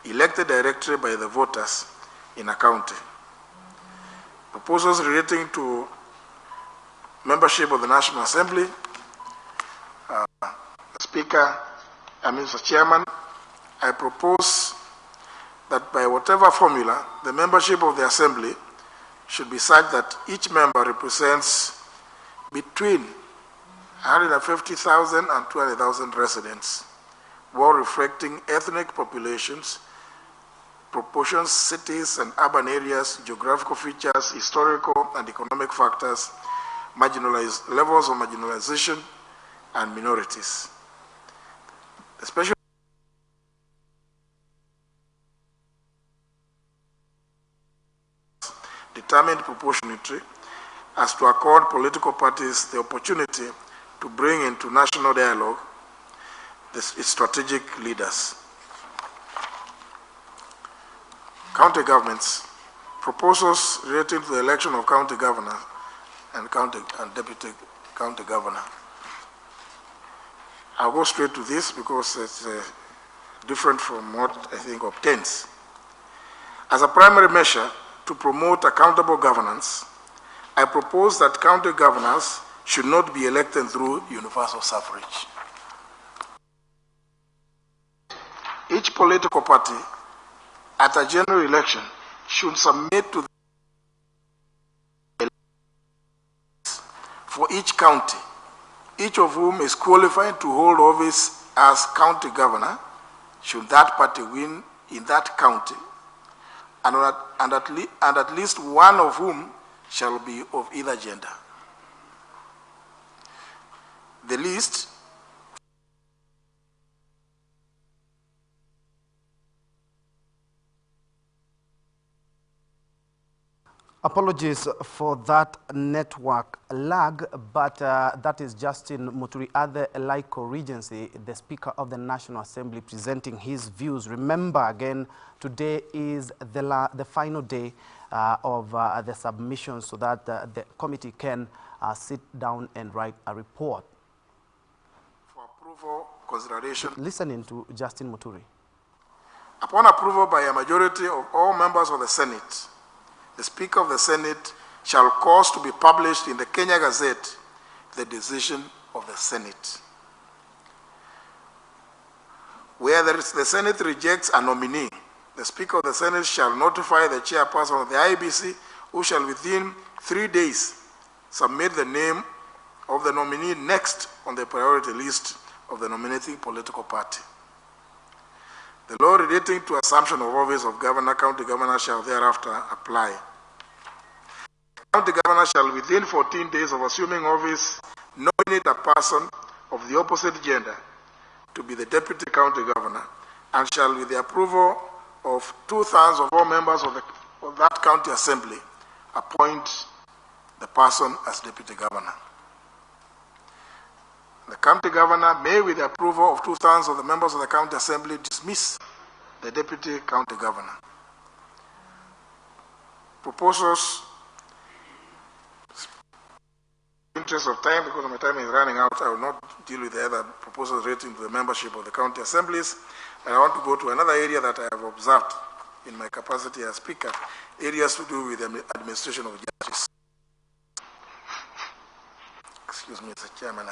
elected directly by the voters in a county. Proposals relating to membership of the National Assembly. Mr. Chairman, I propose that by whatever formula, the membership of the Assembly should be such that each member represents between 150,000 and 200,000 residents, while reflecting ethnic populations, proportions, cities and urban areas, geographical features, historical and economic factors, levels of marginalization, and minorities. Especially determined proportionately as to accord political parties the opportunity to bring into national dialogue its strategic leaders. County governments. Proposals relating to the election of county governor and deputy county governor. I'll go straight to this because it's different from what I think obtains. As a primary measure to promote accountable governance, I propose that county governors should not be elected through universal suffrage. Each political party at a general election should submit to the for each county, each of whom is qualified to hold office as county governor, should that party win in that county, and at least one of whom shall be of either gender. The list Apologies for that network lag, but that is Justin Muturi at the Laiko Regency, the Speaker of the National Assembly, presenting his views. Remember again, today is the final day of the submission so that the committee can sit down and write a report. For approval, consideration. Listening to Justin Muturi. Upon approval by a majority of all members of the Senate, the Speaker of the Senate shall cause to be published in the Kenya Gazette the decision of the Senate. Where the Senate rejects a nominee, the Speaker of the Senate shall notify the chairperson of the IEBC, who shall within 3 days submit the name of the nominee next on the priority list of the nominating political party. The law relating to assumption of office of governor, county governor shall thereafter apply. County governor shall within 14 days of assuming office nominate a person of the opposite gender to be the deputy county governor, and shall, with the approval of 2/3 of all members of that county assembly, appoint the person as deputy governor. The county governor may, with the approval of 2/3 of the members of the county assembly, dismiss the deputy county governor. Proposals. In the interest of time, because my time is running out, I will not deal with the other proposals relating to the membership of the county assemblies. And I want to go to another area that I have observed in my capacity as Speaker, areas to do with the administration of justice. Excuse me, Mr. Chairman,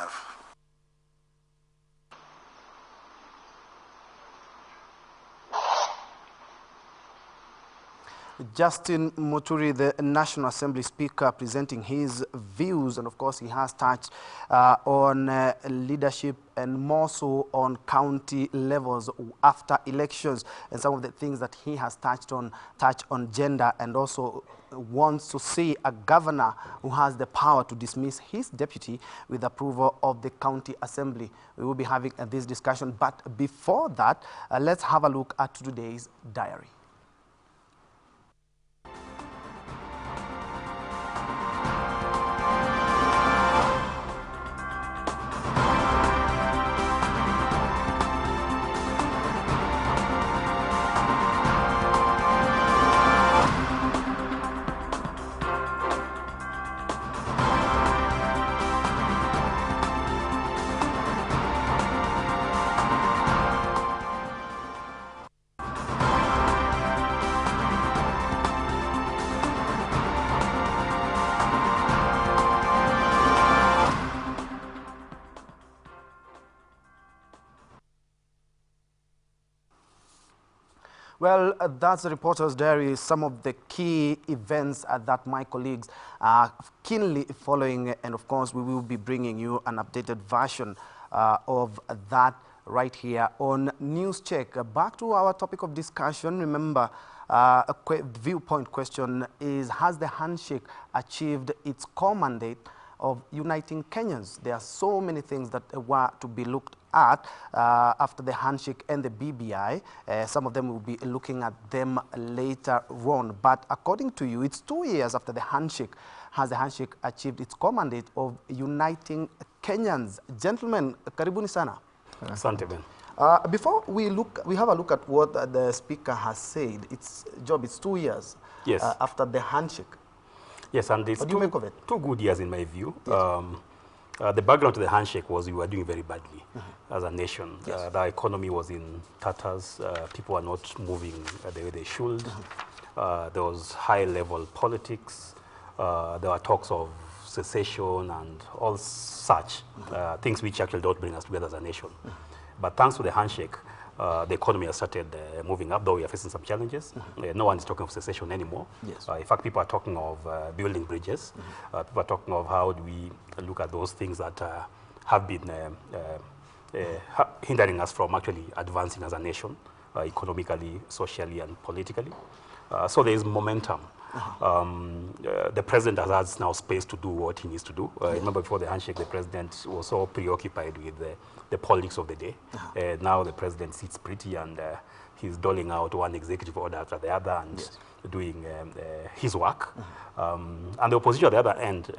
Justin Muturi, the National Assembly Speaker, presenting his views, and of course he has touched on leadership and more so on county levels after elections, and some of the things that he has touched on gender, and also wants to see a governor who has the power to dismiss his deputy with approval of the county assembly. We will be having this discussion, but before that, let's have a look at today's diary. Well, that's the Reporter's Diary, some of the key events that my colleagues are keenly following, and of course we will be bringing you an updated version of that right here on Newscheck. Back to our topic of discussion. Remember, a viewpoint question is, has the handshake achieved its core mandate of uniting Kenyans? There are so many things that were to be looked at after the handshake and the BBI. Some of them will be looking at them later on. But according to you, it's 2 years after the handshake. Has the handshake achieved its core mandate of uniting Kenyans? Gentlemen, karibuni sana. Asante Ben. Before we have a look at what the speaker has said. It's 2 years after the handshake. Yes, and it's what do you make of it? 2 good years in my view. Yes. The background to the handshake was we were doing very badly as a nation. Yes. The economy was in tatters. People were not moving the way they should. There was high-level politics. There were talks of secession and all such things which actually don't bring us together as a nation. But thanks to the handshake, the economy has started moving up, though we are facing some challenges. No one is talking of secession anymore. Yes. In fact, people are talking of building bridges. People are talking of how do we look at those things that have been hindering us from actually advancing as a nation, economically, socially, and politically. So there is momentum. The president has now space to do what he needs to do. Remember, before the handshake, the president was so preoccupied with the politics of the day. Now the president sits pretty and he's doling out one executive order after the other and doing his work. And the opposition at the other end,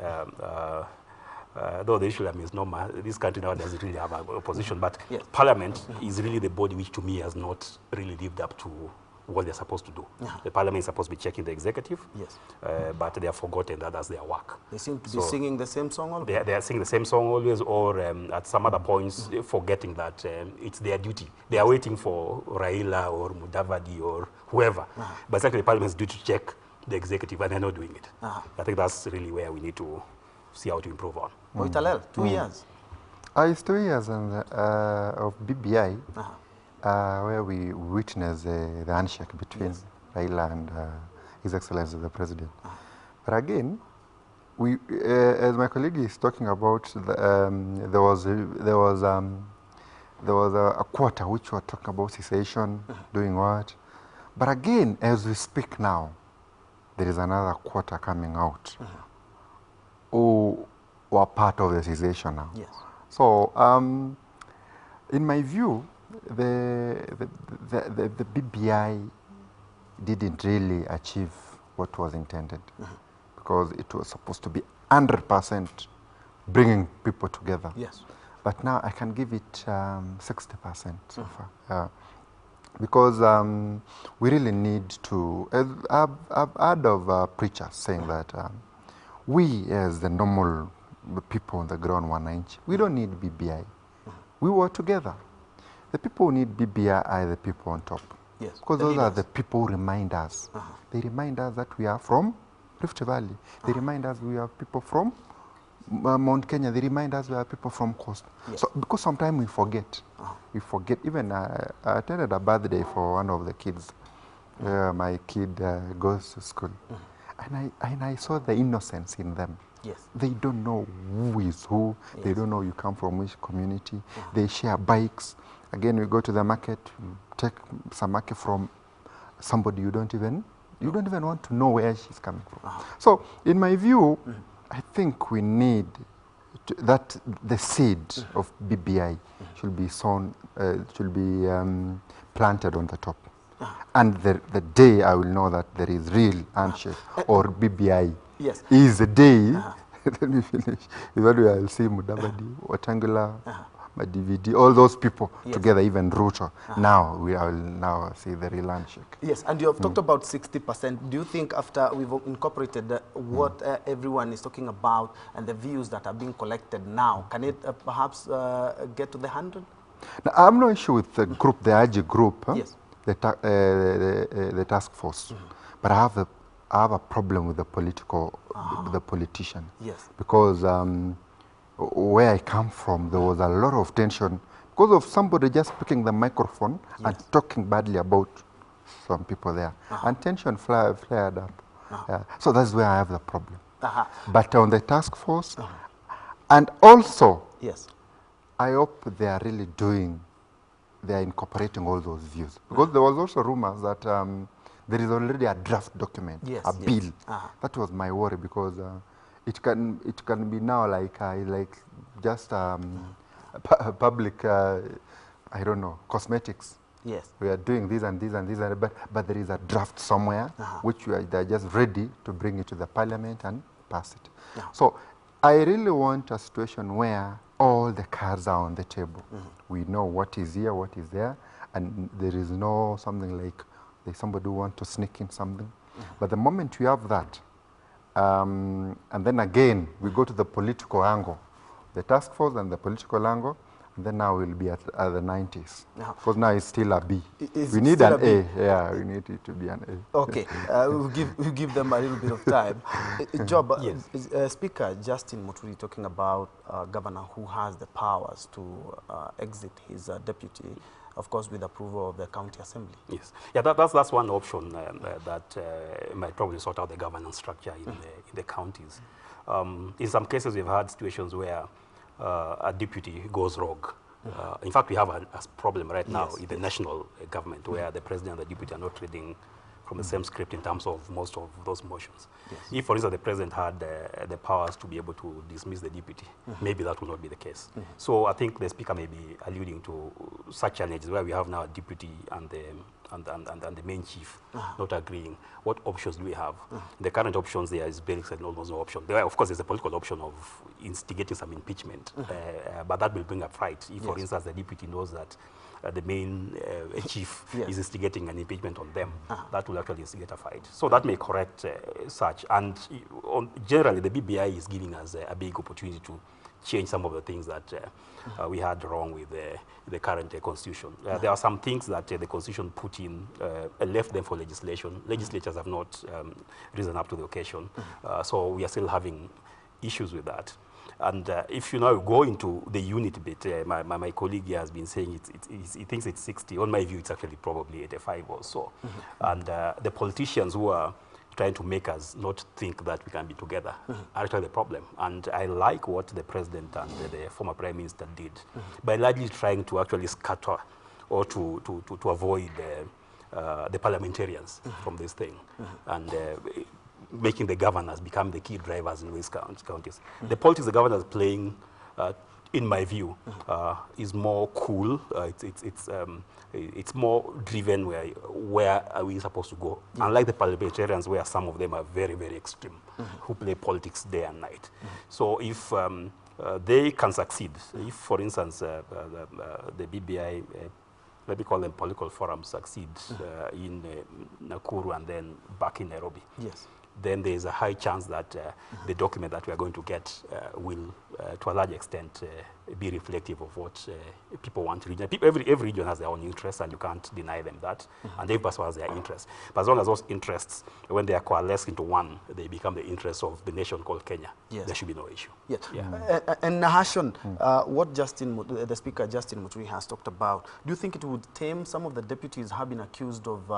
though the issue is normal, this country now doesn't really have an opposition, but Parliament is really the body which to me has not really lived up to what they're supposed to do. The Parliament is supposed to be checking the executive, but they have forgotten that that's their work. They seem to be singing the same song always. They are singing the same song always, or at some other points, forgetting that it's their duty. They are waiting for Raila or Mudavadi or whoever, but it's actually the Parliament's duty to check the executive, and they're not doing it. I think that's really where we need to see how to improve on. Boitalel, 2 years. It's 2 years of BBI. Where we witnessed the handshake between Raila and His Excellency the President. But again, we, as my colleague is talking about, there was a quarter which were talking about cessation, doing what. But again, as we speak now, there is another quarter coming out who were part of the cessation now. Yes. So, in my view, the BBI didn't really achieve what was intended because it was supposed to be 100% bringing people together. Yes. But now I can give it 60% so far. Because we really need to, I've heard of preachers saying that we as the normal people on the ground, 1 inch, we don't need BBI. We work together. The people who need BBI are the people on top. Yes. Because those are the people who remind us. They remind us that we are from Rift Valley. They remind us we are people from Mount Kenya. They remind us we are people from Coast. Yes. So, because sometimes we forget. We forget. Even I attended a birthday for one of the kids. My kid goes to school. And I saw the innocence in them. Yes. They don't know who is who. They don't know you come from which community. They share bikes. Again, we go to the market, take some market from somebody you don't even want to know where she's coming from. So, in my view, I think we need that the seed of BBI should be sown, should be planted on the top. And the day I will know that there is real handshake or BBI is the day, let me finish, is what I'll see Mudavadi, Watangula, my DVD, all those people together, even Ruto. Now I will now see the real handshake. Yes, and you have talked about 60%. Do you think after we've incorporated what everyone is talking about and the views that are being collected now, can it perhaps get to the 100? Now, I have no issue with the group, the AG group, the task force, but I have a problem with the politician. Yes. Because where I come from, there was a lot of tension because of somebody just picking the microphone and talking badly about some people there. And tension flared up. So that's where I have the problem. But on the task force, and also, yes, I hope they are really they are incorporating all those views. Because there was also rumors that there is already a draft document, a bill. That was my worry, because it can be now like just public, I don't know, cosmetics. yes, We are doing this and this and this, but there is a draft somewhere which they're just ready to bring it to the parliament and pass it. So I really want a situation where all the cards are on the table. We know what is here, what is there, and there is no something like there's somebody who wants to sneak in something. But the moment we have that, and then again we go to the political angle, the task force and the political angle, and then now we'll be at the 90s. Because now it's still a B. We need an A. Yeah, we need it to be an A. Okay, we'll give them a little bit of time. Job, Speaker Justin Muturi talking about a governor who has the powers to exit his deputy, of course, with approval of the county assembly. Yes, yeah, that's one option that might probably sort out the governance structure in the counties. In some cases, we've had situations where a deputy goes rogue. In fact, we have a problem right now in the national government where the president and the deputy are not reading from the same script in terms of most of those motions. If, for instance, the president had the powers to be able to dismiss the deputy, maybe that will not be the case. So I think the speaker may be alluding to such challenges where we have now a deputy and the main chief not agreeing. What options do we have? The current options there is basically almost no option. There, of course, there's a political option of instigating some impeachment, but that will bring a fight. If, for instance, the deputy knows that the main chief is instigating an impeachment on them, that will actually instigate a fight. So that may correct such. And generally, the BBI is giving us a big opportunity to change some of the things that we had wrong with the current constitution. There are some things that the constitution put in, left them for legislation. Legislatures have not risen up to the occasion. So we are still having issues with that. And if you now go into the unit bit, my colleague here has been saying he thinks it's 60. On my view, it's actually probably 85 or so. And the politicians who are trying to make us not think that we can be together are actually the problem. And I like what the president and the former prime minister did by largely trying to actually scatter or to avoid the parliamentarians from this thing. And making the governors become the key drivers in these counties. The politics the governors are playing, in my view, is more cool. It's more driven where are we supposed to go. Unlike the parliamentarians, where some of them are very, very extreme, who play politics day and night. So if they can succeed, if, for instance, the BBI, let me call them political forums, succeed in Nakuru and then back in Nairobi, then there is a high chance that the document that we are going to get will, to a large extent, be reflective of what people want. Every region has their own interests, and you can't deny them that. And every person has their interests. But as long as those interests, when they are coalesced into one, they become the interests of the nation called Kenya, there should be no issue. And Nahashon, what the Speaker Justin Muturi has talked about, do you think it would tame some of the deputies who have been accused of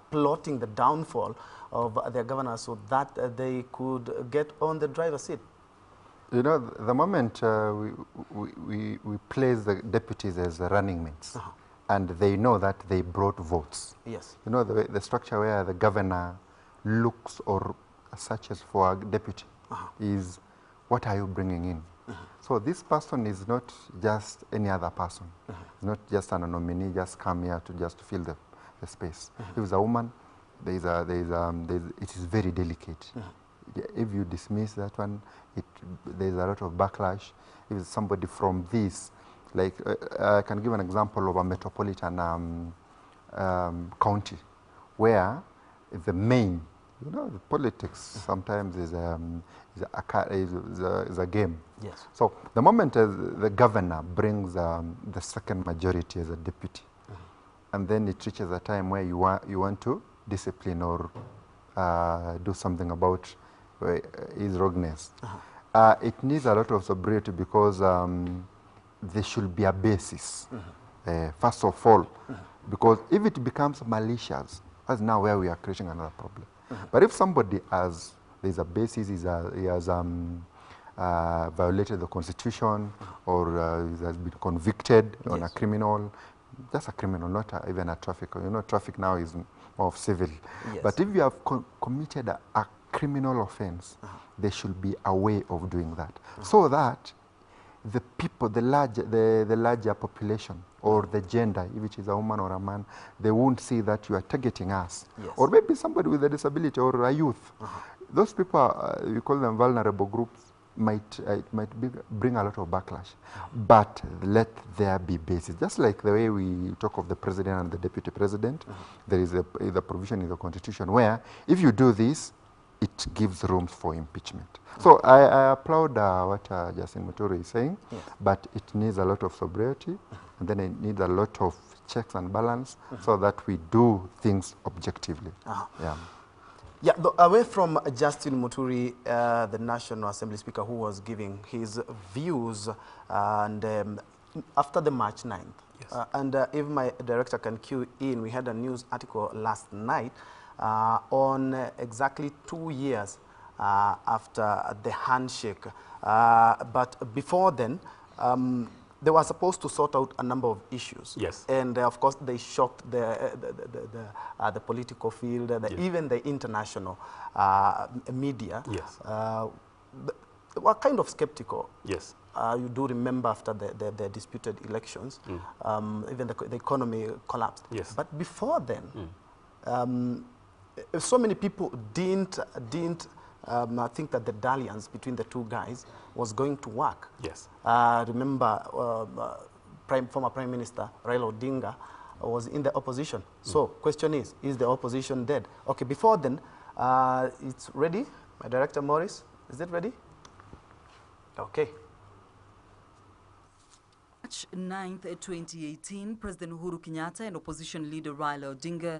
plotting the downfall of their governors so that they could get on the driver's seat? You know, the moment we place the deputies as running mates, and they know that they brought votes. You know, the structure where the governor looks or searches for a deputy is, what are you bringing in? So this person is not just any other person. It's not just a nominee, just come here to just fill the space. If it's a woman, it is very delicate. If you dismiss that one, there's a lot of backlash. If it's somebody from this, like I can give an example of a metropolitan county, where the main, you know, the politics sometimes is a game. So the moment the governor brings the second majority as a deputy, and then it reaches a time where you want to discipline or do something about his rogueness. It needs a lot of sobriety, because there should be a basis, first of all, because if it becomes malicious, That's now where we are creating another problem. But if somebody there's a basis, he has violated the constitution, or he has been convicted on a criminal, that's a criminal, not even a traffic. You know, traffic now is more of civil. But if you have committed a criminal offense, there should be a way of doing that, so that the people, the larger population, or the gender, if it is a woman or a man, they won't see that you are targeting us, or maybe somebody with a disability or a youth. Those people, we call them vulnerable groups, might bring a lot of backlash. But let there be basis. Just like the way we talk of the president and the deputy president, there is a provision in the constitution where if you do this, it gives room for impeachment. So I applaud what Justin Muturi is saying, but it needs a lot of sobriety, and then it needs a lot of checks and balance, so that we do things objectively. Away from Justin Muturi, the National Assembly Speaker, who was giving his views, and after the March 9th, and if my director can cue in, we had a news article last night on exactly 2 years after the handshake. But before then, they were supposed to sort out a number of issues. Yes. And of course, they shocked the political field, even the international media. Yes. They were kind of skeptical. Yes. You do remember after the disputed elections, even the economy collapsed. Yes. But before then, so many people didn't think that the dalliance between the two guys was going to work. Yes. Remember, former Prime Minister Raila Odinga was in the opposition. So, question is the opposition dead? Okay, before then, it's ready. My director Morris, is it ready? Okay. March 9th, 2018, President Uhuru Kenyatta and opposition leader Raila Odinga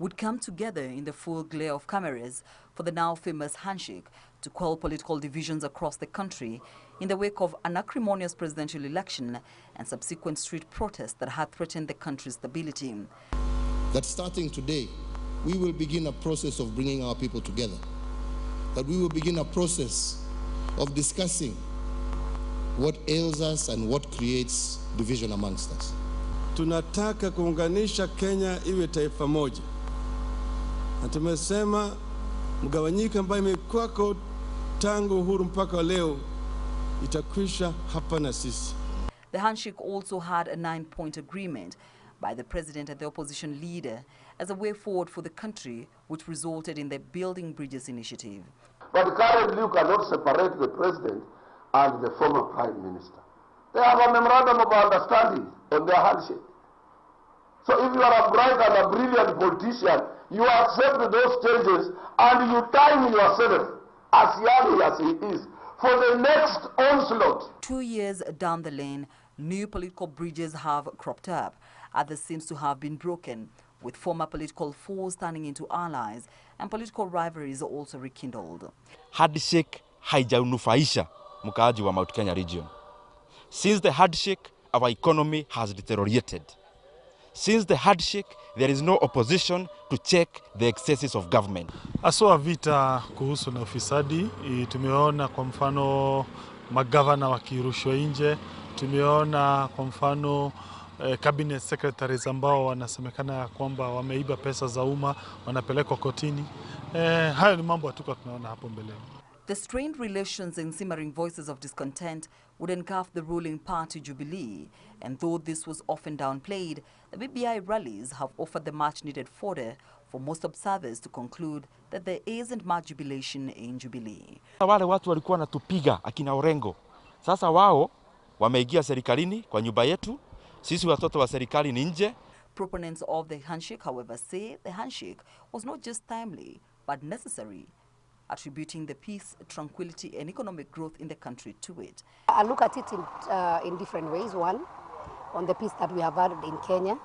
would come together in the full glare of cameras for the now famous handshake to quell political divisions across the country in the wake of an acrimonious presidential election and subsequent street protests that had threatened the country's stability. That starting today, we will begin a process of bringing our people together. That we will begin a process of discussing what ails us and what creates division amongst us. Tunataka kuunganisha Kenya iwe taifa moja. Na tumesema mgawanyiko ambayo imekuwako tangu uhuru mpaka leo itakwisha hapa na sisi. The handshake also had a 9-point agreement by the president and the opposition leader as a way forward for the country, which resulted in the Building Bridges initiative. But currently you cannot separate the president and the former prime minister. They have a memorandum of understanding on their handshake. So if you are a bright and a brilliant politician, you accept those changes and you time yourself as young as he is for the next onslaught. 2 years down the lane, new political bridges have cropped up. Others seems to have been broken, with former political foes turning into allies and political rivalries also rekindled. Handshake haijaunufaisha mkaaji wa Mount Kenya region. Since the handshake, our economy has deteriorated. Since the handshake, there is no opposition to check the excesses of government. Aswa vita kuhusu na ufisadi, tumeona kwa mfano magavana wakirushwa nje, tumeona kwa mfano cabinet secretaries ambao wanasemekana kwamba wameiba pesa za umma, wanapelekwa kotini. Hayo ni mambo hatuko tunaona hapo mbele. The strained relations and simmering voices of discontent would engulf the ruling party Jubilee, and though this was often downplayed, the BBI rallies have offered the much-needed fodder for most observers to conclude that there isn't much jubilation in Jubilee. Wale watu walikuwa natupiga akina Orengo. Sasa wao wameingia serikalini kwa nyumba yetu. Sisi watoto wa serikali ni nje. Proponents of the handshake, however, say the handshake was not just timely but necessary, attributing the peace, tranquility and economic growth in the country to it. I look at it in different ways. One, on the peace that we have had in Kenya.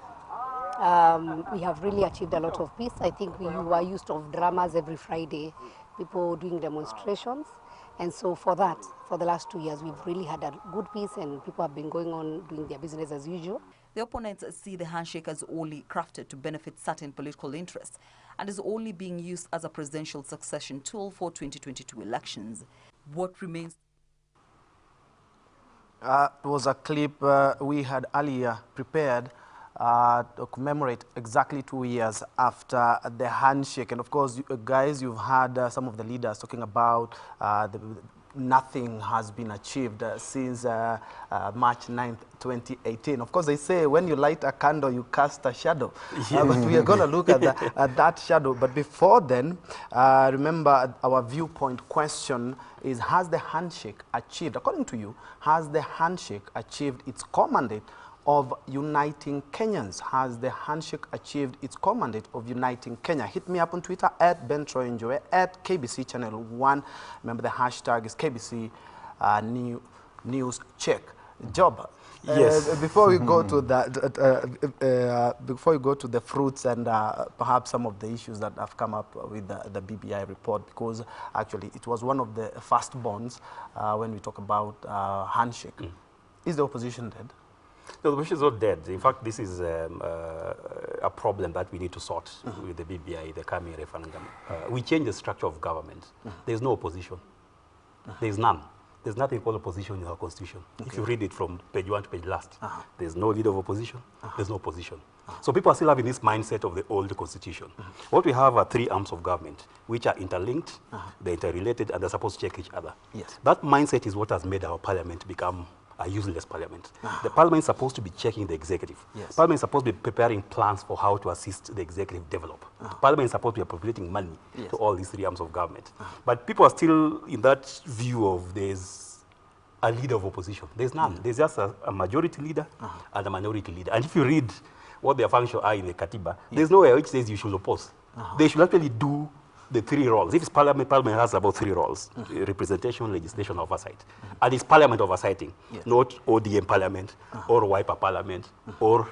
We have really achieved a lot of peace. I think we were used to dramas every Friday, people doing demonstrations. And so for that, for the last 2 years, we've really had a good peace and people have been going on doing their business as usual. The opponents see the handshake as only crafted to benefit certain political interests and is only being used as a presidential succession tool for 2022 elections. What remains? It was a clip we had earlier prepared to commemorate exactly 2 years after the handshake. And of course, guys, you've heard some of the leaders talking about nothing has been achieved since March 9th, 2018. Of course, they say when you light a candle, you cast a shadow. But we are going to look at, at that shadow. But before then, remember our viewpoint question is, has the handshake achieved, according to you, has the handshake achieved its core mandate of uniting Kenyans? Has the handshake achieved its core mandate of uniting Kenya? Hit me up on Twitter at Ben Troy Njoe, at KBC Channel 1. Remember the hashtag is KBC Newscheck. Job. Yes. Before we go to that, before we go to the fruits and perhaps some of the issues that have come up with the BBI report, because actually it was one of the first bonds when we talk about handshake. Is the opposition dead? No, the opposition is not dead. In fact, this is a problem that we need to sort with the BBI, the coming referendum. We change the structure of government. There's no opposition. There's none. There's nothing called opposition in our constitution. Okay. If you read it from page 1 to page last, there's no leader of opposition, there's no opposition. So people are still having this mindset of the old constitution. What we have are 3 arms of government, which are interlinked, they're interrelated, and they're supposed to check each other. Yes. That mindset is what has made our parliament become a useless parliament. The parliament is supposed to be checking the executive. Yes. Parliament is supposed to be preparing plans for how to assist the executive develop. Parliament is supposed to be appropriating money to all these 3 arms of government. But people are still in that view of there's a leader of opposition. There's none. There's just a majority leader and a minority leader. And if you read what their functions are in the Katiba, there's nowhere which says you should oppose. They should actually do the 3 roles. If it's parliament, parliament has about 3 roles: representation, legislation, oversight. And it's parliament oversighting, not ODM parliament, or Wiper parliament, or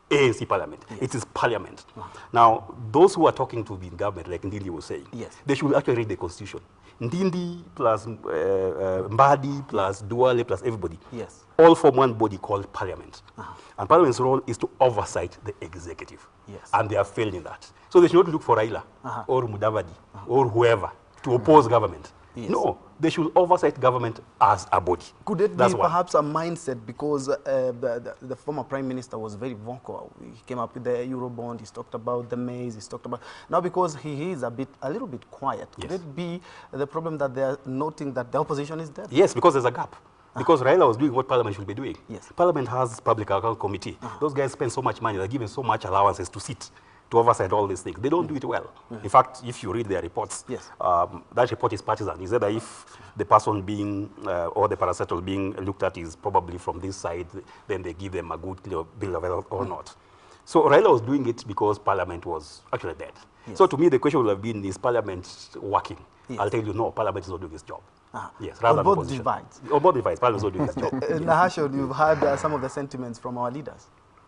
ANC parliament. It is parliament. Now, those who are talking to the government, like Ndindi was saying, they should actually read the constitution. Ndindi plus Mbadi plus Duale plus everybody, all form one body called parliament. And parliament's role is to oversight the executive. And they have failed in that. So they should not look for Raila or Mudavadi or whoever to oppose government. No, they should oversight government as a body. Could it be perhaps a mindset, because the former prime minister was very vocal. He came up with the Eurobond, he's talked about the maize, he's talked about... Now because he is a little bit quiet, could it be the problem that they're noting that the opposition is dead? Yes, because there's a gap. Because Raila was doing what Parliament should be doing. Parliament has Public Account Committee. Those guys spend so much money, they're given so much allowances to sit, to oversight all these things. They don't do it well. In fact, if you read their reports, that report is partisan. It's either if the person being, or the parastatal being looked at is probably from this side, then they give them a good bill of health or not. So Raila was doing it because Parliament was actually dead. So to me, the question would have been, is Parliament working? I'll tell you, no, Parliament is not doing its job. Yes, rather than both divides. On both divides, Parliament is not doing its job. Nahashon, you've heard some of the sentiments from our leaders.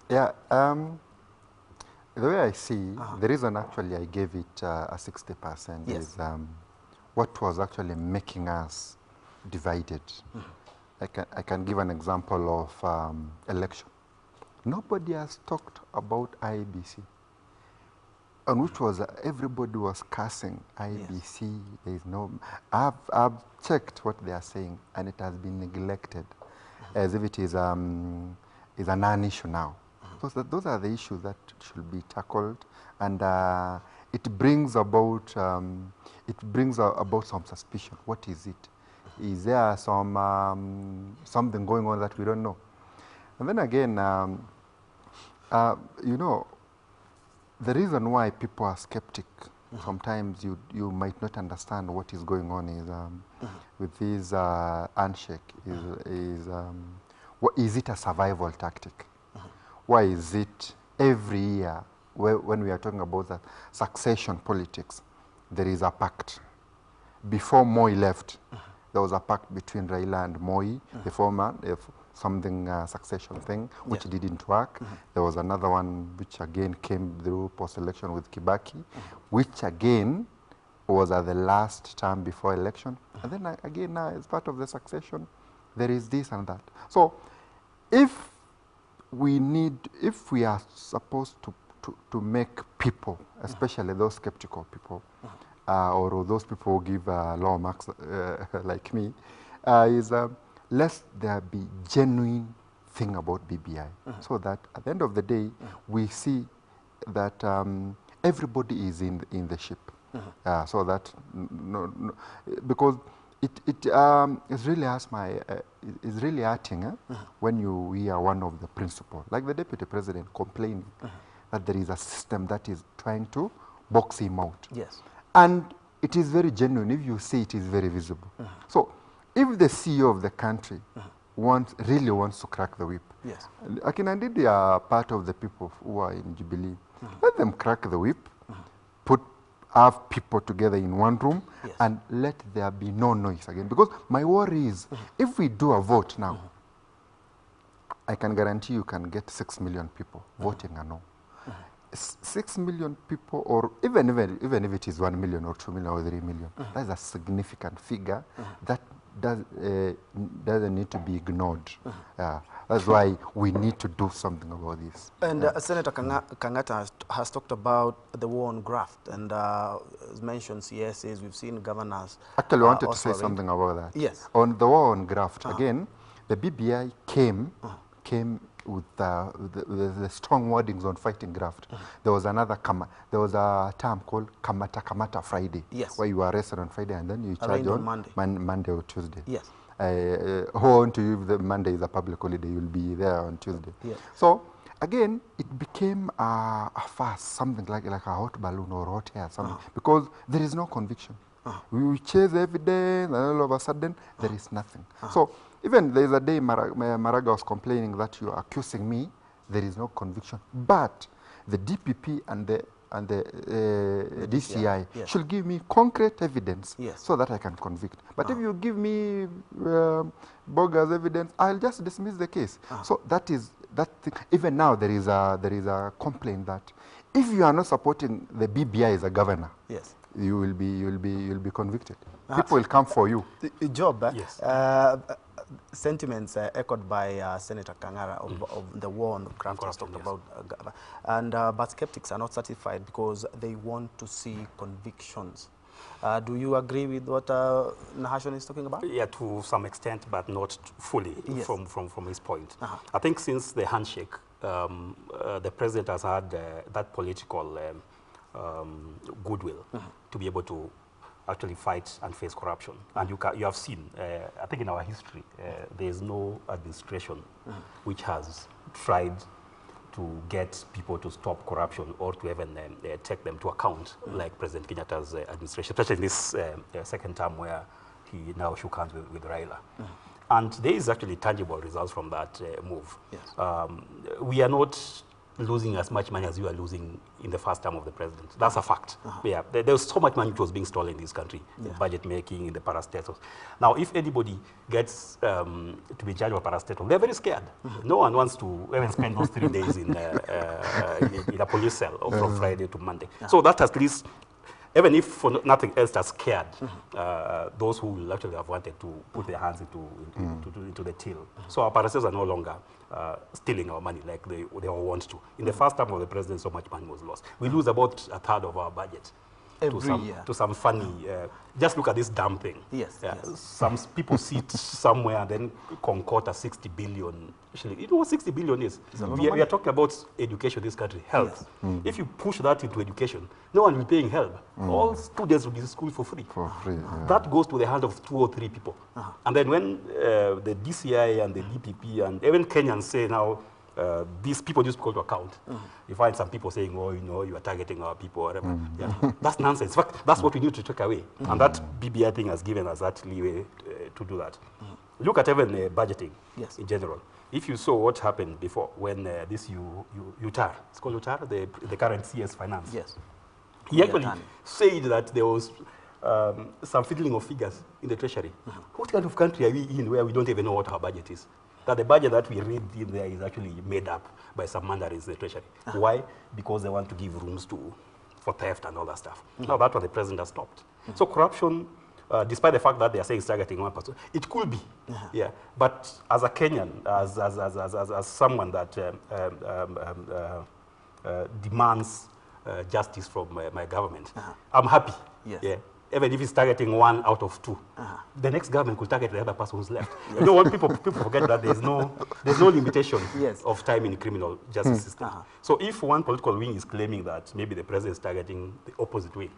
Yeah, the way I see, the reason actually I gave it a 60% is what was actually making us divided. I can give an example of election. Nobody has talked about IBC, on which was everybody was cursing IBC. There is no. I've checked what they are saying, and it has been neglected, as if it is a non-issue now. Those are the issues that should be tackled, and it brings about some suspicion. What is it? Is there something going on that we don't know? And then again, you know, the reason why people are skeptic, sometimes you might not understand what is going on is with this handshake. Is it a survival tactic? Why is it every year when we are talking about the succession politics, there is a pact? Before Moi left, there was a pact between Raila and Moi, the former, something succession thing, which didn't work. There was another one which again came through post-election with Kibaki, which again was at the last term before election. And then again now, as part of the succession, there is this and that. So if we need, if we are supposed to make people, especially those skeptical people, or those people who give low marks like me, is let there be genuine thing about BBI, so that at the end of the day, we see that everybody is in the ship. So that, because it's really it's really hurting when you hear one of the principal, like the deputy president, complaining that there is a system that is trying to box him out. Yes. And it is very genuine. If you see it is very visible. So if the CEO of the country really wants to crack the whip, yes, Akinandidi are part of the people who are in Jubilee. Let them crack the whip, have people together in one room, yes, and let there be no noise again. Because my worry is, if we do a vote now, I can guarantee you can get 6 million people voting a no. 6 million people, or even if it is 1 million or 2 million or 3 million, that's a significant figure that doesn't need to be ignored. That's why we need to do something about this. And Senator Kangata has talked about the war on graft, and has mentioned CSAs. We've seen governors. Actually, I wanted to say something about that. Yes. On the war on graft, again, the BBI came with the strong wordings on fighting graft. There was there was a term called Kamata Friday, yes, where you are arrested on Friday and then you charge on Monday or Tuesday. Yes. Hold to you if the Monday is a public holiday, you'll be there on Tuesday. Yes. So again, it became a farce, something like a hot balloon or hot air, something, because there is no conviction. We chase evidence, and all of a sudden there is nothing. So even there is a day Maraga was complaining that you are accusing me, there is no conviction. But the DPP and the DCI yes, should give me concrete evidence, yes, so that I can convict. But if you give me bogus evidence, I'll just dismiss the case. So that is that thing. Even now there is a complaint that if you are not supporting the BBI as a governor, yes, you'll be convicted. People will come for you. Job, yes. Sentiments echoed by Senator Kangara of the war on the graft has talked about, and but skeptics are not satisfied because they want to see convictions. Do you agree with what Nahashon is talking about? Yeah, to some extent, but not fully, yes, from his point. I think since the handshake, the president has had that political goodwill to be able to actually fight and face corruption. And you have seen, I think in our history, there is no administration which has tried to get people to stop corruption or to even take them to account, like President Kenyatta's administration, especially in this second term where he now shook hands with Raila. And there is actually tangible results from that move. Yes. We are not losing as much money as you are losing in the first term of the president. That's a fact. Yeah, there was so much money which was being stolen in this country, in budget making, in the parastatals. Now, if anybody gets to be judged of parastatal, they're very scared. No one wants to even spend those 3 days in a police cell from Friday to Monday. So that at least, even if for nothing else, that's scared those who will actually have wanted to put their hands into the till. So our parastatals are no longer stealing our money like they all want to. In the first term of the president, so much money was lost. We lose about a third of our budget to some funny, just look at this damn thing. Yes, yes. Some people sit somewhere and then concoct a 60 billion. Actually, you know what 60 billion is? We are talking about education in this country, health. Yes. If you push that into education, no one will be paying help. All students will be in school for free. That goes to the hand of 2 or 3 people. And then when the DCI and the DPP and even Kenyans say now, these people just go to account. You find some people saying, oh, you know, you are targeting our people or whatever. Yeah. That's nonsense. In fact, that's what we need to take away. And that BBI thing has given us that leeway to do that. Look at even budgeting in general. If you saw what happened before when this UTAR, it's called UTAR, the current CS Finance. Yes. He actually said that there was some fiddling of figures in the treasury. What kind of country are we in where we don't even know what our budget is? That the budget that we read in there is actually made up by some mandarins in the treasury. Why? Because they want to give rooms for theft and all that stuff. Now that's what the president has stopped. So corruption despite the fact that they are saying it's targeting 1%. It could be, yeah. But as a Kenyan, as someone that demands justice from my government, I'm happy. Yes. Yeah. Even if it's targeting 1 out of 2, the next government could target the other person who's left. You know what people forget, that there's no limitation of time in criminal justice system. So if one political wing is claiming that maybe the president is targeting the opposite way,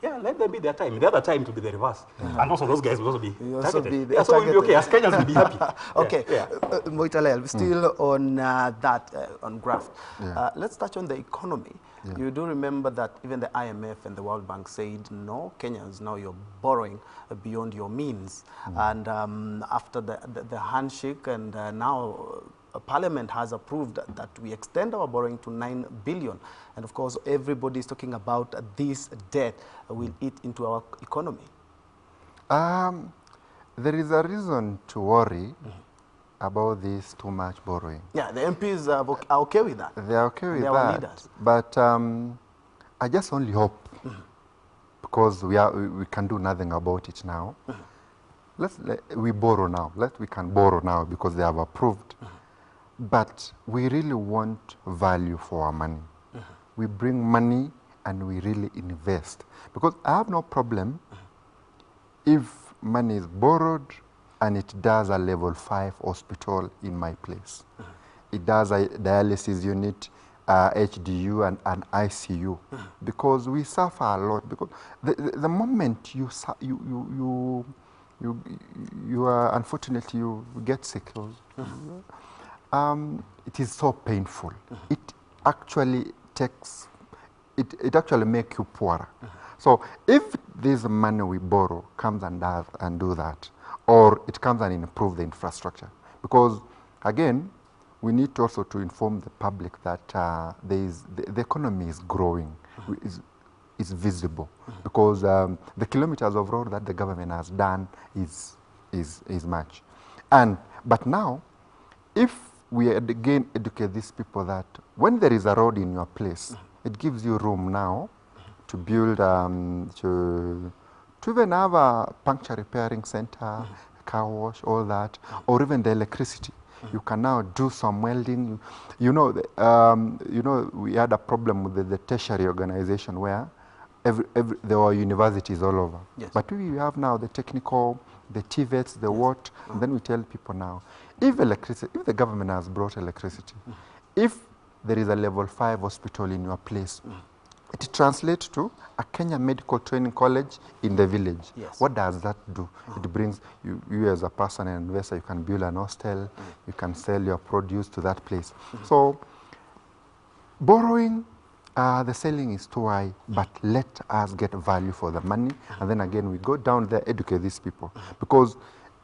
yeah, let them be their time. The other time to be the reverse, and also those guys will also be targeted. So we'll be okay. As Kenyans, we'll be happy. Okay, Yeah. Still on that on graft. Let's touch on the economy. You do remember that even the IMF and the World Bank said, no, Kenyans, now you're borrowing beyond your means. And after the handshake, and now Parliament has approved that we extend our borrowing to 9 billion. And of course, everybody is talking about this debt will eat into our economy. There is a reason to worry about this too much borrowing. Yeah, the MPs are okay with that. They are okay with that. Our leaders. But I just only hope, because we can do nothing about it now. We borrow now. We can borrow now because they have approved. But we really want value for our money. We bring money and we really invest. Because I have no problem if money is borrowed and it does a level 5 hospital in my place. It does a dialysis unit, HDU and an ICU, because we suffer a lot. Because the moment you are, unfortunately, you get sick, it is so painful. It actually it actually makes you poorer. So if this money we borrow comes and do that, or it comes and improve the infrastructure. Because, again, we need also to inform the public that the economy is growing, is visible. Because the kilometers of road that the government has done is much. But now, if we again educate these people that when there is a road in your place, it gives you room now to build, to even have a puncture repairing center, car wash, all that, or even the electricity. You can now do some welding. You know, we had a problem with the tertiary organization where there were universities all over. Yes. But we have now the technical, the TVETs, the what, and then we tell people now, if the government has brought electricity, if there is a level 5 hospital in your place, it translates to a Kenya Medical Training College in the village. Yes. What does that do? It brings you as a person and investor, you can build an hostel, you can sell your produce to that place. So borrowing, the selling is too high, but let us get value for the money. And then again, we go down there, educate these people. Because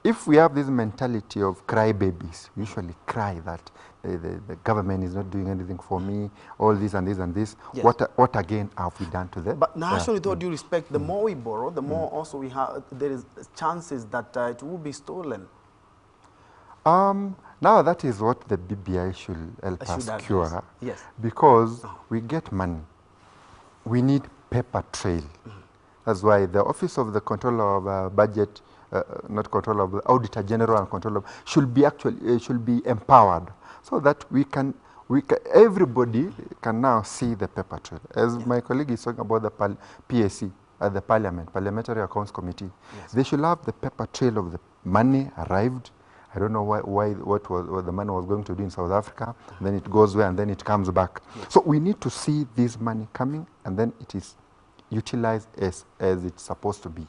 if we have this mentality of crybabies, we usually cry that the government is not doing anything for me, all this and this and this. Yes. What again have we done to them? But naturally, with all due respect, the more we borrow, the more also we have, there is chances that it will be stolen. Now that is what the BBI should help us cure. Yes. Because we get money. We need paper trail. That's why the Office of the Controller of Budget, not Controller of the Auditor General and Controller should be empowered, so that everybody can now see the paper trail. As my colleague is talking about the PAC at the Parliament, Parliamentary Accounts Committee, they should have the paper trail of the money arrived. I don't know what the money was going to do in South Africa. And then it goes where, and then it comes back. So we need to see this money coming, and then it is utilized as it's supposed to be.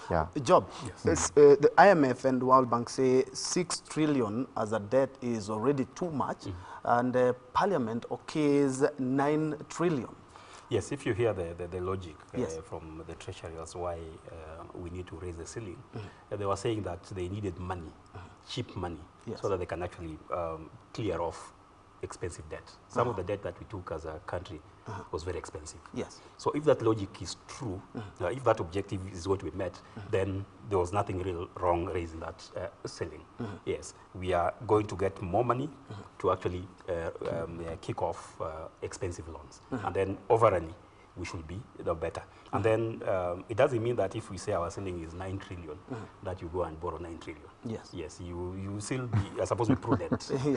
Yeah. Job. Yes. The IMF and World Bank say 6 trillion as a debt is already too much, and Parliament okays 9 trillion. Yes, if you hear the logic from the Treasury, that's why we need to raise the ceiling. They were saying that they needed money, cheap money, so that they can actually clear off expensive debt. Some of the debt that we took as a country was very expensive. Yes. So if that logic is true, if that objective is what we met, then there was nothing real wrong raising that ceiling. Yes, we are going to get more money to actually kick off expensive loans. And then overall, we should be better. And then it doesn't mean that if we say our ceiling is 9 trillion, that you go and borrow 9 trillion. Yes. Yes, you still be, are supposed to be prudent in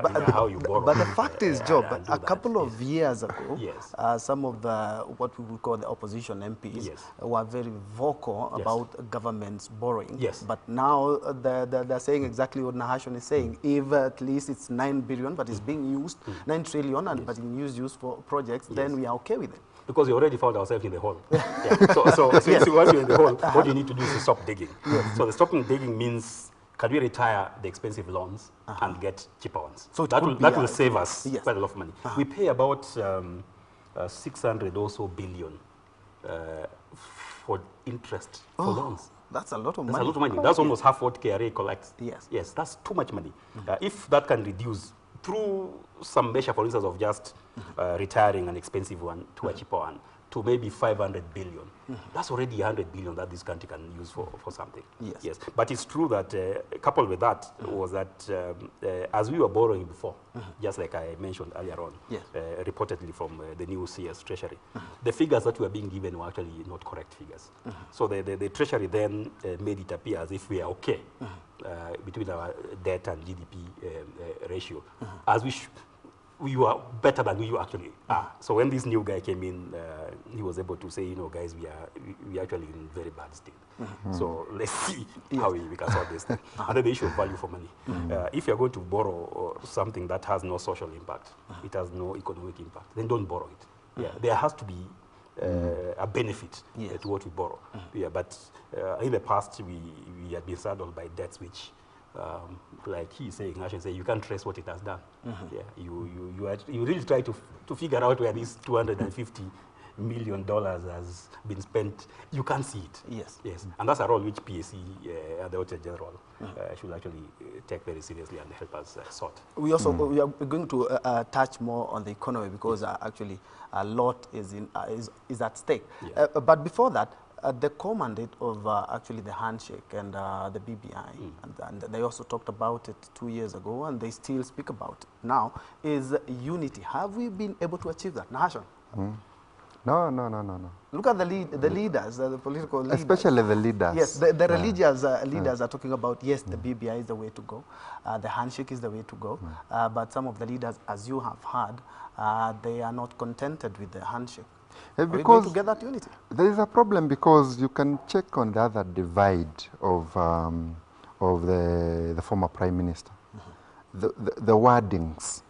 But how you borrow. But the fact is, Job, and do a that. couple of years ago, Yes. some of the, what we would call the opposition MPs Yes. were very vocal Yes. about governments borrowing. Yes. But now they're saying exactly what Nahashon is saying. If at least it's 9 billion, but it's being used, 9 trillion, and but in used for projects, then we are okay with it. Because we already found ourselves in the hole. So since once you're in the hole, what you need to do is to stop digging. So the stopping digging means, can we retire the expensive loans and get cheaper ones? So that will save us yes. quite a lot of money. We pay about 600 or so billion for interest for loans. That's a lot of That's money. a lot of money. That's almost half what KRA collects. Yes. Yes, that's too much money. If that can reduce through some measure, for instance, of just retiring an expensive one to a cheaper one, to maybe 500 billion. That's already 100 billion that this country can use for something. Yes. But it's true that coupled with that was that as we were borrowing before, just like I mentioned earlier on, reportedly from the new CS Treasury, the figures that were being given were actually not correct figures. So the Treasury then made it appear as if we are okay between our debt and GDP ratio, as we were better than we actually are. So when this new guy came in, he was able to say, you know, guys, we actually in very bad state. So let's see how we can solve this thing. And then the issue of value for money. If you're going to borrow something that has no social impact, it has no economic impact, then don't borrow it. There has to be a benefit to what we borrow. But in the past, we had been saddled by debts which, like he's saying, I should say, you can't trace what it has done. You really try to figure out where this $250 million has been spent. You can't see it. Yes. And that's a role which PSC and the Auditor General should actually take very seriously and help us sort. We also we are going to touch more on the economy because actually a lot is at stake. But before that, the core mandate of actually the Handshake and the BBI, and they also talked about it 2 years ago, and they still speak about it now, is unity. Have we been able to achieve that? Nahashon? No. Look at the leaders, the political leaders. Especially the leaders. Yes, the religious leaders are talking about, yes, the BBI is the way to go, the Handshake is the way to go, but some of the leaders, as you have heard, they are not contented with the Handshake. Are we going to get that unity? There is a problem because you can check on the other divide of the former Prime Minister. The wordings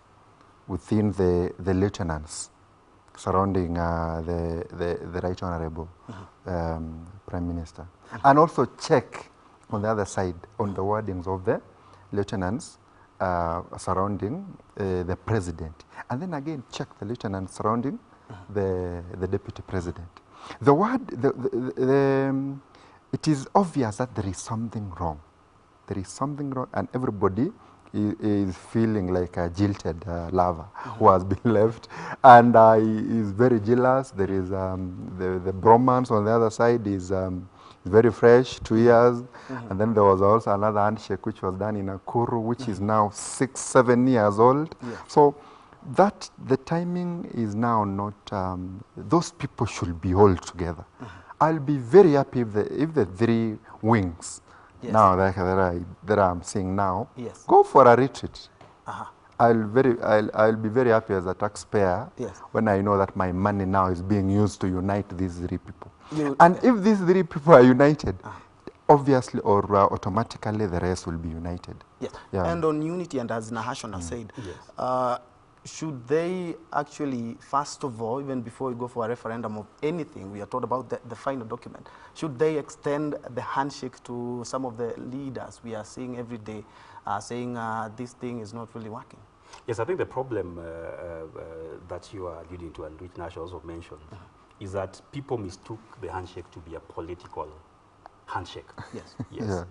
within the lieutenants surrounding the Right Honorable Prime Minister. And also check on the other side on the wordings of the lieutenants surrounding the President. And then again check the lieutenants surrounding the Deputy President. It is obvious that there is something wrong. There is something wrong, and everybody is feeling like a jilted lover who has been left, and is very jealous. There is the bromance on the other side is very fresh, 2 years, and then there was also another handshake which was done in Nakuru, which is now 6-7 years old. So that the timing is now not, those people should be all together. I'll be very happy if the three wings now that I'm seeing now go for a retreat. I'll be very happy as a taxpayer when I know that my money now is being used to unite these three people. And if these three people are united, obviously or automatically the rest will be united. And on unity, and as Nahashon has said, should they actually, first of all, even before we go for a referendum of anything, we are talking about the final document, should they extend the handshake to some of the leaders we are seeing every day saying this thing is not really working? Yes, I think the problem that you are alluding to and which Nash also mentioned is that people mistook the handshake to be a political handshake.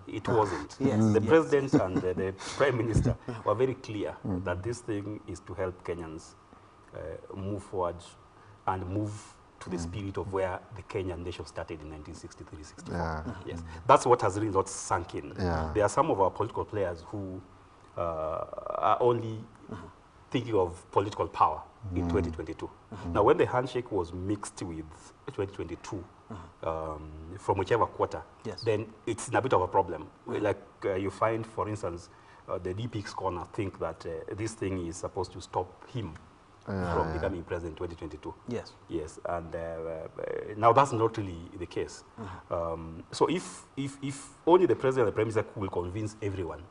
It wasn't. The president and the prime minister were very clear that this thing is to help Kenyans move forward and move to the spirit of where the Kenyan nation started in 1963-64. That's what has really not sunk in. There are some of our political players who are only thinking of political power in 2022. Now, when the handshake was mixed with 2022, from whichever quarter, then it's in a bit of a problem. Like you find, for instance, the DP's corner think that this thing is supposed to stop him from becoming president in 2022. Yes. Yes, and now that's not really the case. So if only the president and the prime minister will convince everyone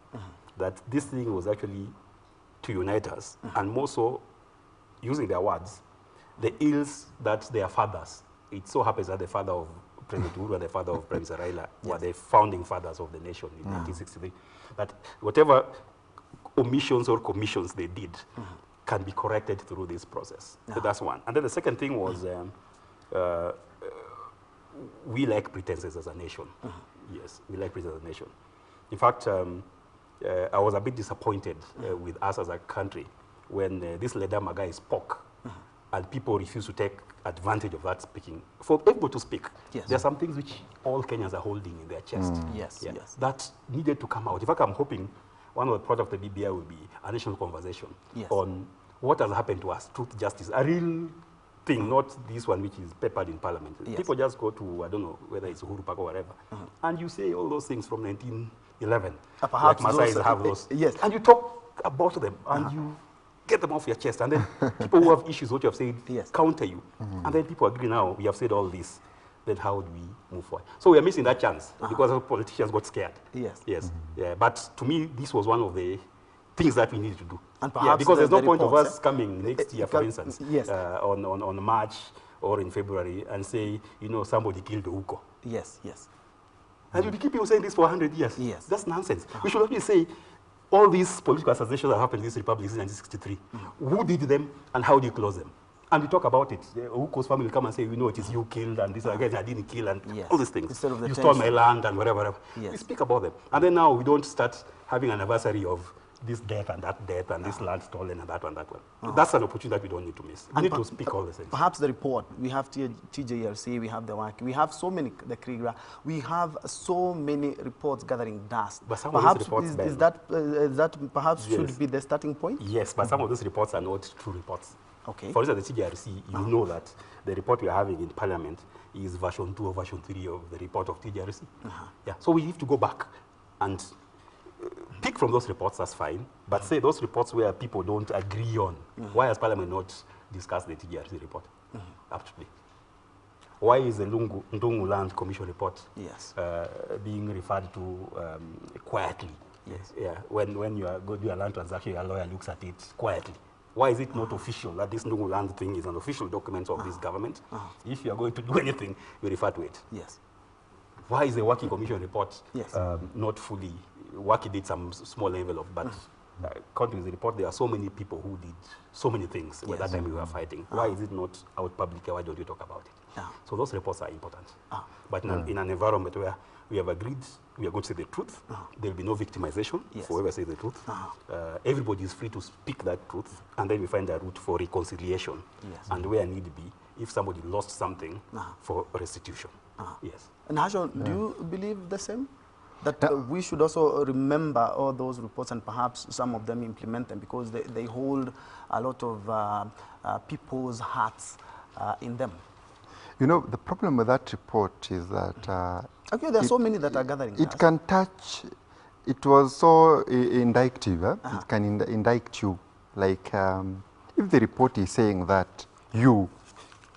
that this thing was actually to unite us, and more so, using their words, the ills that their fathers, it so happens that the father of President Uhuru and the father of Prime Minister Raila were the founding fathers of the nation in 1963, that whatever omissions or commissions they did can be corrected through this process. So that's one. And then the second thing was we lack pretenses as a nation. Yes, we lack pretenses as a nation. In fact, I was a bit disappointed with us as a country when this Ledama guy spoke and people refused to take advantage of that speaking. For everybody to speak, there are some things which all Kenyans are holding in their chest. That needed to come out. In fact, I'm hoping one of the products of the BBI will be a national conversation on what has happened to us, truth, justice, a real thing, not this one which is peppered in parliament. People just go to, I don't know, whether it's Uhuru Park or whatever, and you say all those things from 1911. Perhaps like those, have those. and you talk about them, and you get them off your chest, and then people who have issues, what you have said, counter you. And then people agree now, we have said all this, then how do we move forward? So we are missing that chance because our politicians got scared. Yeah, but to me, this was one of the things that we need to do. And perhaps because there's no point of us coming next year, for instance, on March or in February and say, you know, somebody killed Ouko. And you'll keep people saying this for 100 years. That's nonsense. We should only say, all these political assassinations that happened in this republic since 1963, who did them and how do you close them? And we talk about it. Ouko's family will come and say, you know, it is you killed, and this again, I didn't kill, and all these things. Instead of the you stole my land and whatever. We speak about them. And then now we don't start having an anniversary of this death, and this land stolen, and that one, that one. That's an opportunity that we don't need to miss. We need to speak all the things. Perhaps the report, we have TJRC, we have the WAC, we have so many, the KRIGRA, we have so many reports gathering dust. But some perhaps of these reports, is that perhaps should be the starting point? Yes, but some of these reports are not true reports. Okay. For instance, the TJRC, you know that the report we are having in Parliament is version 2 or version 3 of the report of TJRC. Yeah, so we have to go back and pick from those reports, that's fine, but say those reports where people don't agree on, why has Parliament not discussed the TJRC report up to date? Why is the Ndungu Land Commission report being referred to quietly? Yeah, when you are going to do a land transaction, your lawyer looks at it quietly. Why is it not official that this Ndungu Land thing is an official document of this government? If you are going to do anything, you refer to it. Why is the Working Commission report not fully? Waki did some small envelope, but according to the report, there are so many people who did so many things at that time we were fighting. Why is it not out publicly? Why don't you talk about it? So those reports are important. But in an environment where we have agreed we are going to say the truth, there will be no victimization for whoever says the truth. Everybody is free to speak that truth, and then we find a route for reconciliation, and where need be, if somebody lost something, for restitution. And Hashon, do you believe the same? That we should also remember all those reports and perhaps some of them implement them because they hold a lot of people's hearts in them. You know, the problem with that report is that... there are so many that are gathering. It can touch... It was so indictive. It can indict you. Like, if the report is saying that you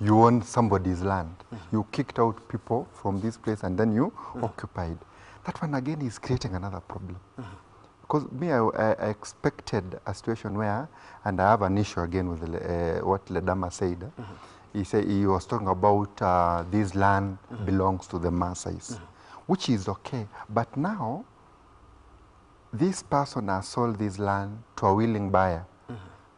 own somebody's land, you kicked out people from this place and then you occupied. That one again is creating another problem. Because me, I expected a situation where, and I have an issue again with what Ledama said. He was talking about this land belongs to the Maasais, which is okay. But now, this person has sold this land to a willing buyer,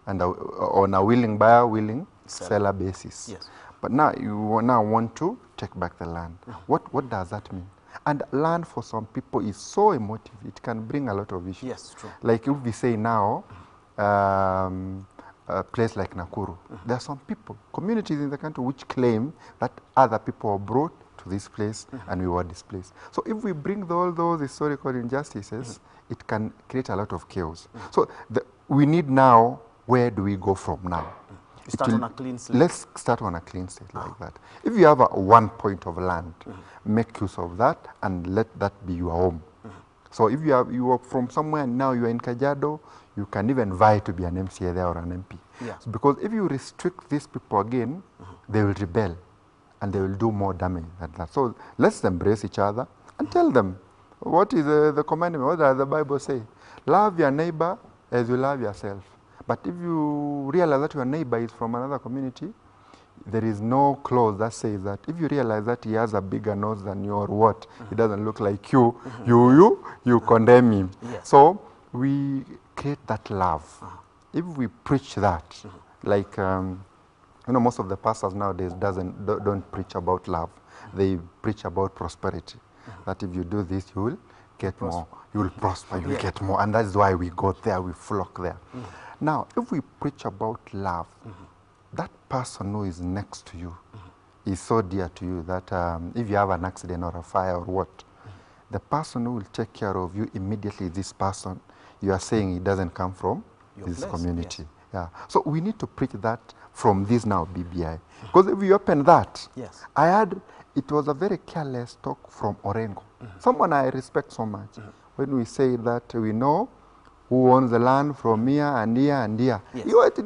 and on a willing buyer, willing seller basis. But now you now want to take back the land. What does that mean? And land for some people is so emotive, it can bring a lot of issues. True. Like if we say now, a place like Nakuru, there are some people, communities in the country which claim that other people were brought to this place and we were displaced. So if we bring all those historical injustices, it can create a lot of chaos. So we need now where do we go from now? Start on a clean slate. Let's start on a clean slate like that. If you have one point of land, make use of that and let that be your home. So if you are from somewhere and now you are in Kajiado, you can even vie to be an MCA there or an MP. Yeah. So because if you restrict these people again, they will rebel and they will do more damage than that. So let's embrace each other and tell them what is the commandment, what does the Bible say? Love your neighbor as you love yourself. But if you realize that your neighbor is from another community, there is no clause that says that if you realize that he has a bigger nose than you or what, he doesn't look like you, you condemn him. Yes. So we create that love. If we preach that, like, most of the pastors nowadays don't preach about love. They preach about prosperity. That if you do this, you will get more. You will prosper, you will get more. And that's why we go there, we flock there. Now, if we preach about love, that person who is next to you is so dear to you that if you have an accident or a fire or what, the person who will take care of you immediately, this person, you are saying it doesn't come from this community. Yes. Yeah. So we need to preach that from this now BBI. Because if we open that, I had, it was a very careless talk from Orengo. Someone I respect so much. When we say that we know who owns the land from here and here and here.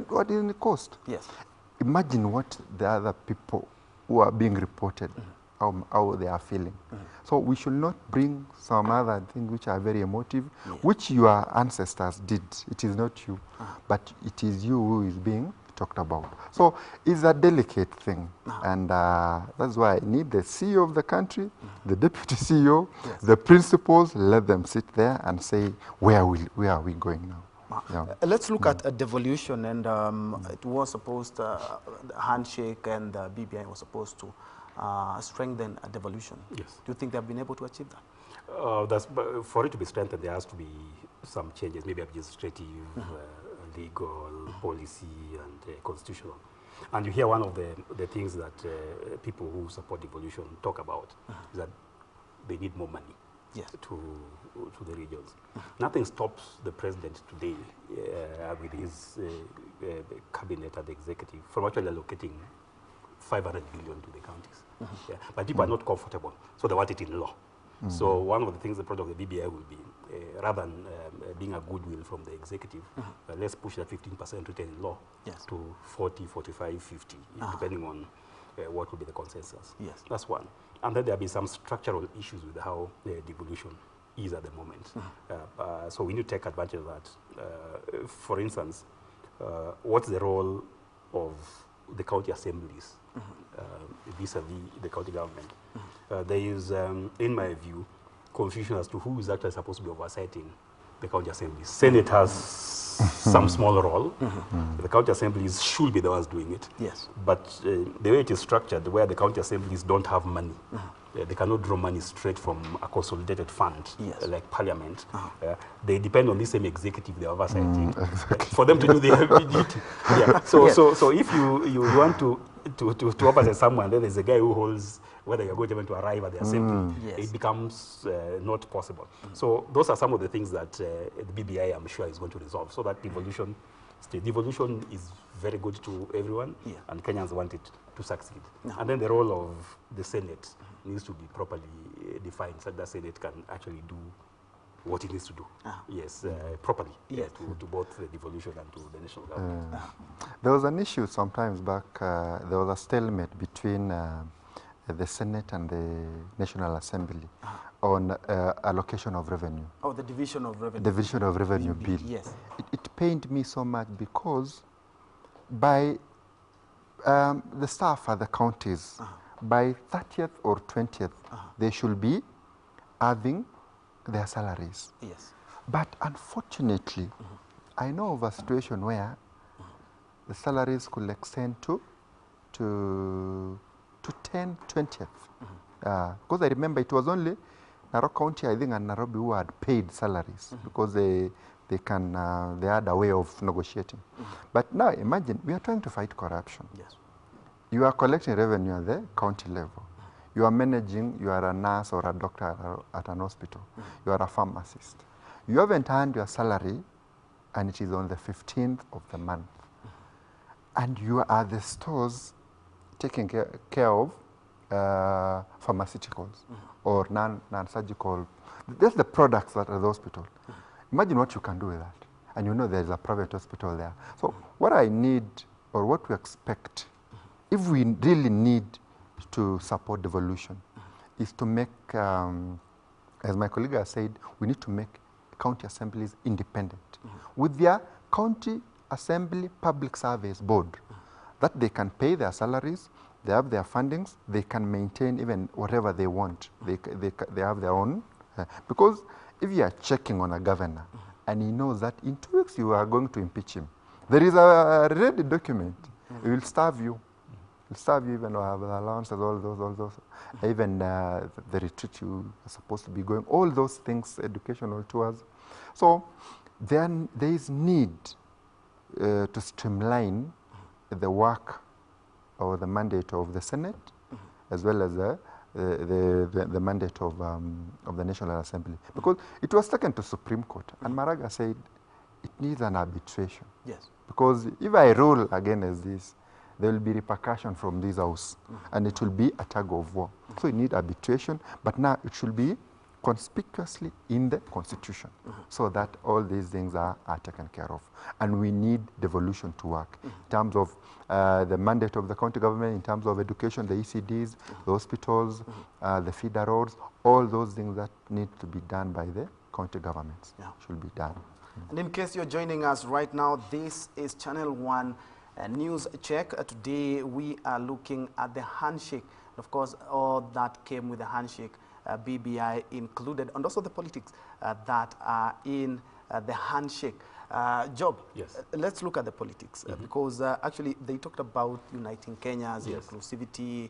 What is the cost? Yes. Imagine what the other people who are being reported, how they are feeling. So we should not bring some other things which are very emotive, which your ancestors did. It is not you, but it is you who is being talked about. So it's a delicate thing, and that's why I need the CEO of the country, the deputy CEO, the principals, let them sit there and say, where are we going now? Yeah. Let's look at devolution, and it was supposed, the Handshake and the BBI was supposed to strengthen devolution. Yes. Do you think they've been able to achieve that? For it to be strengthened, there has to be some changes, maybe administrative, legal, policy, and constitutional. And you hear one of the things that people who support devolution talk about is that they need more money to the regions. Nothing stops the president today with his cabinet and the executive from actually allocating 500 billion to the counties. But people are not comfortable, so they want it in law. So one of the things the project of the BBI will be, rather than being a goodwill from the executive, let's push that 15% written in law to 40, 45, 50, depending on what will be the consensus. That's one. And then there have been some structural issues with how devolution is at the moment. So we need to take advantage of that. For instance, what's the role of the county assemblies vis-a-vis the county government? There is, in my view, confusion as to who is actually supposed to be oversighting the county assemblies. Senate has some small role. The county assemblies should be the ones doing it. But the way it is structured, where the county assemblies don't have money, they cannot draw money straight from a consolidated fund, like Parliament. They depend on the same executive they are oversighting for them to do their duty. So if you want to oversight someone, then there's a guy who holds whether you're going to arrive at the assembly. It becomes not possible. So those are some of the things that the BBI, I'm sure, is going to resolve, so that devolution is very good to everyone, and Kenyans want it to succeed. And then the role of the Senate needs to be properly defined, so that the Senate can actually do what it needs to do. Properly, to both the devolution and to the national government. There was an issue sometimes back, there was a stalemate between the Senate and the National Assembly on allocation of revenue. Oh, the division of revenue. Division of revenue bill. Yes. It pained me so much because by the staff at the counties, by 30th or 20th, they should be having their salaries. But unfortunately, I know of a situation where the salaries could extend to 10, 20th. Because I remember it was only Narok County, I think, and Nairobi who had paid salaries because they had a way of negotiating. But now imagine, we are trying to fight corruption. You are collecting revenue at the county level. You are managing, you are a nurse or a doctor at an hospital. You are a pharmacist. You haven't earned your salary and it is on the 15th of the month. And you are the stores taking care of pharmaceuticals or non-surgical. That's the products that are the hospital. Imagine what you can do with that. And you know there's a private hospital there. So what I need, or what we expect, if we really need to support devolution, is to make, as my colleague has said, we need to make county assemblies independent with their county assembly public service board, that they can pay their salaries, they have their fundings, they can maintain even whatever they want. They have their own. Because if you are checking on a governor and he knows that in 2 weeks you are going to impeach him, there is a ready document. It will starve you. It will starve you even have allowances, all those. Even the retreat you are supposed to be going, all those things, educational tours. So then there is need to streamline the work or the mandate of the Senate, as well as the mandate of the National Assembly. Because it was taken to Supreme Court, and Maraga said it needs an arbitration. Yes. Because if I rule against this, there will be repercussion from this house, and it will be a tug of war. So you need arbitration, but now it should be conspicuously in the Constitution, so that all these things are taken care of. And we need devolution to work in terms of the mandate of the county government, in terms of education, the ECDs, the hospitals, the feeder roads, all those things that need to be done by the county governments should be done. And in case you're joining us right now, this is Channel 1 News Check. Today we are looking at the handshake, of course, all that came with the handshake, BBI included, and also the politics that are in the handshake. Job, yes. Let's look at the politics, because actually they talked about uniting Kenya's inclusivity,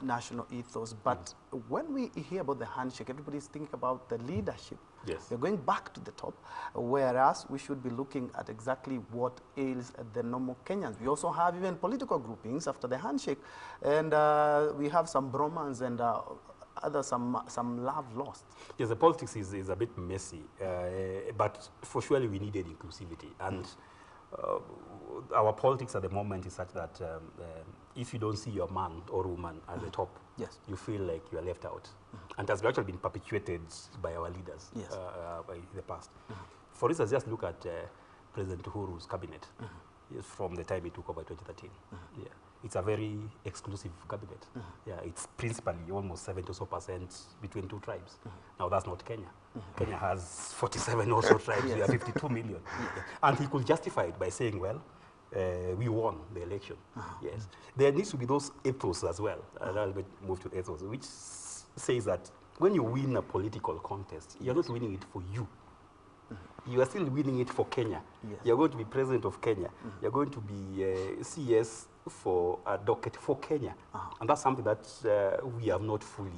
national ethos, but when we hear about the handshake, everybody's thinking about the leadership. Yes. We're going back to the top, whereas we should be looking at exactly what ails the normal Kenyans. We also have even political groupings after the handshake, and we have some bromance and some love lost. Yes, the politics is a bit messy, but for surely we needed inclusivity. And our politics at the moment is such that if you don't see your man or woman at the top, you feel like you are left out. And has actually been perpetuated by our leaders in the past. For instance, just look at President Uhuru's cabinet from the time he took over 2013. Yeah. It's a very exclusive cabinet. Yeah, it's principally almost 70% or so between two tribes. Now that's not Kenya. Kenya has 47 or so tribes. We have 52 million. And he could justify it by saying, well, we won the election. Yes. There needs to be those ethos as well. I'll move to ethos, which says that when you win a political contest, you're not winning it for you. You are still winning it for Kenya. You're going to be president of Kenya. You're going to be CS for a docket for Kenya. And that's something that we have not fully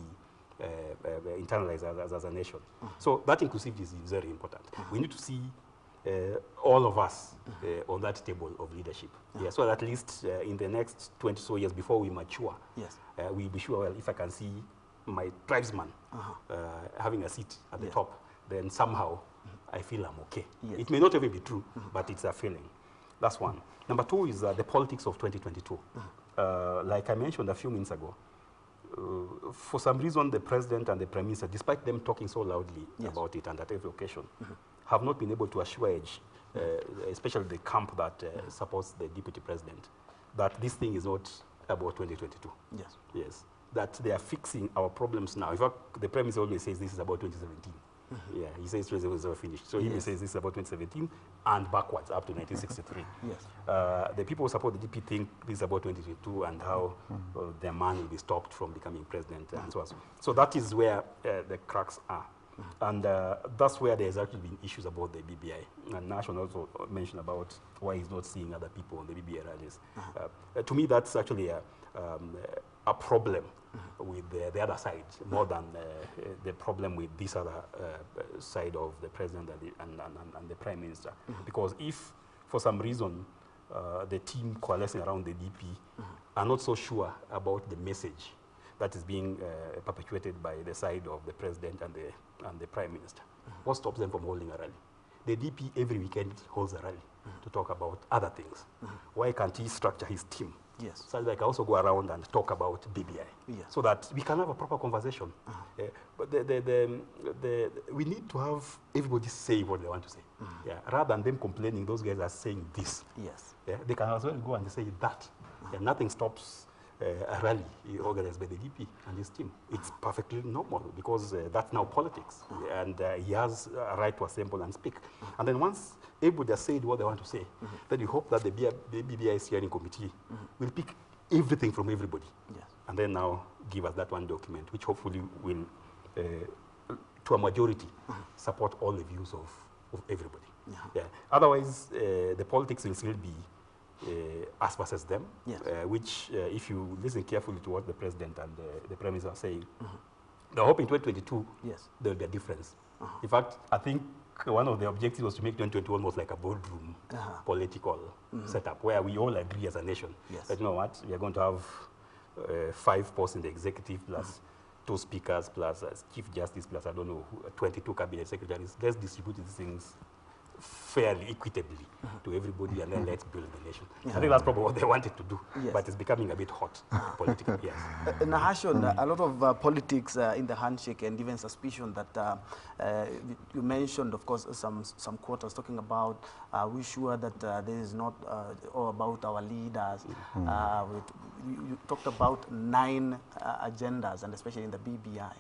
internalized as a nation. So that inclusivity is very important. We need to see all of us on that table of leadership. So at least in the next 20 so years before we mature, we'll be sure, well, if I can see my tribesman having a seat at the top, then somehow I feel I'm okay. It may not even be true, but it's a feeling. That's one. Number two is the politics of 2022. Like I mentioned a few minutes ago, for some reason the president and the prime minister, despite them talking so loudly about it and at every occasion, have not been able to assuage, especially the camp that supports the deputy president, that this thing is not about 2022. Yes. That they are fixing our problems now. In fact, the prime minister always says this is about 2017. Yeah, he says 2017 is finished. So he says this is about 2017 and backwards up to 1963. The people who support the DP think this is about 2022 and how their man will be stopped from becoming president and so on. So that is where the cracks are. And that's where there's actually been issues about the BBI. And Nation also mentioned about why he's not seeing other people on the BBI rallies. To me, that's actually a problem with the other side, more than the problem with this other side of the president and the prime minister. Because if, for some reason, the team coalescing around the DP are not so sure about the message that is being perpetuated by the side of the president and the prime minister, what stops them from holding a rally? the DP every weekend holds a rally to talk about other things. Why can't he structure his team? Yes. So that I can also go around and talk about BBI, so that we can have a proper conversation. But we need to have everybody say what they want to say. Rather than them complaining, those guys are saying this. Yes. They can as well go and say that. Nothing stops a rally organized by the DP and his team. It's perfectly normal because that's now politics. And he has a right to assemble and speak. And then once everybody has said what they want to say, then you hope that the BBI steering committee will pick everything from everybody. And then now give us that one document, which hopefully will, to a majority, support all the views of everybody. Otherwise, the politics will still be us versus them, which, if you listen carefully to what the president and the prime minister are saying, they're hoping 2022 there will be a difference. In fact, I think one of the objectives was to make 2022 almost like a boardroom political setup, where we all agree as a nation that, you know what, we are going to have 5 posts in the executive, plus 2 speakers, plus chief justice, plus, I don't know, 22 cabinet secretaries. Let's distribute these things fairly, equitably to everybody, and then let's build the nation. I think that's probably what they wanted to do, but it's becoming a bit hot politically. Nahashon, a lot of politics in the handshake, and even suspicion that you mentioned, of course, some quotas talking about we're sure that this is not all about our leaders. You talked about 9 agendas, and especially in the BBI.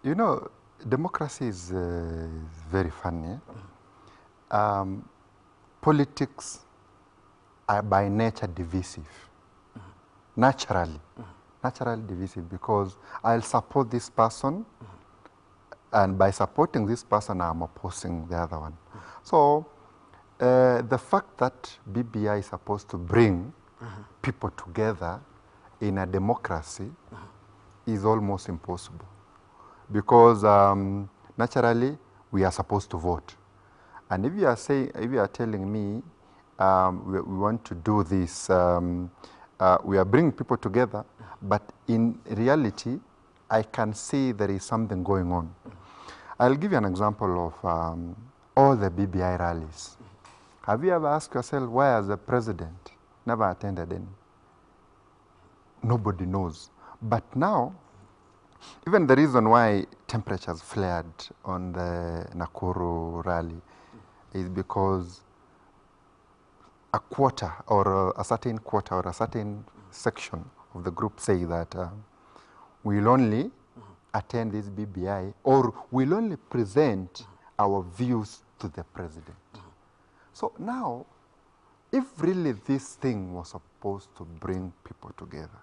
You know, democracy is very funny. Politics are by nature divisive. Naturally divisive, because I'll support this person, and by supporting this person, I'm opposing the other one. So the fact that BBI is supposed to bring people together in a democracy is almost impossible. Because naturally we are supposed to vote, and if you are telling me we want to do this, we are bringing people together, but in reality I can see there is something going on. I'll give you an example of all the BBI rallies. Have you ever asked yourself why has the president never attended any? Nobody knows. But now, even the reason why temperatures flared on the Nakuru rally is because a quarter or a certain quarter or a certain section of the group say that we'll only attend this BBI, or we'll only present our views to the president. So now, if really this thing was supposed to bring people together,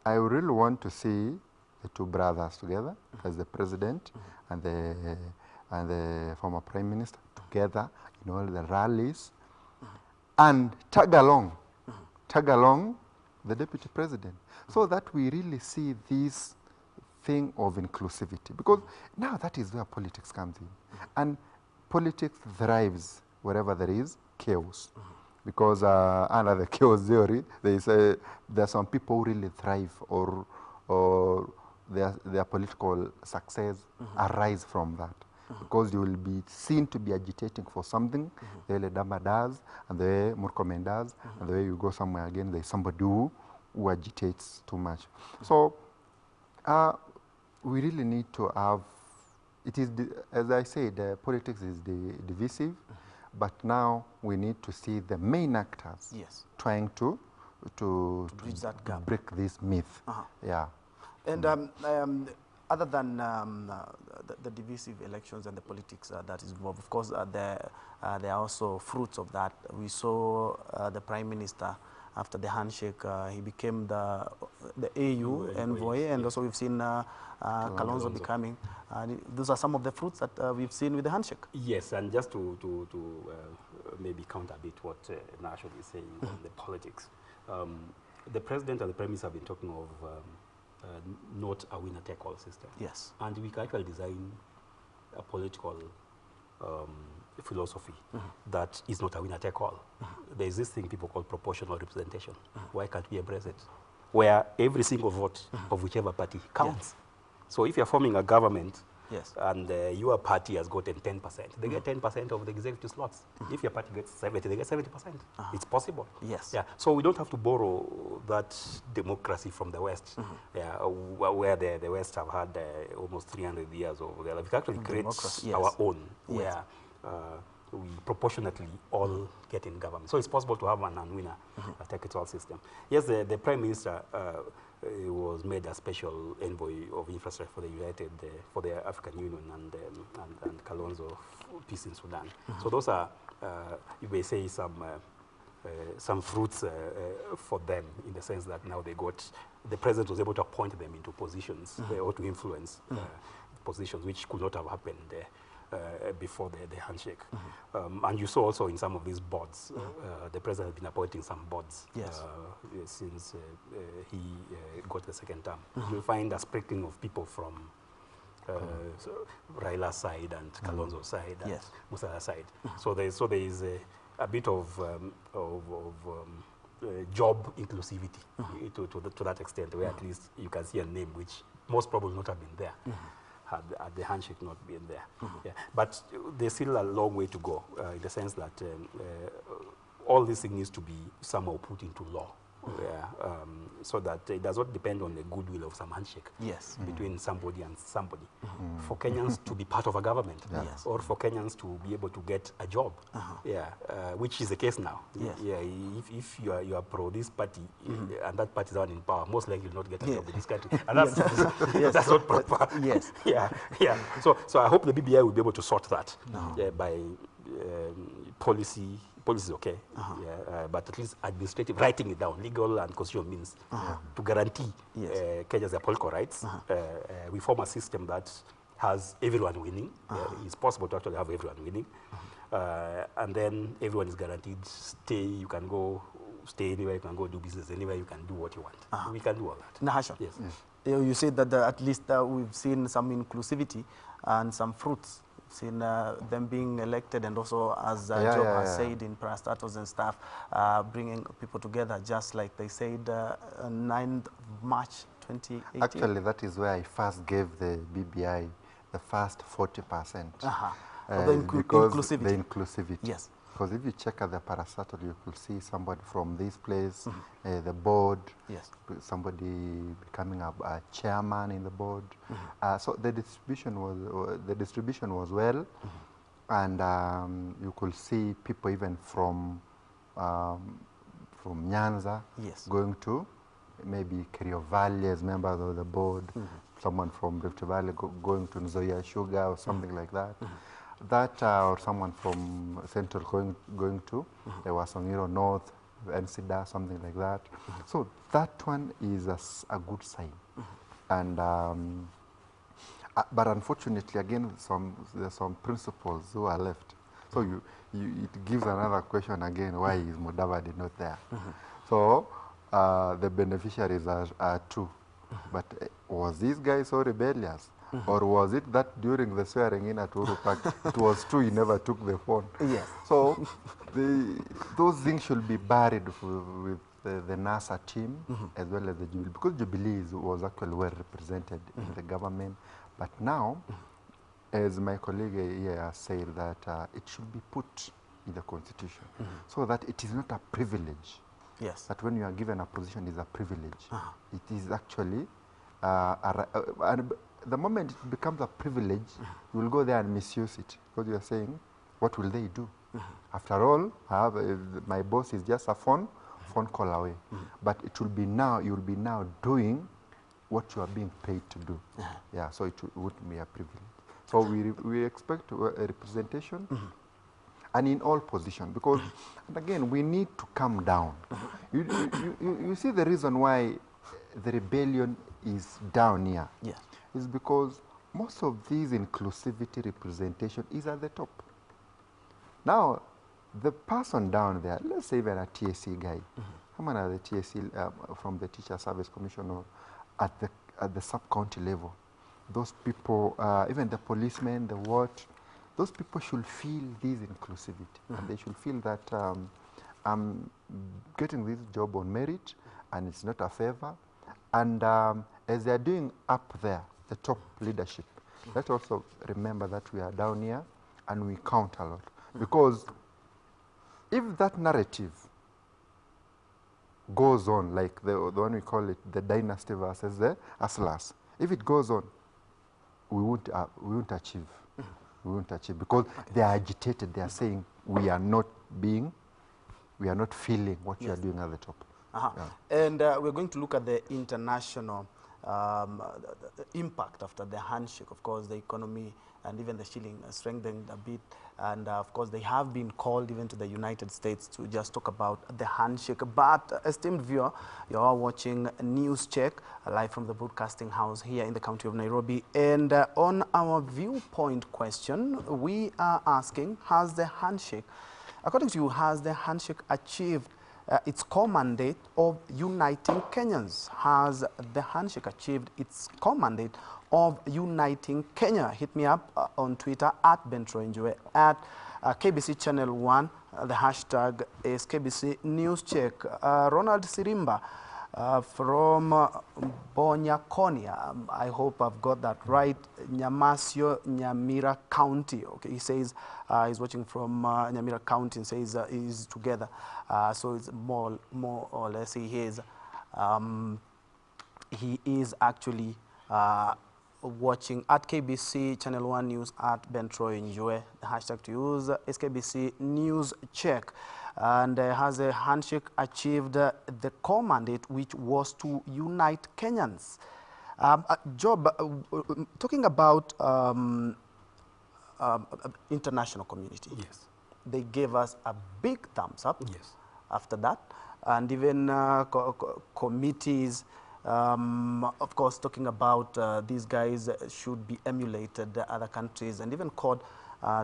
I really want to see the 2 brothers together, as the president and the former prime minister together in all the rallies, and tag along the deputy president, so that we really see this thing of inclusivity. Because now that is where politics comes in, and politics thrives wherever there is chaos. Because under the chaos theory, they say there are some people who really thrive, or their political success arise from that. Because you will be seen to be agitating for something, the way Dama does, and the way Murkomen does, and the way you go somewhere again, there's somebody who agitates too much. So we really need to have, it is, as I said, politics is divisive, but now we need to see the main actors trying to bridge that gap, break this myth. And other than the divisive elections and the politics that is involved, of course, there are also fruits of that. We saw the Prime Minister, after the handshake, he became the AU envoy, and also we've seen Kalonzo becoming. Those are some of the fruits that we've seen with the handshake. Yes, and just to maybe counter a bit what Nashon is saying on the politics. The President and the Prime Minister have been talking of not a winner-take-all system. Yes. And we can actually design a political philosophy that is not a winner-take-all. There is this thing people call proportional representation. Why can't we embrace it? Where every single vote of whichever party counts. So if you're forming a government Yes. and your party has gotten 10%, they get 10% of the executive slots. If your party gets 70, they get 70%. It's possible. Yes. Yeah. So we don't have to borrow that democracy from the West, yeah, where the West have had almost 300 years of their life. We actually create our own, where we proportionately all get in government. So it's possible to have an unwinner electoral system. Yes, the Prime Minister was made a special envoy of infrastructure for the for the African Union and Kalonzo peace in Sudan. So those are, you may say, some fruits for them, in the sense that now the president was able to appoint them into positions or to influence positions which could not have happened before the handshake. And you saw also in some of these boards, the president has been appointing some boards since he got the second term. You'll find a sprinkling of people from Raila's side and Kalonzo's side and Musala's side. So there is a bit of job inclusivity to that extent, where at least you can see a name which most probably would not have been there had the handshake not been there. Yeah. But there's still a long way to go, in the sense that all this thing needs to be somehow put into law. So that it does not depend on the goodwill of some handshake between somebody and somebody. For Kenyans to be part of a government, or for Kenyans to be able to get a job, which is the case now. If you are pro this party and that party is not in power, most likely you'll not get a job in this country, and that's not proper. So I hope the BBI will be able to sort that by policy. Policy is okay, but at least administrative, writing it down, legal and constitutional means to guarantee Kenya's political rights. We form a system that has everyone winning. It's possible to actually have everyone winning. And then everyone is guaranteed you can go stay anywhere, you can go do business anywhere, you can do what you want. We can do all that. Nahasha, yes. You said that at least we've seen some inclusivity and some fruits. Seen them being elected, and also, as Job has said in parastatus and stuff, bringing people together, just like they said 9th March 2018. Actually, that is where I first gave the BBI the first 40%. Because the inclusivity. Yes. Because if you check at the parastatal, you could see somebody from this place, the board, somebody becoming a chairman in the board. So the distribution was well, and you could see people even from Nyanza going to maybe Kerio Valley as members of the board, someone from Rift Valley going to Nzoia Sugar or something like that. Or someone from Central going to the Wasongiro North, NCDA, something like that. So that one is a good sign. And but unfortunately, again, there's some principles who are left. So it gives another question again: why is Mudavadi not there? So the beneficiaries are two. But was this guy so rebellious? Or was it that during the swearing in at Uhuru Park, it was true he never took the phone? Yes. So those things should be buried with the NASA team as well as the Jubilee, because Jubilee was actually well represented in the government. But now, as my colleague here has said, that it should be put in the Constitution so that it is not a privilege. Yes. That when you are given a position, is a privilege. It is actually the moment it becomes a privilege, you will go there and misuse it, because you are saying, what will they do? After all, my boss is just a phone call away. But it will be now, you will be now doing what you are being paid to do. So it wouldn't be a privilege. So we expect a representation, and in all positions, because, and again, we need to come down. You see the reason why the rebellion is down here. Yes. Is because most of these inclusivity representation is at the top. Now, the person down there, let's say even a TSC guy, how many are the TSC from the Teacher Service Commission or at the sub-county level? Those people, even the policemen, the what, those people should feel this inclusivity, and they should feel that I'm getting this job on merit, and it's not a favor. And as they're doing up there, the top leadership, Let's also remember that we are down here and we count a lot. Because if that narrative goes on, like the one we call it the dynasty versus the hustlers, if it goes on, we won't achieve. We won't achieve because they are agitated. They are saying we are not feeling what you are doing at the top. And we're going to look at the international impact after the handshake. Of course, the economy and even the shilling strengthened a bit. And of course, they have been called even to the United States to just talk about the handshake. But esteemed viewer, you are watching Newscheck live from the broadcasting house here in the county of Nairobi. And on our viewpoint question, we are asking, has the handshake, according to you, has the handshake achieved its core mandate of uniting Kenyans? Has the handshake achieved its core mandate of uniting Kenya? Hit me up on Twitter at BentroEnjoy, at KBC Channel 1. The hashtag is KBC Newscheck. Ronald Sirimba from Bonyakonia, I hope I've got that right, Nyamasio, Nyamira County. Okay, he says he's watching from Nyamira County and says he's together. So it's more or less he is actually watching at KBC Channel 1 News at BentroEnjoy. The hashtag to use is KBC Newscheck. And has a handshake achieved the core mandate, which was to unite Kenyans? Job, talking about international community. Yes. They gave us a big thumbs up. Yes. After that, and even committees, of course, talking about these guys should be emulated other countries, and even called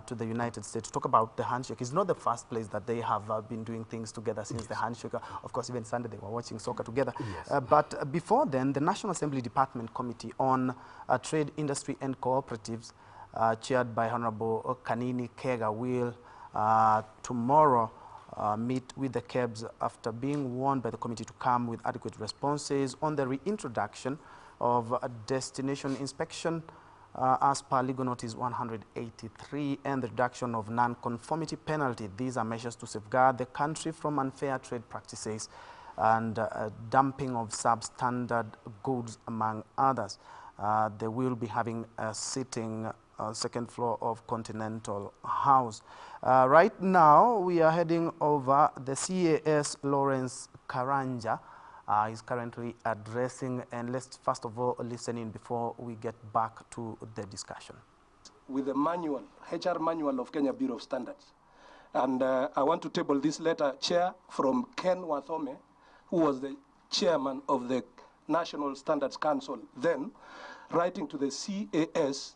to the United States to talk about the handshake. It's not the first place that they have been doing things together since the handshake. Of course, even Sunday they were watching soccer together. Yes. But before then, the National Assembly Department Committee on Trade, Industry and Cooperatives, chaired by Honorable Kanini Kega, will tomorrow meet with the KEBS after being warned by the committee to come with adequate responses on the reintroduction of a destination inspection as per legal notice 183 and the reduction of non-conformity penalty. These are measures to safeguard the country from unfair trade practices and dumping of substandard goods, among others. They will be having a sitting second floor of Continental House. Right now, we are heading over the CAS Lawrence Karanja. Is currently addressing, and let's first of all listen in before we get back to the discussion. With the manual, HR manual of Kenya Bureau of Standards. And I want to table this letter, Chair, from Ken Wathome, who was the chairman of the National Standards Council then, writing to the CAS,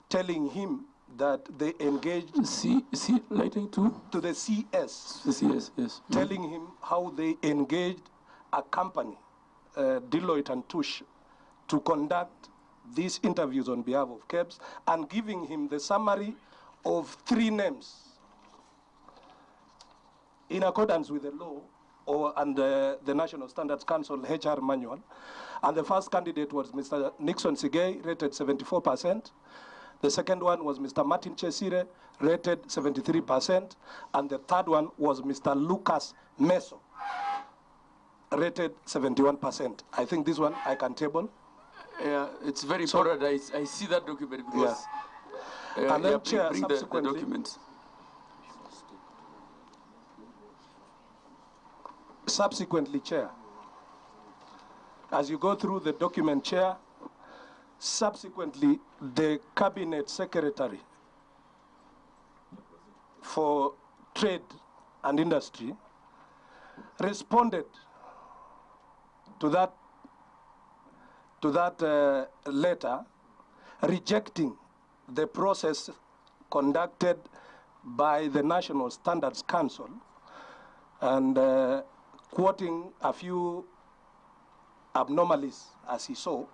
telling him that they engaged... writing to? To the CS. The CS, yes. Telling him how they engaged a company, Deloitte and Touche, to conduct these interviews on behalf of KEBS, and giving him the summary of 3 names in accordance with the law and the National Standards Council HR manual. And the first candidate was Mr. Nixon Sigei, rated 74%. The second one was Mr. Martin Chesire, rated 73%. And the third one was Mr. Lucas Meso, rated 71%. I think this one I can table. Yeah, it's very important. I see that document because and then Chair, bring the documents. Subsequently, Chair, as you go through the document, Chair, subsequently the Cabinet Secretary for Trade and Industry responded to that letter, rejecting the process conducted by the National Standards Council and quoting a few abnormalities as he saw,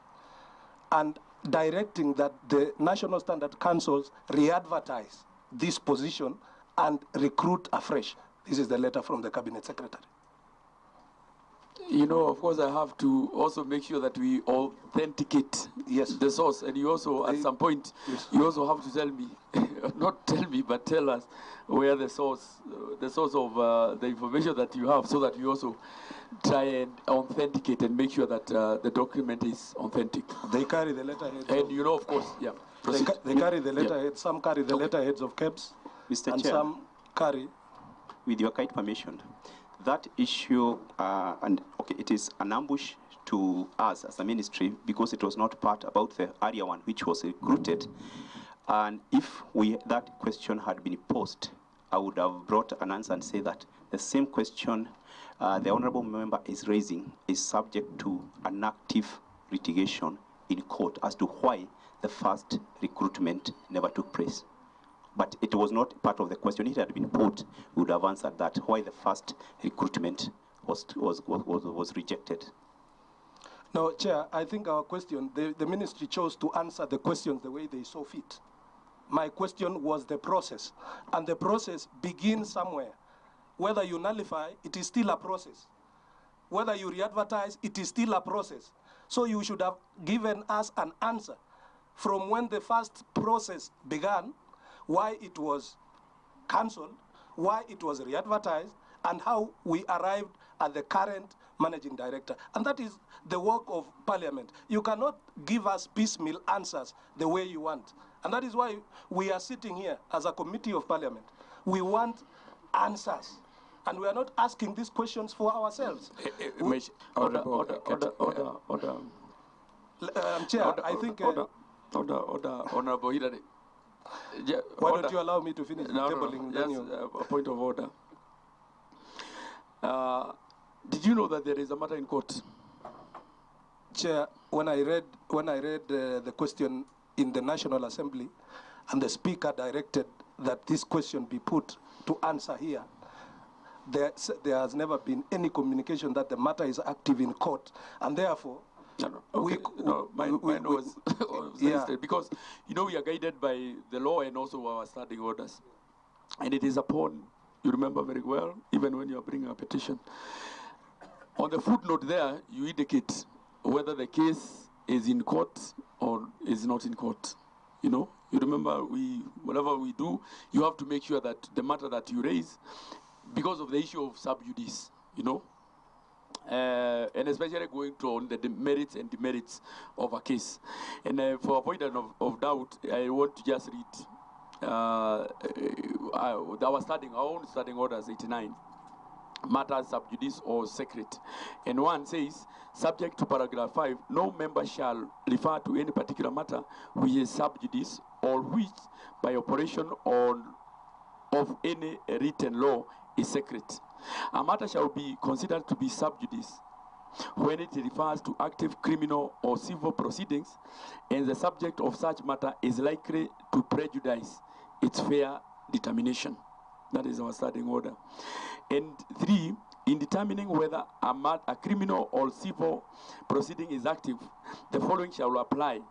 and directing that the National Standards Councils re-advertise this position and recruit afresh. This is the letter from the Cabinet Secretary. You know, of course, I have to also make sure that we authenticate the source. And you also, at some point, you also have to tell me, not tell me, but tell us where the source of the information that you have, so that you also try and authenticate and make sure that the document is authentic. They carry the letterheads. And you know, of course, yeah. They carry the letterheads. Some carry the letterheads of KEBS, Mr. and Chair, some carry. with your kind permission, that issue, it is an ambush to us as a ministry because it was not part about the area one which was recruited. And if that question had been posed, I would have brought an answer and say that the same question the honorable member is raising is subject to an active litigation in court as to why the first recruitment never took place. But it was not part of the question. If it had been put, we would have answered that, why the first recruitment was rejected. No, Chair, I think our question, the ministry chose to answer the questions the way they saw fit. My question was the process, and the process begins somewhere. Whether you nullify, it is still a process. Whether you re-advertise, it is still a process. So you should have given us an answer from when the first process began, why it was cancelled, why it was re-advertised, and how we arrived at the current managing director. And that is the work of Parliament. You cannot give us piecemeal answers the way you want. And that is why we are sitting here as a committee of Parliament. We want answers. And we are not asking these questions for ourselves. Order. Chair, I think... Order, Honorable Hillary. Yeah, why don't you allow me to finish tabling? Yes, a point of order. Did you know that there is a matter in court? Chair, when I read the question in the National Assembly, and the Speaker directed that this question be put to answer here, there has never been any communication that the matter is active in court, and therefore, mine was because you know we are guided by the law and also our standing orders, and it is upon, you remember very well, even when you are bringing a petition, on the footnote there you indicate whether the case is in court or is not in court. You know, you remember, whatever we do, you have to make sure that the matter that you raise, because of the issue of sub judice, you know, and especially going to on the merits and demerits of a case. And for avoidance of doubt, I want to just read our own standing orders 89. Matters sub judice or secret. And one says, subject to paragraph 5, no member shall refer to any particular matter which is sub judice or which by operation of any written law is secret. A matter shall be considered to be sub judice when it refers to active criminal or civil proceedings and the subject of such matter is likely to prejudice its fair determination. That is our standing order. And 3, in determining whether a criminal or civil proceeding is active, the following shall apply.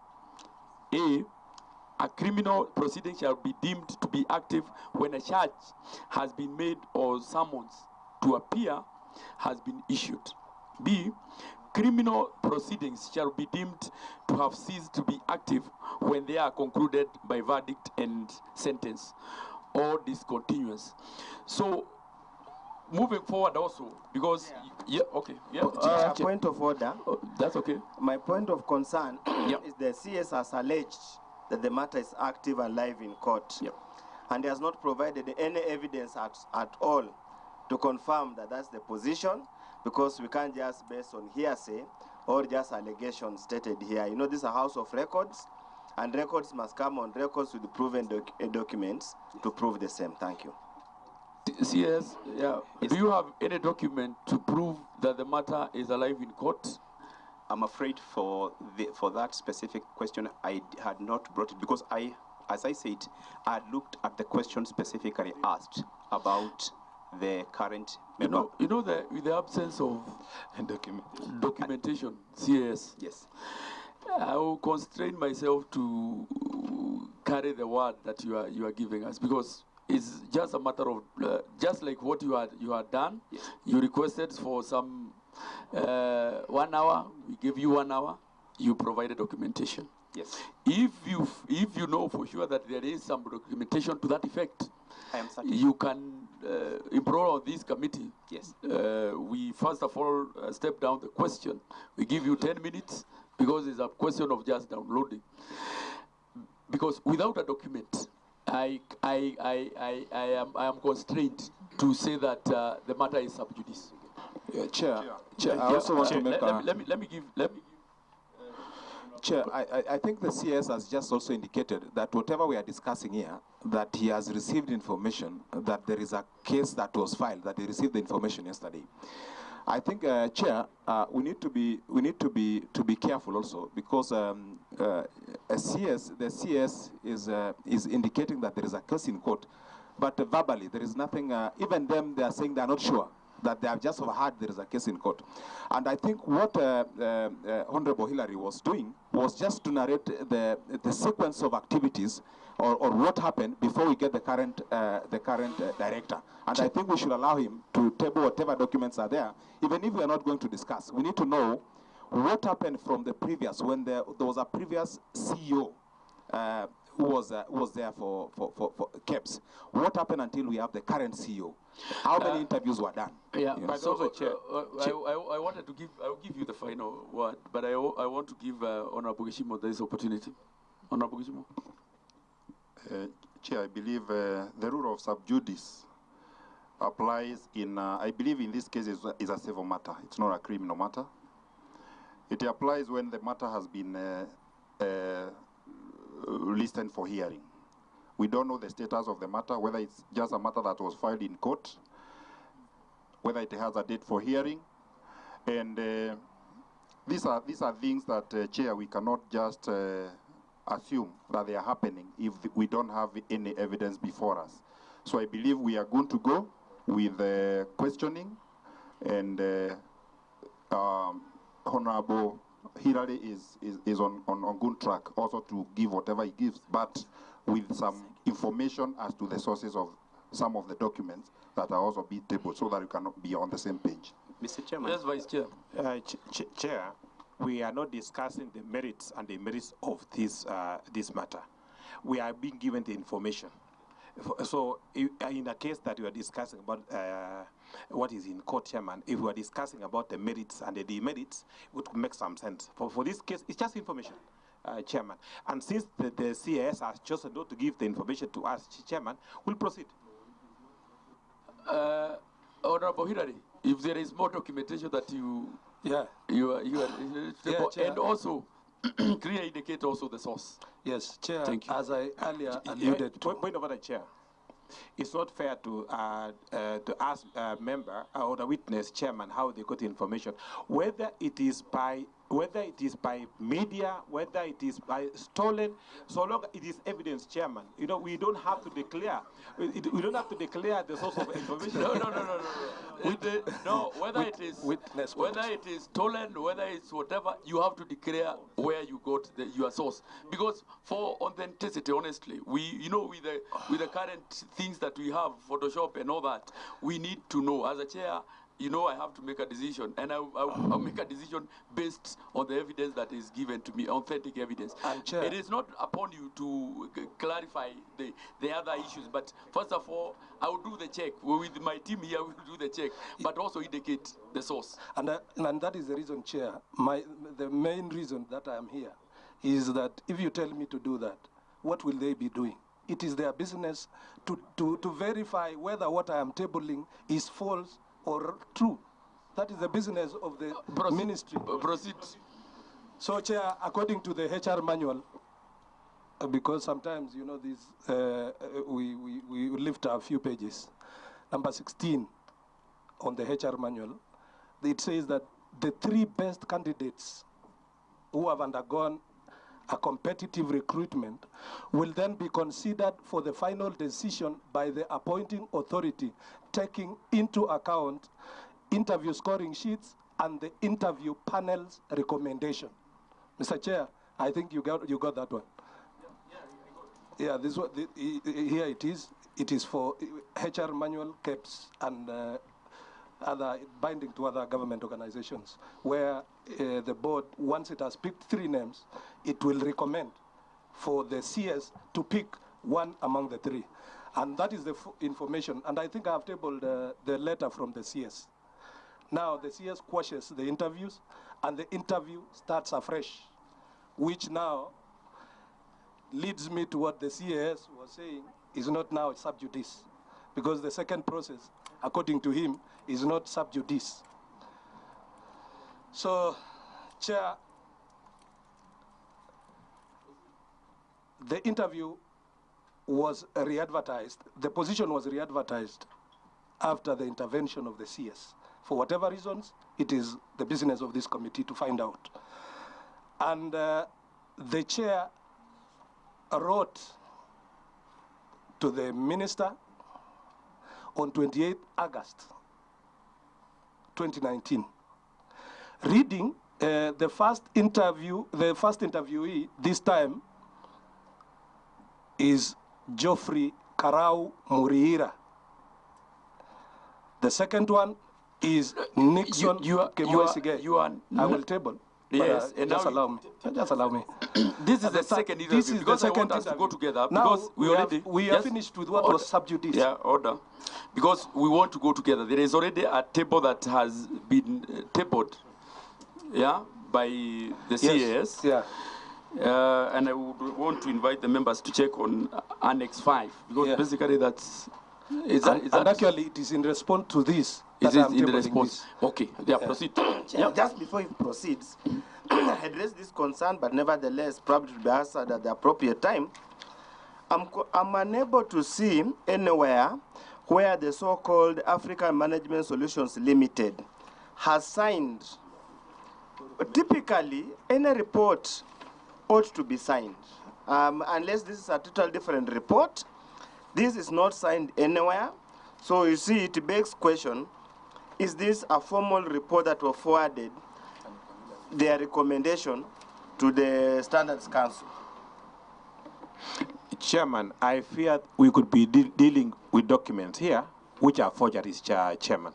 A criminal proceeding shall be deemed to be active when a charge has been made or summons to appear has been issued. B, criminal proceedings shall be deemed to have ceased to be active when they are concluded by verdict and sentence or discontinuous. So, moving forward also, because, point of order. That's okay. My point of concern is the CS has alleged that the matter is active and live in court. And he has not provided any evidence at all to confirm that that's the position, because we can't just base on hearsay or just allegations stated here. You know, this is a house of records, and records must come on records with proven documents to prove the same. Thank you. CS, do you have any document to prove that the matter is alive in court? I'm afraid for that specific question, I had not brought it because as I said, I had looked at the question specifically asked about the current member. You know that with the absence of documentation, CS. Yes. I will constrain myself to carry the word that you are giving us, because it's just a matter of just like what you had done. Yes. You requested for some 1 hour, we give you 1 hour, you provide a documentation. Yes. If you know for sure that there is some documentation to that effect, I am certain. you can improve on this committee. Yes. We first of all step down the question. We give you 10 minutes because it's a question of just downloading. Because without a document, I am constrained to say that the matter is sub judice. Chair, I also want to make let me give. Chair, I think the CS has just also indicated that whatever we are discussing here, that he has received information that there is a case that was filed, that he received the information yesterday. I think, Chair, we need to be careful also, because the CS is indicating that there is a case in court, but verbally there is nothing. Even them, they are saying they are not sure, that they have just heard there is a case in court. And I think what Honorable Hillary was doing was just to narrate the sequence of activities or what happened before we get the current director. And I think we should allow him to table whatever documents are there, even if we are not going to discuss. We need to know what happened from the previous, when there was a previous CEO who was there for KEBS. What happened until we have the current CEO? How many interviews were done? Yeah, but so also, Chair, I wanted to give, I'll give you the final word, but I want to give Honorable Gishimo this opportunity. Honorable Gishimo. Chair, I believe the rule of sub judice applies in, I believe in this case is a civil matter. It's not a criminal matter. It applies when the matter has been listened for hearing. We don't know the status of the matter, whether it's just a matter that was filed in court, whether it has a date for hearing. And these are things that, Chair, we cannot just assume that they are happening if we don't have any evidence before us. So I believe we are going to go with questioning, and Honorable Hillary is on good track also to give whatever he gives, but with some information as to the sources of some of the documents that are also being tabled, so that we can be on the same page. Mr. Chairman. Yes, Vice Chair. Chair, we are not discussing the merits and the merits of this matter. We are being given the information. So, in the case that we are discussing about what is in court, Chairman, if we are discussing about the merits and the demerits, it would make some sense. For this case, it's just information, Chairman. And since the CS has chosen not to give the information to us, Chairman, we'll proceed. Honorable Hillary, if there is more documentation that you are and also clearly indicate also the source. Yes, Chair. Thank you. As I earlier alluded to. Point of order, Chair. It's not fair to ask a member or the witness, Chairman, how they got information, whether it is by media, whether it is by stolen, so long it is evidence, Chairman. You know, we don't have to declare. We don't have to declare the source of information. No, whether it is stolen, whether it's whatever, you have to declare where you got your source. Because for authenticity, honestly, with the current things that we have, Photoshop and all that, we need to know. As a chair, I have to make a decision, and I'll make a decision based on the evidence that is given to me, authentic evidence. Chair, it is not upon you to clarify the other issues, but first of all, I will do the check. With my team here, we will do the check, but also indicate the source. And that is the reason, Chair, the main reason that I am here is that if you tell me to do that, what will they be doing? It is their business to verify whether what I am tabling is false or true. That is the business of the ministry. Proceed. So, Chair, according to the HR manual, because sometimes, we lift a few pages. Number 16 on the HR manual, it says that the 3 best candidates who have undergone a competitive recruitment will then be considered for the final decision by the appointing authority, taking into account interview scoring sheets and the interview panel's recommendation. Mr. Chair, I think you got that one. Yeah, this one, here it is. It is for HR manual, KEBS, and binding to other government organizations, where the board, once it has picked 3 names, it will recommend for the CS to pick one among the 3. And that is the information. And I think I have tabled the letter from the CS. Now the CS quashes the interviews, and the interview starts afresh, which now leads me to what the CAS was saying is not now sub judice, because the second process, according to him, is not sub judice. So, Chair, the interview was re-advertised, the position was re-advertised after the intervention of the CS. For whatever reasons, it is the business of this committee to find out. And the chair wrote to the minister on 28 August 2019, reading the first interviewee this time is Geoffrey Karau Muriira. The second one is Nixon Kemoisige. I will table. Yes, and just allow me. Just allow me. This is the second interview, because I want us to go together. Because we are finished with what was sub judice. Yeah, order. Because we want to go together. There is already a table that has been tabled, yeah, by the CAS. Yeah. And I would want to invite the members to check on Annex 5, because basically that's... actually, it is in response to this. Is it in response? Okay, yeah, proceed. Just before he proceeds, I had raised this concern, but nevertheless, probably to be answered at the appropriate time. I'm unable to see anywhere where the so-called African Management Solutions Limited has signed. Typically, any report ought to be signed. Unless this is a totally different report, this is not signed anywhere. So you see, it begs question, is this a formal report that was forwarded, their recommendation, to the Standards Council? Chairman, I fear we could be dealing with documents here which are forgeries, Chairman.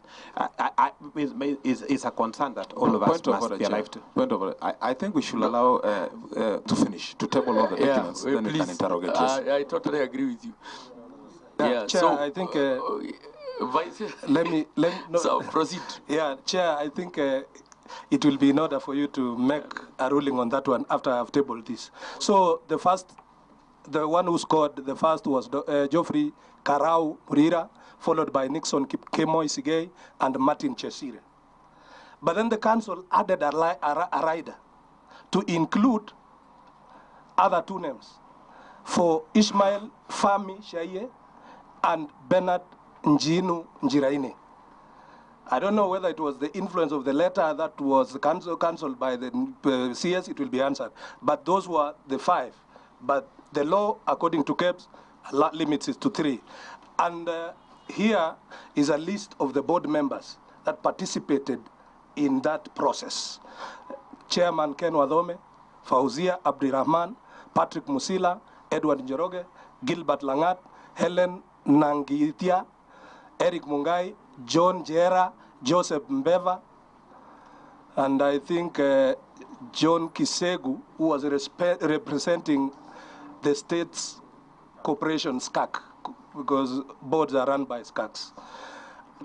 It's a concern that all of us must be alive to. Point of order. I think we should allow to finish, to table all the documents, then we can interrogate. I totally agree with you. Yeah, Chair, so I think let me so proceed. Yeah, Chair, I think it will be in order for you to make a ruling on that one after I have tabled this. So the one who scored the first was Geoffrey Karau Muriira, followed by Nixon Kemoisige and Martin Chesire. But then the council added a rider to include other 2 names for Ismail Fami Shaye and Bernard Njinu Njiraine. I don't know whether it was the influence of the letter that was cancelled by the CS, it will be answered. But those were the 5. But the law, according to KEBS, limits it to 3. And here is a list of the board members that participated in that process. Chairman Ken Wadhome, Fauzia Abdirahman, Patrick Musila, Edward Njoroge, Gilbert Langat, Helen Nangitia, Eric Mungai, John Jera, Joseph Mbeva, and I think John Kisegu, who was representing the state's corporation SCAC, because boards are run by SCACs.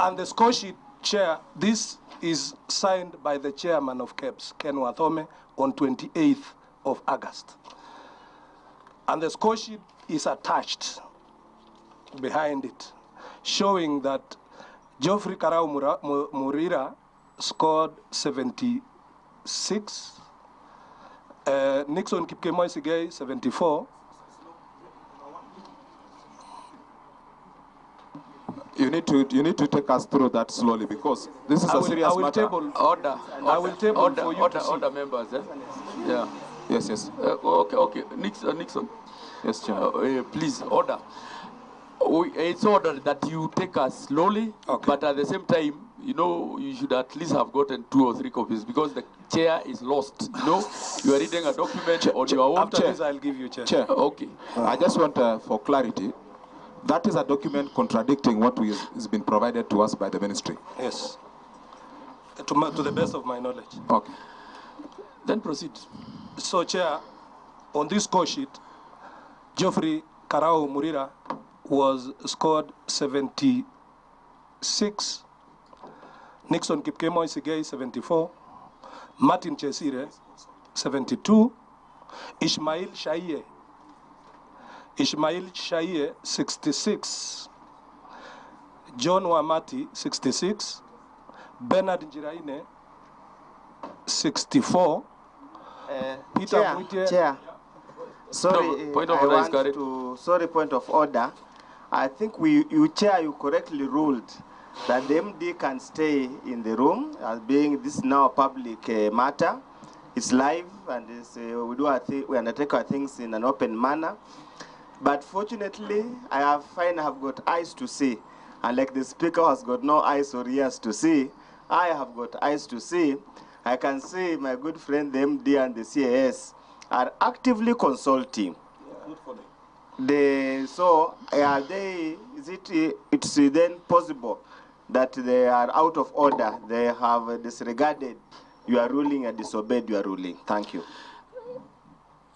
And the score sheet, Chair, this is signed by the chairman of KEBS, Ken Wathome, on 28th of August. And the score sheet is attached behind it, showing that Geoffrey Karau Muriira scored 76, Nixon Kemoisige 74. You need to take us through that slowly, because this is a serious matter. Order members. Yeah. Yes. Okay. Nixon. Yes, Chair. Please, order. It's ordered that you take us slowly, but at the same time, you should at least have gotten 2 or 3 copies, because the chair is lost. You are reading a document on your own. After this, I'll give you, Chair. Okay. I just want, for clarity, that is a document contradicting what has been provided to us by the ministry. Yes. to the best of my knowledge. Okay. Then proceed. So, Chair, on this score sheet, Geoffrey Karau Murira was scored 76, Nixon Kipkemo Isigei 74, Martin Chesire 72, Ishmael Shaiye 66, John Wamati 66, Bernard Njiraine 64, Peter Muite. Chair. Sorry, No, point of order is carried. sorry, point of order. I think you correctly ruled that the MD can stay in the room, as being this now a public matter. It's live, and we undertake our things in an open manner. But fortunately, I have got eyes to see, and like the speaker has got no eyes or ears to see, I have got eyes to see. I can see my good friend the MD and the CAS are actively consulting. It's then possible that they are out of order? They have disregarded your ruling and disobeyed your ruling. Thank you.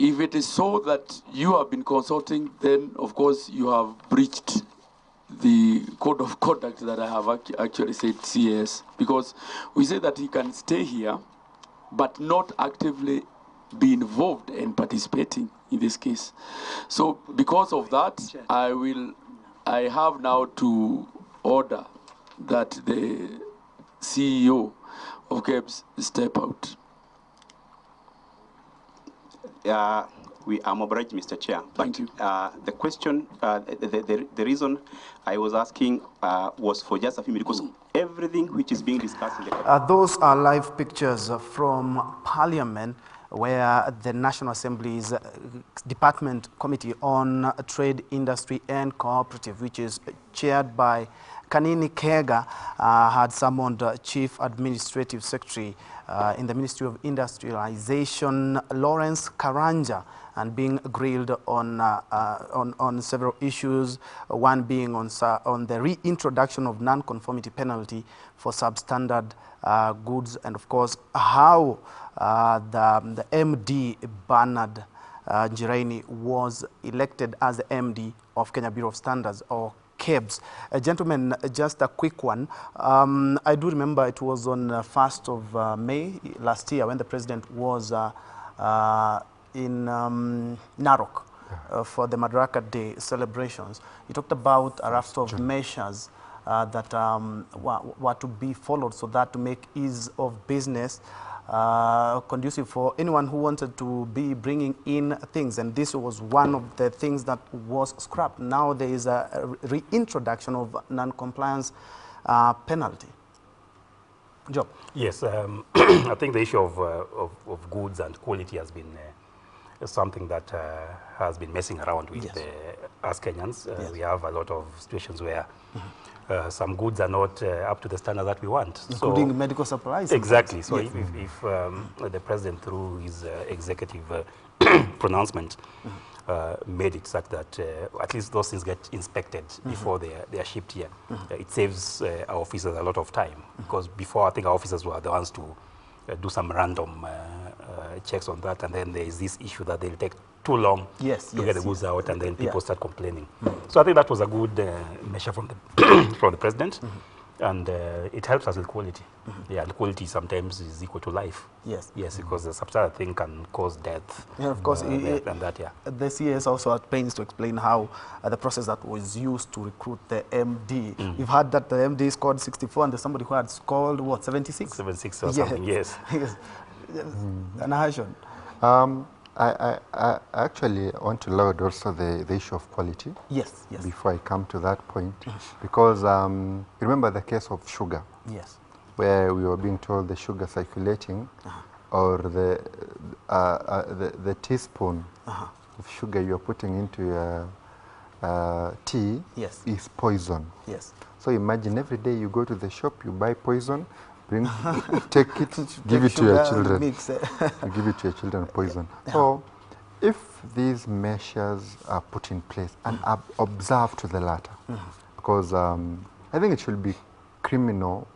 If it is so that you have been consulting, then of course you have breached the code of conduct that I have actually said CS, because we say that he can stay here but not actively be involved and participating in this case. So because of that, I have now to order that the CEO of KBC step out. I'm obliged, Mr. Chair. But the question, the reason I was asking was for just a few minutes, because everything which is being discussed in the... Those are live pictures from Parliament, where the National Assembly's Department Committee on Trade, Industry and Cooperative, which is chaired by Kanini Kega, had summoned Chief Administrative Secretary in the Ministry of Industrialization, Lawrence Karanja, and being grilled on several issues, one being on the reintroduction of non-conformity penalty for substandard goods, and of course how the MD Bernard Njiraine was elected as the MD of Kenya Bureau of Standards, or KEBS. Gentlemen, just a quick one. I do remember it was on 1st of May last year when the president was in Narok for the Madaraka Day celebrations. He talked about a raft of measures that were to be followed so that to make ease of business conducive for anyone who wanted to be bringing in things, and this was one of the things that was scrapped. Now there is a reintroduction of non-compliance penalty. Job. Yes, I think the issue of goods and quality has been something that has been messing around with us Kenyans. We have a lot of situations where some goods are not up to the standard that we want. Including medical supplies. Exactly. So if the president, through his executive pronouncement, made it such that at least those things get inspected before they are shipped here, it saves our officers a lot of time. Because before, I think our officers were the ones to do some random checks on that, and then there is this issue that they'll take too long to get the goods out, and then people start complaining. So I think that was a good measure from the from the president, and it helps us with quality. Yeah, and quality sometimes is equal to life. Yes, because the substandard thing can cause death. Yeah, of course. The CS also had pains to explain how the process that was used to recruit the MD. You've heard that the MD scored 64, and there's somebody who had scored what, 76? 76 or something. Yes. I actually want to load also the issue of quality. Yes. Before I come to that point, because remember the case of sugar. Yes. Where we were being told the sugar circulating, or the teaspoon of sugar you're putting into your tea is poison. Yes. So imagine every day you go to the shop, you buy poison, take it, give it to your children. You give it to your children, poison. So if these measures are put in place and are observed to the latter, because I think it should be criminal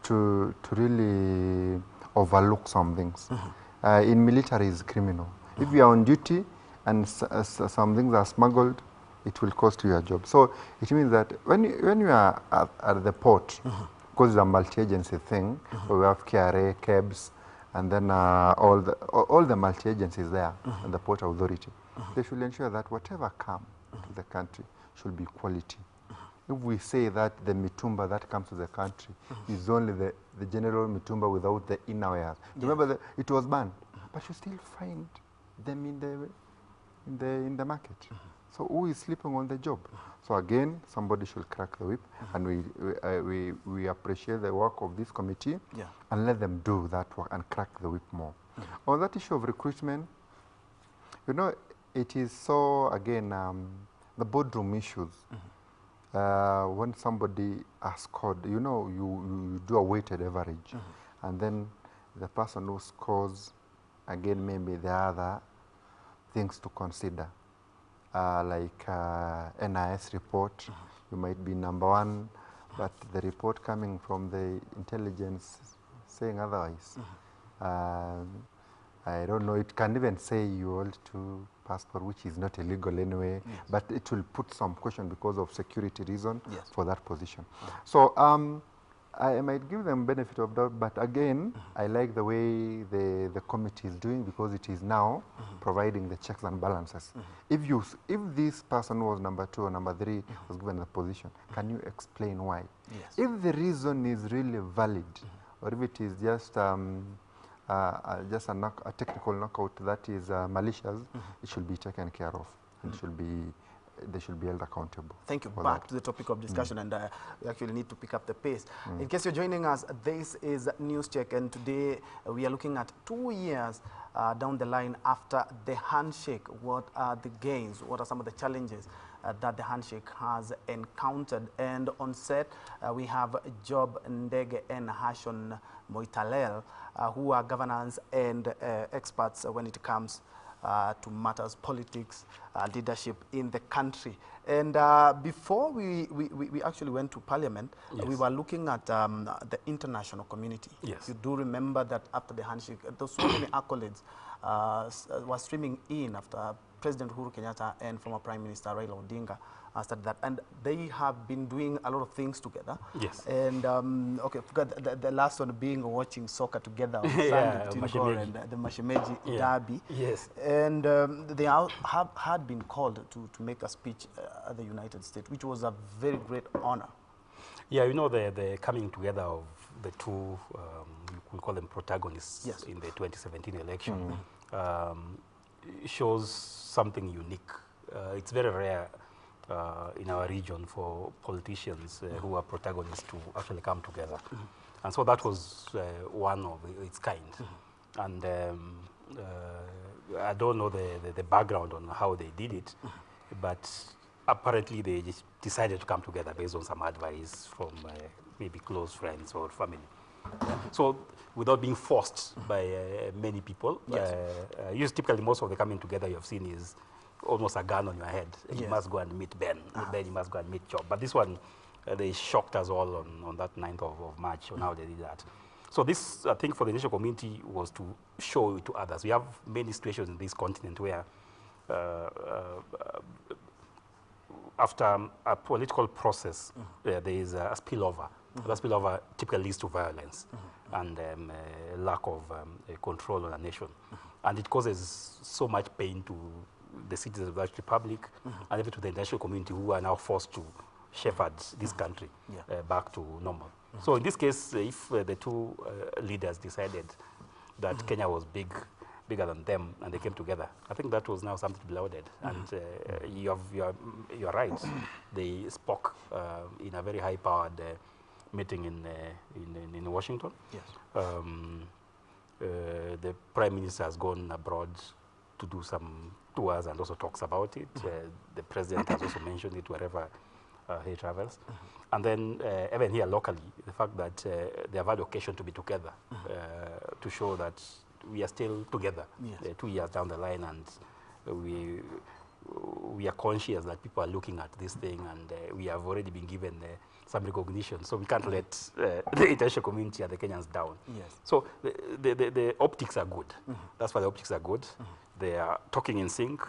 to really overlook some things. In military, is criminal. If you are on duty and some things are smuggled, it will cost you your job. So it means that when you are at the port, because it's a multi-agency thing, we have KRA, KEBS, and then all the multi-agencies there, and the port authority, they should ensure that whatever comes to the country should be quality. If we say that the mitumba that comes to the country is only the general mitumba without the inner wares, remember it was banned, but you still find them in the market. So who is sleeping on the job? So again, somebody should crack the whip, and we appreciate the work of this committee, and let them do that work and crack the whip more. On that issue of recruitment, you know, it is so, again, the boardroom issues. When somebody has scored, you know, you do a weighted average, and then the person who scores, again, maybe there are other things to consider. Like NIS report, you might be number one, but the report coming from the intelligence saying otherwise. I don't know, it can even say you hold two passport, which is not illegal anyway, but it will put some question because of security reason for that position. So I might give them benefit of doubt, but again, I like the way the committee is doing, because it is now providing the checks and balances. If this person was number 2 or number 3 was given the position, can you explain why? If the reason is really valid, or if it is just a technical knockout that is malicious, it should be taken care of, and they should be held accountable. Thank you. Back to the topic of discussion, and we actually need to pick up the pace. In case you're joining us, this is Newscheck, and today we are looking at 2 years down the line after the handshake. What are the gains? What are some of the challenges that the handshake has encountered? And on set, we have Job Ndege and Hashon Moitalel, who are governance and experts when it comes to matters politics, leadership in the country. And before we actually went to Parliament, we were looking at the international community. You do remember that after the handshake, there were so many accolades were streaming in after President Uhuru Kenyatta and former Prime Minister Raila Odinga started that, and they have been doing a lot of things together. And okay, forgot the last one being watching soccer together on Sunday between Gor and the Mashemeji Derby. And they had been called to make a speech at the United States, which was a very great honor. Yeah, you know, the coming together of the two, we call them protagonists in the 2017 election, shows something unique. It's very rare in our region for politicians who are protagonists to actually come together. And so that was one of its kind. And I don't know the background on how they did it, but apparently they just decided to come together based on some advice from maybe close friends or family. So without being forced by many people, typically most of the coming together you have seen is almost a gun on your head. You must go and meet Ben, Ben you must go and meet Job. But this one, they shocked us all on that 9th of March on how they did that. So this, I think, for the national community was to show it to others. We have many situations in this continent where after a political process, there is a spillover. That spillover typically leads to violence and lack of control on a nation. And it causes so much pain to the citizens of that republic and even to the international community who are now forced to shepherd this country back to normal. So in this case, if the two leaders decided that Kenya was bigger than them and they came together, I think that was now something to be lauded. And you're right. They spoke in a very high-powered meeting in Washington. The Prime Minister has gone abroad to do some tours and also talks about it. The President has also mentioned it wherever he travels. And then even here locally, the fact that they have had occasion to be together to show that we are still together 2 years down the line, and we are conscious that people are looking at this thing, and we have already been given some recognition. So we can't let the international community and the Kenyans down. Yes. So the optics are good. That's why the optics are good. They are talking in sync.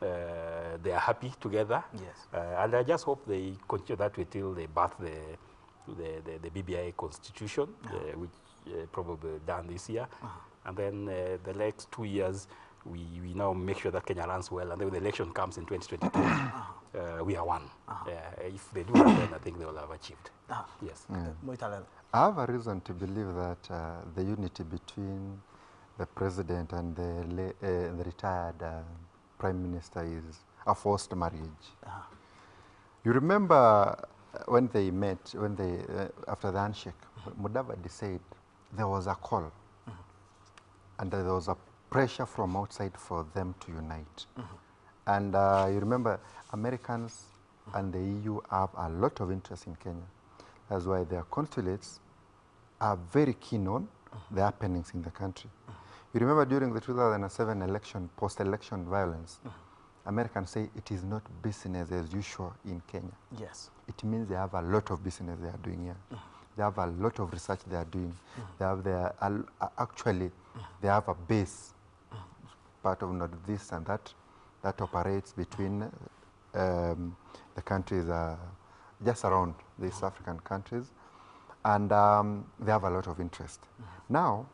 They are happy together. Yes. And I just hope they continue that way till they birth the BBI constitution, which probably done this year. And then the next 2 years, we now make sure that Kenya runs well, and then when the election comes in 2022, we are one. If they do that, then I think they will have achieved. Yes. I have a reason to believe that the unity between the president and the retired prime minister is a forced marriage. You remember when they met, after the handshake, Mudavadi said there was a call, and there was a pressure from outside for them to unite. And you remember, Americans and the EU have a lot of interest in Kenya. That's why their consulates are very keen on the happenings in the country. You remember during the 2007 election, post-election violence, Americans say it is not business as usual in Kenya. Yes. It means they have a lot of business they are doing here. They have a lot of research they are doing. They have actually, they have a base, part of not this and that operates between the countries just around these African countries, and they have a lot of interest. Now,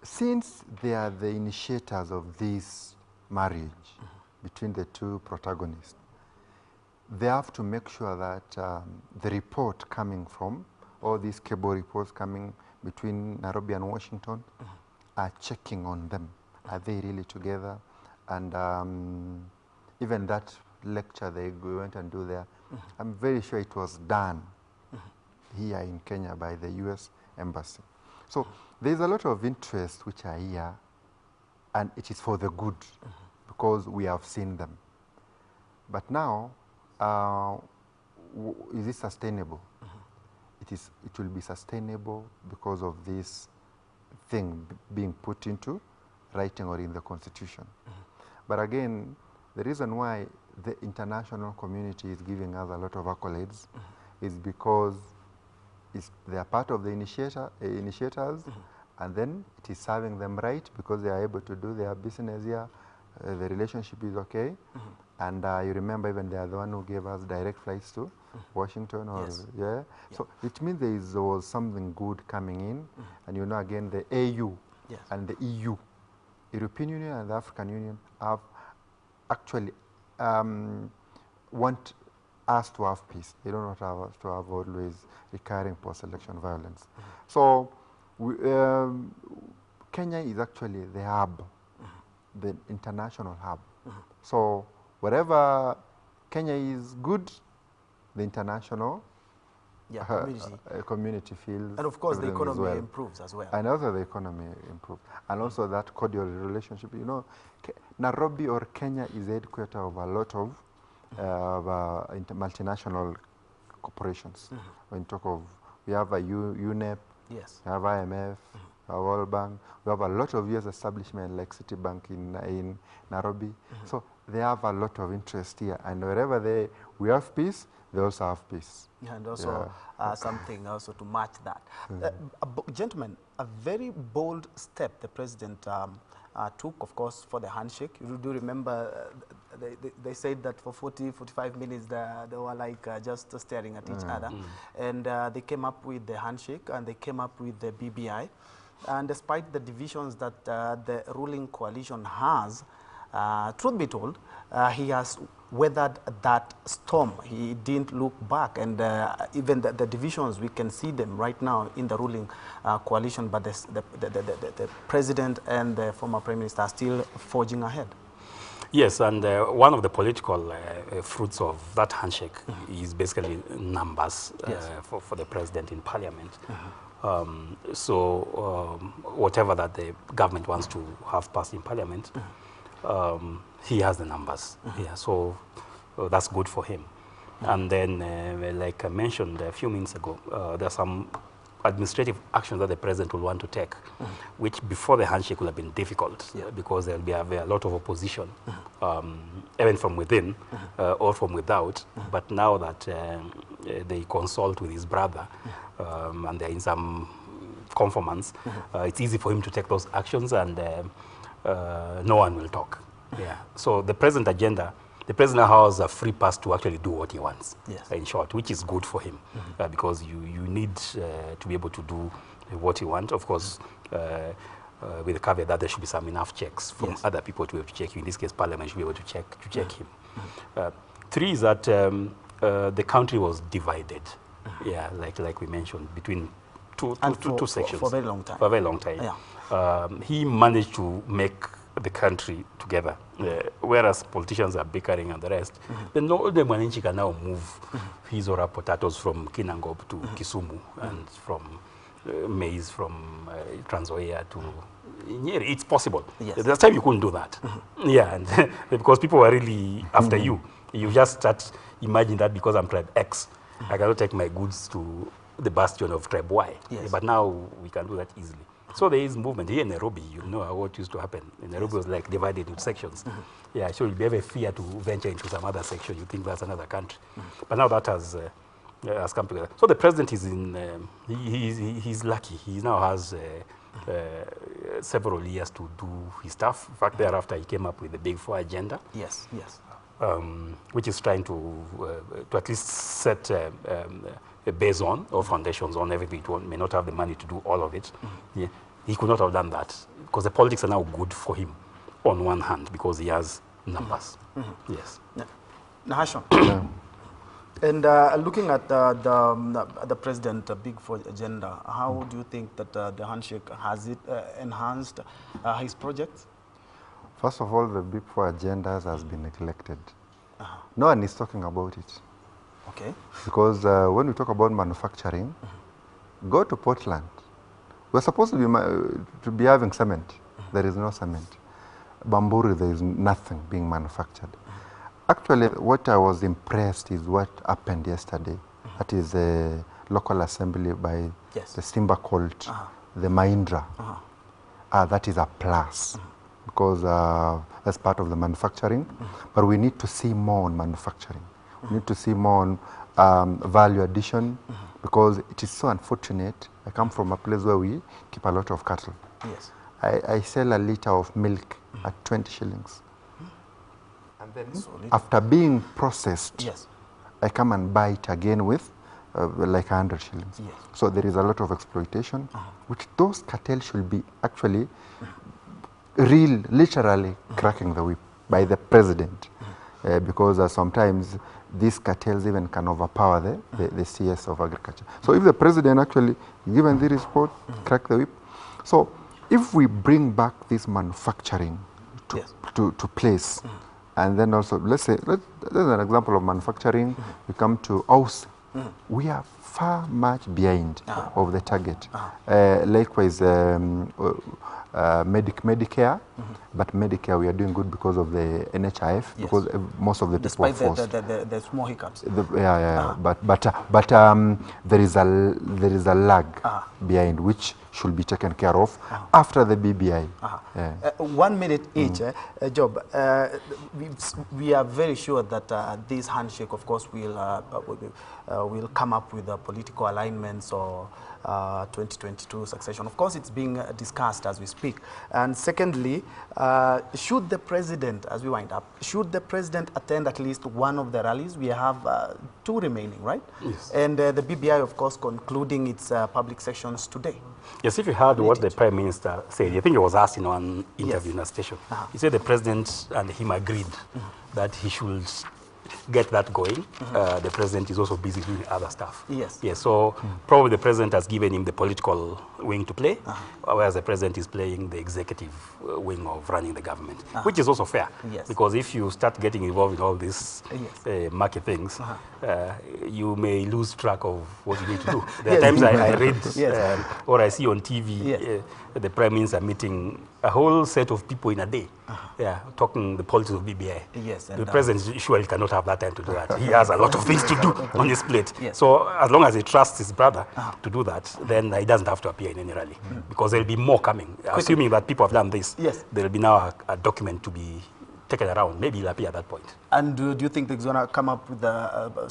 since they are the initiators of this marriage between the two protagonists, they have to make sure that the report coming from, all these cable reports coming between Nairobi and Washington, are checking on them. Are they really together? And even that lecture they went and do there, I'm very sure it was done here in Kenya by the US Embassy. So there's a lot of interest which are here, and it is for the good, because we have seen them. But now, is it sustainable? It will be sustainable because of this thing being put into writing or in the constitution. But again, the reason why the international community is giving us a lot of accolades is because they are part of the initiators, and then it is serving them right because they are able to do their business here. The relationship is okay. And you remember even they are the one who gave us direct flights to Washington. Or, So it means there was something good coming in. And you know, again, the AU and the EU, European Union and the African Union, have actually want us to have peace. They don't want us to have always recurring post-election violence. So Kenya is actually the hub, the international hub. So wherever Kenya is good, the international community feels. And of course the economy improves as well. And also the economy improves. And also that cordial relationship. You know, Nairobi or Kenya is the headquarters of a lot of multinational corporations. When you talk of, we have a UNEP, we have IMF, we have World Bank, we have a lot of US establishments like Citibank in Nairobi. So they have a lot of interest here, and wherever we have peace, they also have peace. And also something also to match that. Gentlemen, a very bold step the president took, of course, for the handshake. You do remember they said that for 45 minutes they were like just staring at each other. And they came up with the handshake, and they came up with the BBI. And despite the divisions that the ruling coalition has, truth be told, he has weathered that storm. He didn't look back, and even the divisions, we can see them right now in the ruling coalition, but the president and the former prime minister are still forging ahead. Yes, and one of the political fruits of that handshake is basically numbers for the president in parliament. Whatever that the government wants to have passed in parliament, he has the numbers. So that's good for him. And then, like I mentioned a few minutes ago, there are some administrative actions that the president will want to take, which before the handshake would have been difficult because there will be a lot of opposition, even from within or from without. But now that they consult with his brother and they're in some conformance, it's easy for him to take those actions, and no one will talk. Yeah. So the present agenda, the president has a free pass to actually do what he wants, in short, which is good for him because you need to be able to do what you want. Of course, with the caveat that there should be some enough checks from other people to be able to check you. In this case, Parliament should be able to check him. 3 is that the country was divided, like we mentioned, between two sections. For a very long time. For a very long time. He managed to make the country together, whereas politicians are bickering and the rest. Then the Mwananchi can now move his or her potatoes from Kinangop to Kisumu and from maize from Trans Nzoia to Nyeri. It's possible. There's time you couldn't do that. And because people were really after you. You just start imagine that because I'm tribe X, I cannot take my goods to the bastion of tribe Y. But now we can do that easily. So there is movement here in Nairobi. You know what used to happen. In Nairobi was like divided into sections. So you'll be very fear to venture into some other section. You think that's another country. But now that has come together. So the president is in. He's lucky. He now has several years to do his stuff. In fact, thereafter he came up with the Big Four agenda. Which is trying to at least set a base on or foundations on everything. It may not have the money to do all of it. He could not have done that because the politics are now good for him on one hand because he has numbers. Nahashon. And looking at the president, Big Four agenda, how do you think that the handshake has it enhanced his projects? First of all, the Big Four agendas has been neglected. No one is talking about it. Because when we talk about manufacturing, go to Portland. We're supposed to be having cement. There is no cement. Bamburi, there is nothing being manufactured. Actually, what I was impressed is what happened yesterday. That is a local assembly by the Simba called the Mahindra. That is a plus. Because that's part of the manufacturing, but we need to see more on manufacturing. We need to see more on value addition, because it is so unfortunate. I come from a place where we keep a lot of cattle. I sell a liter of milk at 20 shillings. And then after being processed, I come and buy it again with like 100 shillings. So there is a lot of exploitation, which those cartels should be actually literally cracking the whip by the president, because sometimes these cartels even can overpower the CS of agriculture. So if the president actually given the report, crack the whip. So if we bring back this manufacturing to place, and then also let's say there's an example of manufacturing. We come to house, we are far much behind of the target. Likewise, Medicare, but Medicare we are doing good because of the NHIF, because most of the people are forced. Despite the small hiccups. But there is a lag behind which should be taken care of after the BBI. 1 minute each, Job. We are very sure that this handshake, of course, will come up with political alignments or 2022 succession. Of course, it's being discussed as we speak. And secondly, should the president, as we wind up, should the president attend at least one of the rallies? We have 2 remaining, right? And the BBI, of course, concluding its public sessions today. Yes, if you heard what the Prime Minister said, I think he was asked in one interview in a station. He said the president and him agreed that he should get that going. The president is also busy doing other stuff. So probably the president has given him the political wing to play, whereas the president is playing the executive wing of running the government, which is also fair. Because if you start getting involved in all these market things, you may lose track of what you need to do. There are times I read or I see on TV the Prime Minister meeting a whole set of people in a day, talking the politics of BBI. Yes, the president surely cannot have that time to do that. He has a lot of things to do on his plate. Yes. So as long as he trusts his brother to do that, then he doesn't have to appear in any rally, because there'll be more coming. Assuming that people have done this, there'll be now a document to be taken around. Maybe he'll appear at that point. And do you think they're going to come up with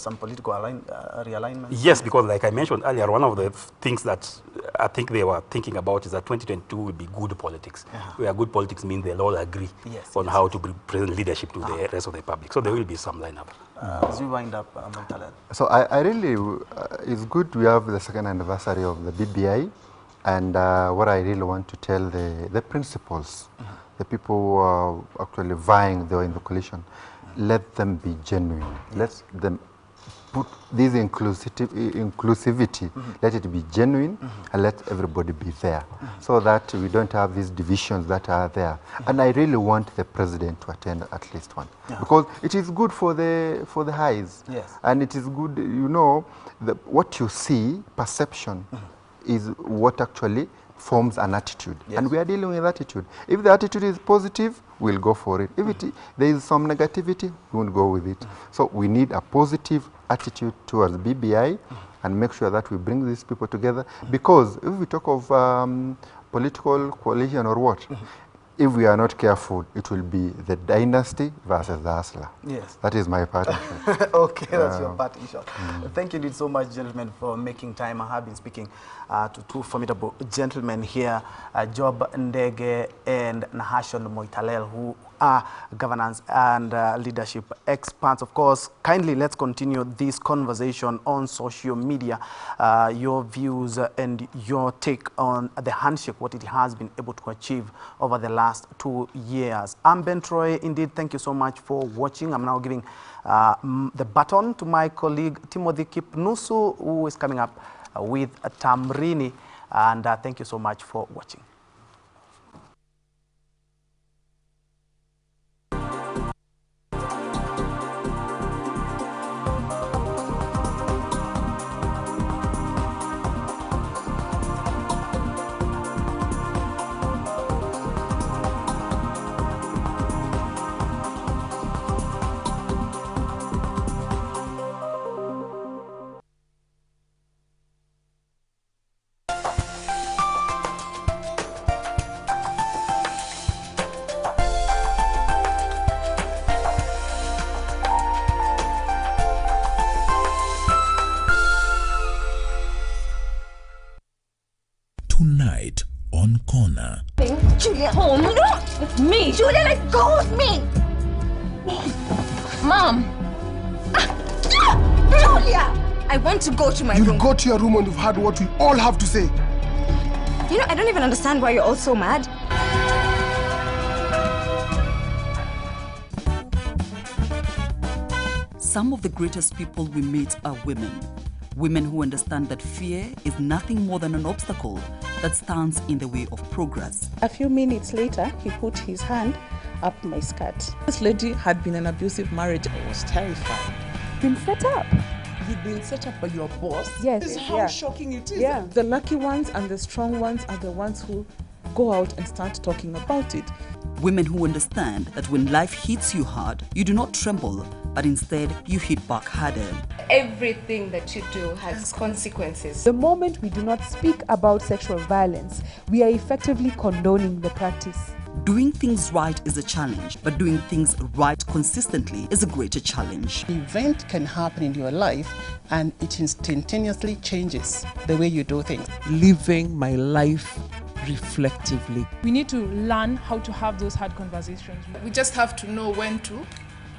some political realignment? Yes, because like I mentioned earlier, one of the things that I think they were thinking about is that 2022 will be good politics. Where good politics means they'll all agree on how to present leadership to the rest of the public. So there will be some lineup. As we wind up, Montalel. So I really, it's good we have the second anniversary of the BBI, and what I really want to tell the principals, the people who are actually vying there in the coalition, let them be genuine. Let them put this inclusivity, let it be genuine, and let everybody be there, so that we don't have these divisions that are there. And I really want the president to attend at least one, because it is good for the eyes. Yes. And it is good, you know, what you see, perception, is what actually forms an attitude. And we are dealing with attitude. If the attitude is positive, we'll go for it. If there is some negativity, we won't go with it. So we need a positive attitude towards BBI and make sure that we bring these people together. Because if we talk of political coalition or what, if we are not careful, it will be the dynasty versus the hustler. Yes. That is my parting shot. Okay, that's your parting shot. Thank you so much, gentlemen, for making time. I have been speaking to two formidable gentlemen here, Job Ndege and Nahashon Moitalel, who are governance and leadership experts. Of course, kindly let's continue this conversation on social media, your views and your take on the handshake, what it has been able to achieve over the last 2 years. I'm Ben Troy. Indeed, thank you so much for watching. I'm now giving the baton to my colleague Timothy Kipnusu, who is coming up with Tamrini, and thank you so much for watching. Tonight on Corner. Julia, oh no! With me! Julia, let go of me! Mom! Julia! I want to go to my room. You'll go to your room when you've heard what we all have to say. You know, I don't even understand why you're all so mad. Some of the greatest people we meet are women. Women who understand that fear is nothing more than an obstacle that stands in the way of progress. A few minutes later, he put his hand up my skirt. This lady had been in an abusive marriage. I was terrified. Been set up. You've been set up by your boss? Yes. This is how shocking it is. Yeah. The lucky ones and the strong ones are the ones who go out and start talking about it. Women who understand that when life hits you hard, you do not tremble, but instead you hit back harder. Everything that you do has consequences. The moment we do not speak about sexual violence, we are effectively condoning the practice. Doing things right is a challenge, but doing things right consistently is a greater challenge. An event can happen in your life and it instantaneously changes the way you do things. Living my life reflectively. We need to learn how to have those hard conversations. We just have to know when to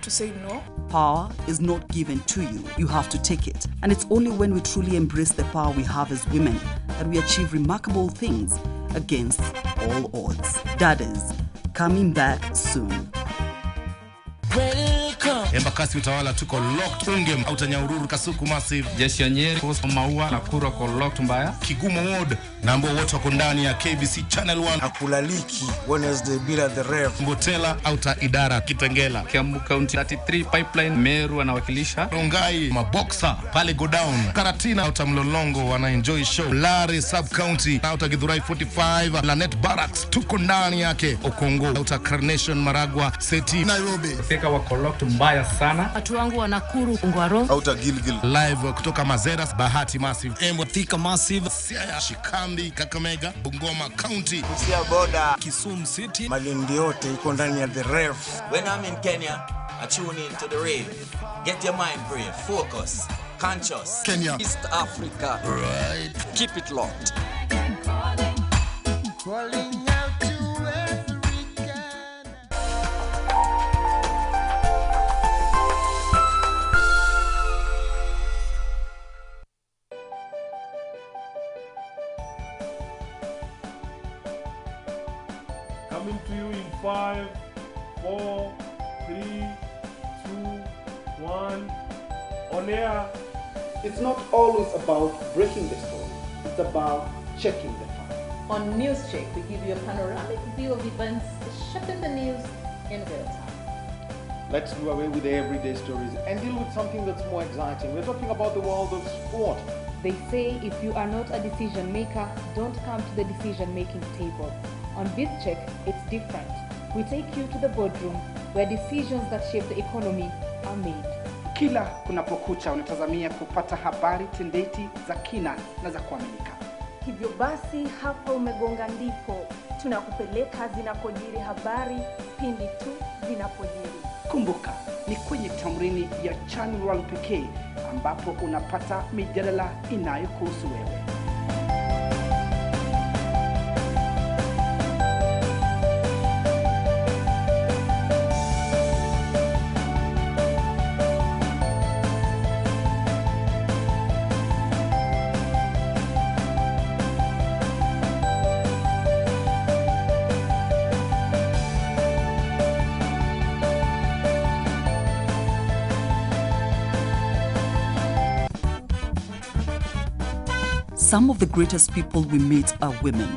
say no. Power is not given to you. You have to take it. And it's only when we truly embrace the power we have as women that we achieve remarkable things against all odds. Dadas, coming back soon. Welcome. Embakasi Utawala tuko locked. Ungem Utanyahururu Kasuku Massive. Jeshi ya Nyeri Maua Nakuru ko locked mbaya. Kigumo Ward na ambao wote wako ndani ya KBC Channel 1. Akulaliki Wednesday bila the rev. Mbotela Outer Idara Kitengela. Kiambu County 33 Pipeline Meru anawakilisha. Rongai Maboxa pale go down. Karatina Outer Mlolongo wana enjoy show. Lari Sub County Outer Githurai 45. Lanet Barracks tuko ndani yake. Okongo Outer Carnation Maragwa Seti Nairobi. Fika wako locked mbaya sana. Watu wangu wa Nakuru Ngwaro. Outer Gilgil. Live kutoka Mazeras Bahati Massive. Embo Thika Massive. Siaya Shikambi Kakamega Bungoma County. Kusia Boda Kisumu City. Malindi yote iko ndani ya the rev. When I'm in Kenya, I tune in to the rave. Get your mind brave, focus, conscious. Kenya, East Africa. Right. Keep it locked. Calling out to Africa. Coming to you in 5, 4, 3, 2, 1. On air. It's not always about breaking the story. It's about checking the facts. On Newscheck, we give you a panoramic view of events shaping the news in real time. Let's do away with the everyday stories and deal with something that's more exciting. We're talking about the world of sport. They say if you are not a decision maker, don't come to the decision-making table. On BizCheck, it's different. We take you to the boardroom where decisions that shape the economy are made. Kila kunapokucha unatazamia kupata habari tendeti za kina na za kuaminika. Hivyo basi hapa umegonga ndipo tunakupeleka zinakojiri habari pindi tu zinapojiri. Kumbuka, ni kwenye tamrini ya Channel 1 pekee ambapo unapata mijadala inayokuhusu wewe. Some of the greatest people we meet are women.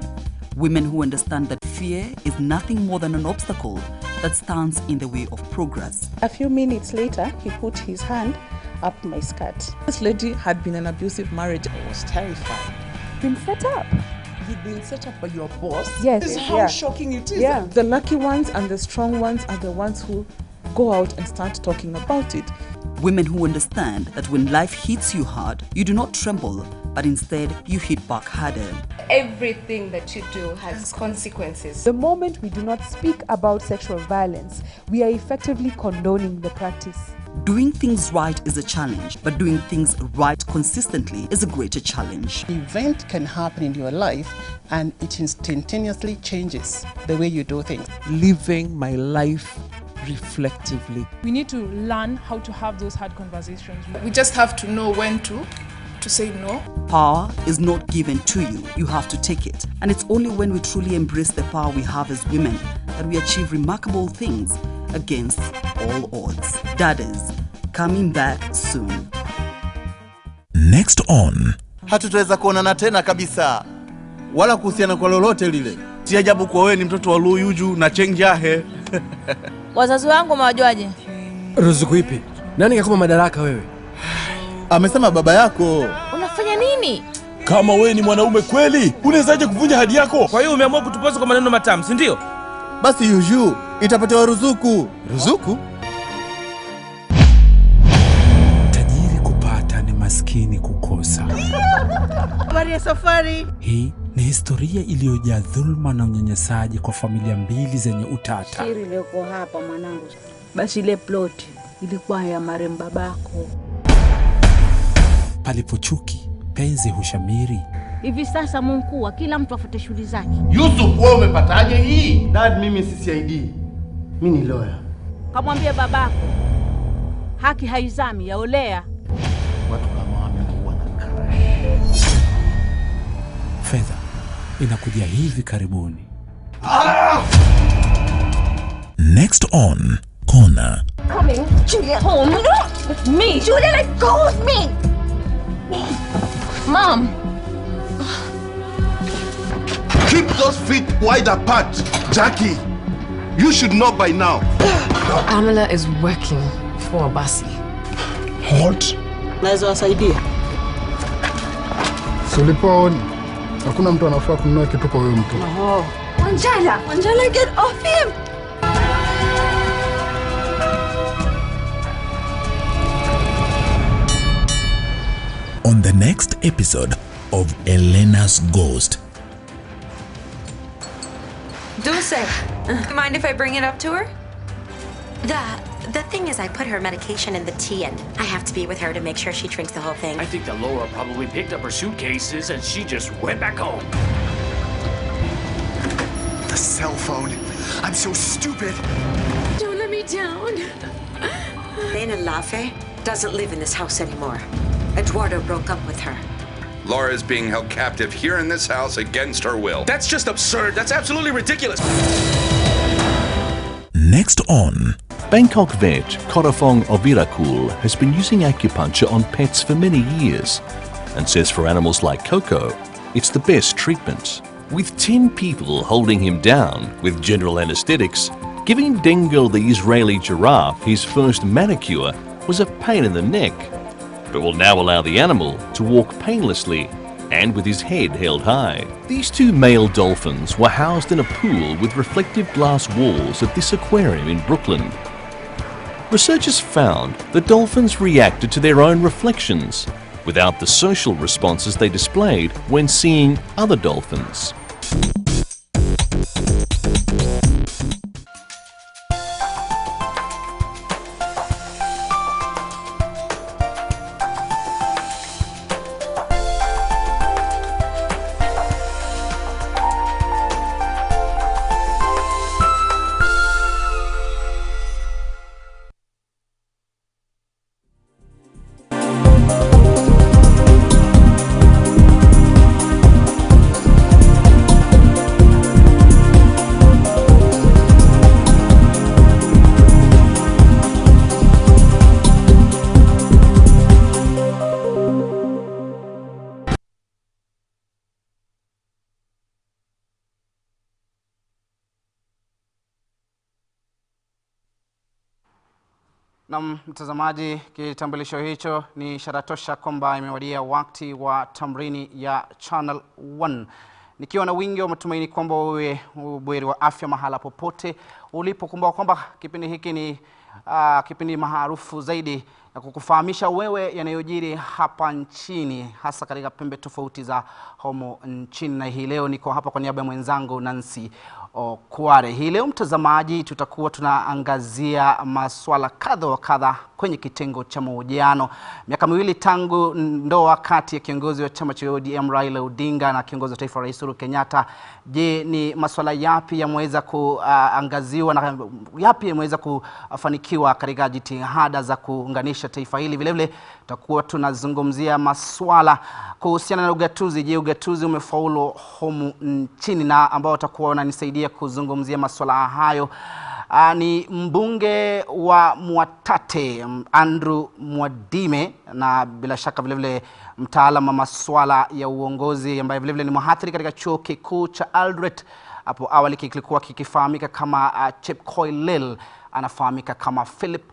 Women who understand that fear is nothing more than an obstacle that stands in the way of progress. A few minutes later, he put his hand up my skirt. This lady had been in an abusive marriage. I was terrified. Been set up. You've been set up by your boss? Yes. This is how shocking it is. Yeah. The lucky ones and the strong ones are the ones who go out and start talking about it. Women who understand that when life hits you hard, you do not tremble, but instead you hit back harder. Everything that you do has consequences. The moment we do not speak about sexual violence, we are effectively condoning the practice. Doing things right is a challenge, but doing things right consistently is a greater challenge. An event can happen in your life and it instantaneously changes the way you do things. Living my life reflectively. We need to learn how to have those hard conversations. We just have to know when to say no. Power is not given to you, you have to take it. And it's only when we truly embrace the power we have as women that we achieve remarkable things against all odds. Dadas, coming back soon. Next on. Hatutaweza kuonana tena kabisa, wala kuhusiana kwa lolote lile. Si ajabu kwa wewe ni mtoto wa Luyuju na Chenjahe. Wazazi wangu mawajuaje? Ruzuku ipi? Nani kakupa madaraka wewe? Amesema baba yako. Unafanya nini? Kama wewe ni mwanaume kweli, unawezaje kuvunja hadi yako? Kwa hiyo umeamua kutupoza kwa maneno matamu, si ndio? Basi Yuju, itapatiwa ruzuku. Ruzuku? Tajiri kupata ni maskini kukosa. Habari ya safari. Hii ni historia iliyojaa dhulma na unyanyasaji kwa familia mbili zenye utata. Siri leko hapa mwanangu. Basi ile plot ilikuwa ya marehemu babako. Palipo chuki, penzi hushamiri. Hivi sasa Mungu, kila mtu afuate shughuli zake. Yusuf, wewe umepataje hii? Dad, mimi si CID. Mimi ni lawyer. Kamwambie babako, haki haizami, yaolea. Watu kama wamekuwa na crash. Fedha inakuja hivi karibuni. Next on Corner. Coming, Julia, home. Not with me. Julia, let go of me. Mom. Keep those feet wide apart, Jackie. You should know by now. Pamela is working for Basi. What? Naweza wasaidia. Ulipoona hakuna mtu anafaa kununua kitu kwa huyo mtu. Oh. Wanjala, get off him. On the next episode of Elena's Ghost. Dulce, mind if I bring it up to her? The thing is, I put her medication in the tea and I have to be with her to make sure she drinks the whole thing. I think that Laura probably picked up her suitcases and she just went back home. The cell phone. I'm so stupid. Don't let me down. Lena Lafe doesn't live in this house anymore. Eduardo broke up with her. Laura is being held captive here in this house against her will. That's just absurd. That's absolutely ridiculous. Next on Bangkok vet Korafong Ovirakul has been using acupuncture on pets for many years and says for animals like Coco, it's the best treatment. With 10 people holding him down with general anesthetics, giving Dingo the Israeli giraffe his first manicure was a pain in the neck, but will now allow the animal to walk painlessly and with his head held high. These two male dolphins were housed in a pool with reflective glass walls at this aquarium in Brooklyn. Researchers found the dolphins reacted to their own reflections without the social responses they displayed when seeing other dolphins. Na mtazamaji, kitambulisho hicho ni ishara tosha kwamba imewadia wakati wa tamrini ya Channel 1. Nikiwa na wingi wa matumaini kwamba wewe buheri wa afya mahala popote ulipo. Kumbuka kwamba kipindi hiki ni kipindi maarufu zaidi na kukufahamisha wewe yanayojiri hapa nchini, hasa katika pembe tofauti za homo nchini. Na hii leo niko hapa kwa niaba ya mwenzangu Nancy Kware. Hii leo mtazamaji, tutakuwa tunaangazia masuala kadha wa kadha kwenye kitengo cha mahojiano. Miaka miwili tangu ndoa kati ya kiongozi wa chama cha ODM Raila Odinga na kiongozi wa taifa Rais Uhuru Kenyatta. Je, ni masuala yapi yameweza kuangaziwa na yapi yameweza kufanikiwa katika jitihada za kuunganisha taifa hili? Vile vile tutakuwa tunazungumzia masuala kuhusiana na ugatuzi. Je, ugatuzi umefaulu humu nchini? Na ambao watakuwa wananisaidia kuzungumzia masuala hayo ni mbunge wa Mwatate Andrew Mwadime, na bila shaka vile vile mtaalamu wa masuala ya uongozi ambaye vile vile ni mhadhiri katika chuo kikuu cha Eldoret. Hapo awali kilikuwa kikifahamika kama Chepkoilel, anafahamika kama Philip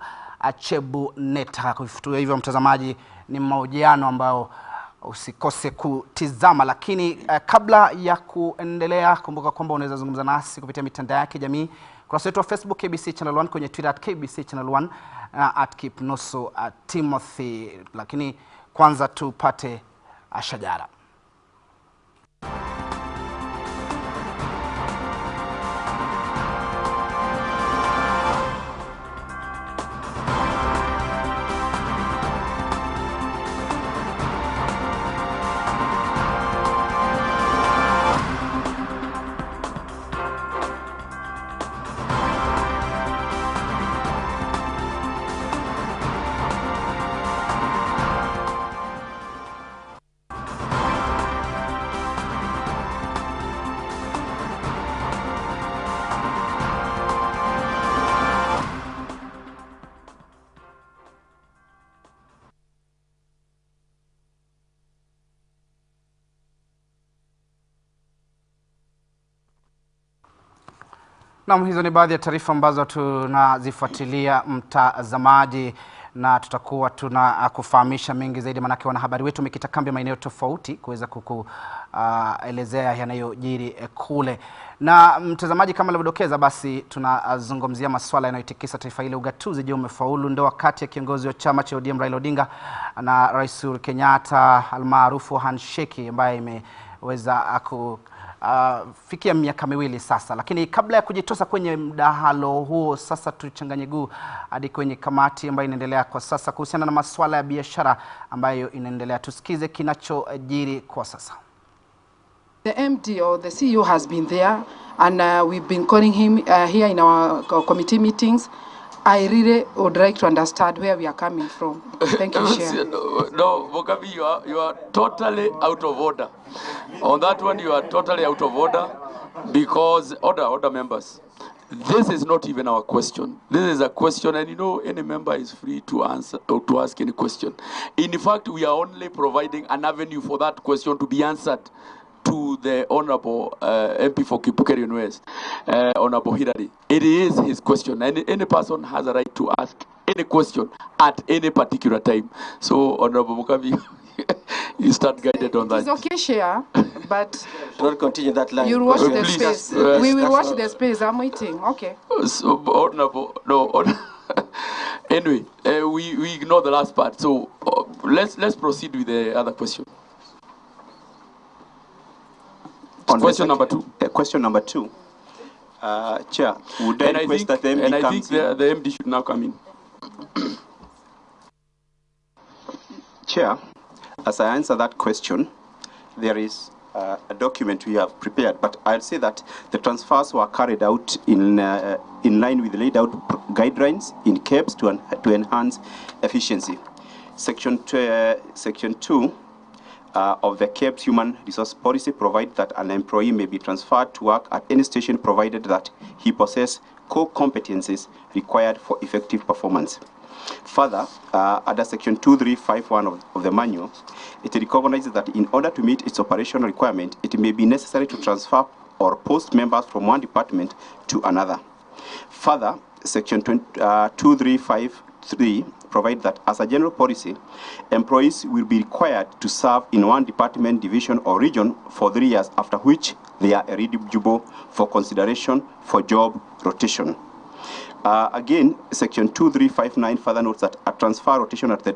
Chebuneta. Kwa hivyo mtazamaji, ni mahojiano ambao usikose kutizama. Lakini kabla ya kuendelea, kumbuka kwamba unaweza zungumza nasi kupitia mitandao ya kijamii. Kurasa wetu wa Facebook KBC Channel 1, kwenye Twitter @KBC Channel 1 na @Kipnoso Timothy. Lakini kwanza tupate shajara. Naam, hizo ni baadhi ya taarifa ambazo tunazifuatilia mtazamaji, na tutakuwa tunakufahamisha mengi zaidi, manake wanahabari wetu wamekita kambi maeneo tofauti kuweza kukuelezea yanayojiri kule. Na mtazamaji, kama alivyodokeza, basi tunazungumzia masuala yanayotikisa taifa hili. Ugatuzi je, umefaulu? Ndio wakati ya kiongozi wa chama cha ODM Raila Odinga na Rais Uhuru Kenyatta almaarufu Handshake, ambaye imeweza fikia miaka miwili sasa. Lakini kabla ya kujitosa kwenye mdahalo huo, sasa tuchanganye guu hadi kwenye kamati ambayo inaendelea kwa sasa kuhusiana na masuala ya biashara ambayo inaendelea. Tusikize kinachojiri kwa sasa. The MD or the CEO has been there, and we've been calling him here in our committee meetings. I really would like to understand where we are coming from. Thank you, Chair. No, Bokabi, you are totally out of order. On that one, you are totally out of order because, order members, this is not even our question. This is a question, and you know, any member is free to answer or to ask any question. In fact, we are only providing an avenue for that question to be answered to the Honorable MP for Kipukerian West, Honorable Hirari. It is his question, and any person has a right to ask any question at any particular time. So, Honorable Mukabi, you start guided on that. It's okay, Chair, but don't continue that line. You'll watch the space. We will watch the space. I'm waiting. Okay. So, Honorable, no. Anyway, we ignore the last part. So, let's proceed with the other question. Question number 2. Question number 2. Chair, would I request that the MD and I comes think the MD should now come in. Chair, as I answer that question, there is a document we have prepared, but I'll say that the transfers were carried out in line with laid out guidelines in KEBS to enhance efficiency. Section 2 of the KEBS Human Resource Policy provides that an employee may be transferred to work at any station provided that he possesses core competencies required for effective performance. Further, under Section 2351 of the manual, it recognizes that in order to meet its operational requirement, it may be necessary to transfer or post members from one department to another. Further, Section 2353 provide that as a general policy, employees will be required to serve in one department, division, or region for 3 years, after which they are eligible for consideration for job rotation. Again, Section 2359 further notes that a transfer rotation at the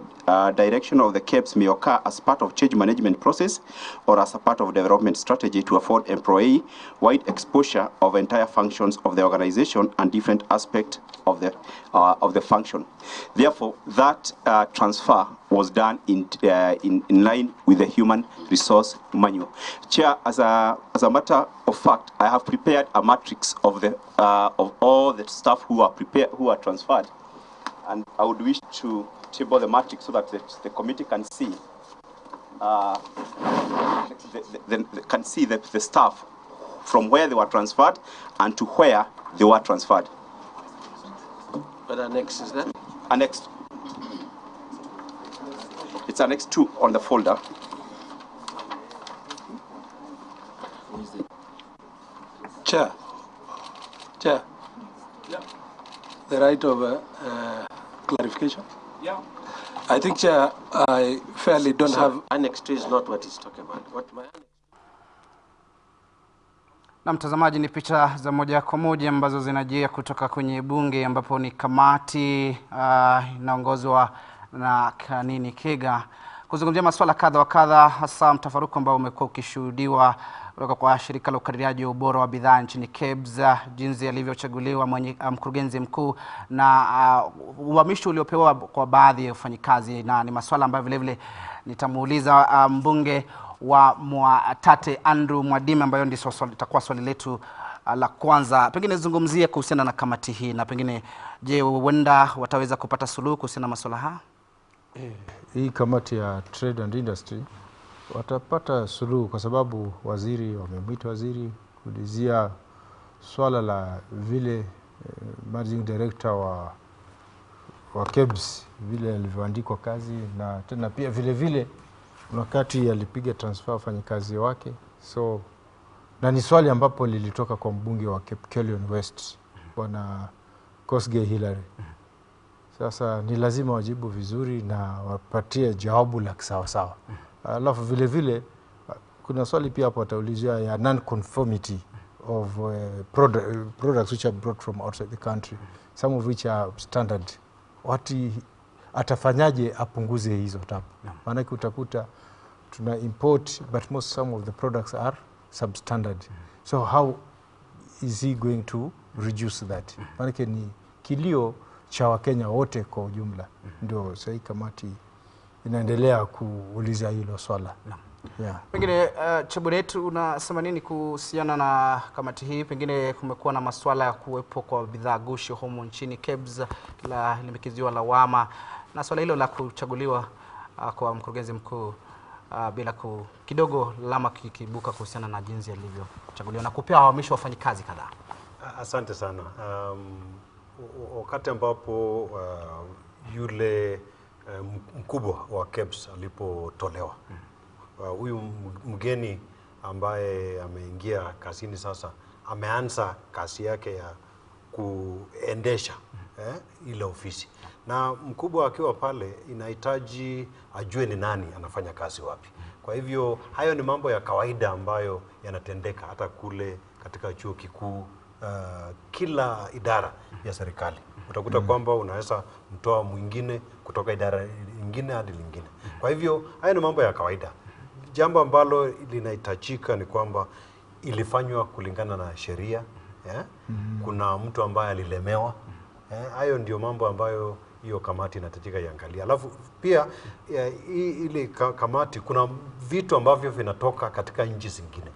direction of the KEBS may occur as part of change management process or as a part of development strategy to afford employee wide exposure of entire functions of the organization and different aspects of the function. Therefore, that transfer was done in line with the Human Resource Manual. Chair, as a matter of fact, I have prepared a matrix of all the staff who are transferred, and I would wish to table the matrix so that the committee can see the staff from where they were transferred and to where they were transferred. What annex is that? Annexed. It's annexed 2 on the folder. Chair. Yeah. The right of clarification? Yeah. I think, Chair, I fairly don't have... Annex 2 is not what he's talking about. What my annex... Na mtazamaji, ni picha za moja kwa moja ambazo zinajia kutoka kwenye bunge, ambapo ni kamati inaongozwa na Kanini Kega kuzungumzia masuala kadha wa kadha, hasa mtafaruku ambao umekuwa ukishuhudiwa kutoka kwa shirika la ukadiriaji wa ubora wa bidhaa nchini KEBS, jinsi alivyochaguliwa mkurugenzi mkuu na uhamisho uliopewa kwa baadhi ya wafanyikazi, na ni masuala ambayo vile vile nitamuuliza mbunge wa Mwatate Andrew Mwadime, ambayo ndio itakuwa swali letu la kwanza. Pengine zungumzie kuhusiana na kamati hii, na pengine je, huenda wataweza kupata suluhu kuhusiana na masuala haya? Hii kamati ya Trade and Industry watapata suluhu kwa sababu wamemwita waziri kuulizia swala la vile managing director wa KEBS vile alivyoandikwa kazi, na tena pia vile wakati alipiga transfer wafanyikazi wake. So na ni swali ambapo lilitoka kwa mbunge wa Kipkelion West Bwana Kosgei Hillary. Sasa ni lazima wajibu vizuri na wapatie jawabu la sawa sawa. Alafu vile vile kuna swali pia hapo wataulizia ya non-conformity of products which are brought from outside the country, some of which are standard. Atafanyaje apunguze hizo tabu? Maana utakuta tuna import but some of the products are substandard. So how is he going to reduce that? Maana ni kilio cha Wakenya wote kwa ujumla. Ndio sasa kamati inaendelea kuuliza hilo swala. Yeah. Pengine Chebunetu, unasema nini kuhusiana na kamati hii? Pengine kumekuwa na masuala ya kuwepo kwa bidhaa gushi humu nchini. KEBS limekiziwa lawama na swala hilo la kuchaguliwa kwa mkurugenzi mkuu bila kidogo lama kikibuka kuhusiana na jinsi alivyochaguliwa na kupewa uhamisho wafanyikazi kadhaa. Asante sana. Wakati ambapo yule mkubwa wa KEBS alipotolewa, huyu mgeni ambaye ameingia kazini sasa ameanza kazi yake ya kuendesha ile ofisi, na mkubwa akiwa pale inahitaji ajue ni nani anafanya kazi wapi. Kwa hivyo hayo ni mambo ya kawaida ambayo yanatendeka hata kule katika chuo kikuu. Kila idara ya serikali utakuta kwamba unaweza mtoa mwingine kutoka idara nyingine hadi lingine. Kwa hivyo hayo ni mambo ya kawaida. Jambo ambalo linahitajika ni kwamba ilifanywa kulingana na sheria. Kuna mtu ambaye alilemewa. Hayo ndio mambo ambayo hiyo kamati inahitajika iangalia. Alafu pia ile kamati kuna vitu ambavyo vinatoka katika nchi zingine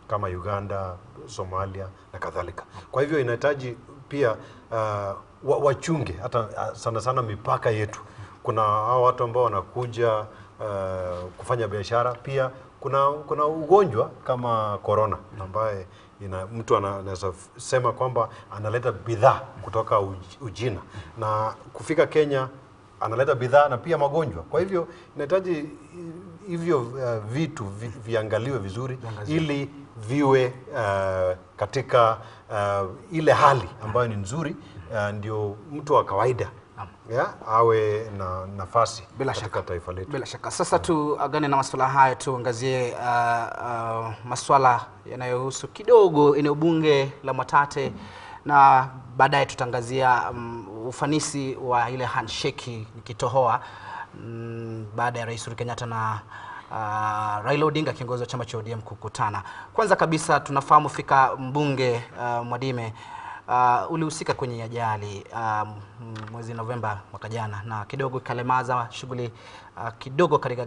kama Uganda, Somalia na kadhalika. Kwa hivyo inahitaji pia wachunge hata sana mipaka yetu. Kuna hao watu ambao wanakuja kufanya biashara. Pia kuna ugonjwa kama corona ambaye mtu anaweza sema kwamba analeta bidhaa kutoka Uchina na kufika Kenya analeta bidhaa na pia magonjwa. Kwa hivyo inahitaji hivyo vitu viangaliwe vizuri ili viwe katika ile hali ambayo ni nzuri, ndio mtu wa kawaida awe na nafasi katika taifa letu. Bila shaka. Sasa tuagane na masuala haya, tuangazie masuala yanayohusu kidogo eneo bunge la Mwatate, na baadaye tutangazia ufanisi wa ile handshake nikitohoa baada ya Rais Uhuru Kenyatta na Raila Odinga kiongozi wa chama cha ODM kukutana. Kwanza kabisa tunafahamu fika mbunge Mwadime ulihusika kwenye ajali mwezi Novemba mwaka jana na kidogo kalemaza shughuli kidogo katika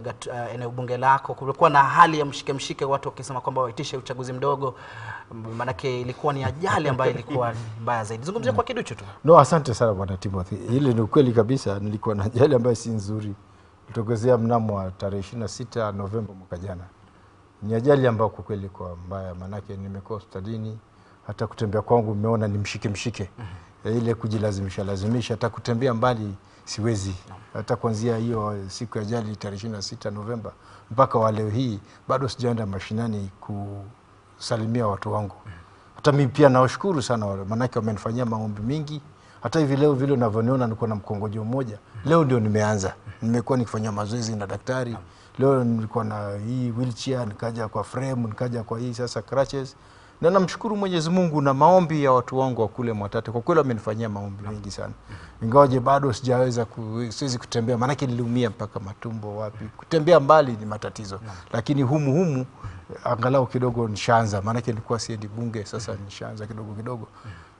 eneo bunge lako. Kulikuwa na hali ya mshike watu wakisema kwamba waitishe uchaguzi mdogo, manake ilikuwa ni ajali ambayo ilikuwa mbaya zaidi. Zungumzia kwa kiduchu tu. No, asante sana bwana Timothy. Ile ni ukweli kabisa, nilikuwa na ajali ambayo si nzuri. Ilitokezea mnamo tarehe 26 Novemba mwaka jana. Ni ajali ambayo kwa kweli kwa mbaya, manake nimekuwa hospitalini, hata kutembea kwangu umeona ni mshike. Ile kujilazimisha hata kutembea mbali siwezi. Hata kuanzia hiyo siku ya ajali tarehe 26 Novemba mpaka wa leo hii bado sijaenda mashinani kusalimia watu wangu. Hata mimi pia nawashukuru sana wale, manake wamenifanyia maombi mingi. Hata hivi leo vile unavyoniona niko na mkongojo mmoja. Leo ndio nimeanza. Nimekuwa nikifanya mazoezi na daktari. Leo nilikuwa na hii wheelchair, nikaja kwa frame, nikaja kwa hii sasa crutches. Na namshukuru Mwenyezi Mungu na maombi ya watu wangu wa kule Mwatate. Kwa kweli wamenifanyia maombi mengi sana. Ingawaje bado sijaweza siwezi kutembea, maana niliumia mpaka matumbo wapi. Kutembea mbali ni matatizo. Lakini humu angalau kidogo nishaanza, maana nilikuwa siendi bunge, sasa nishaanza kidogo.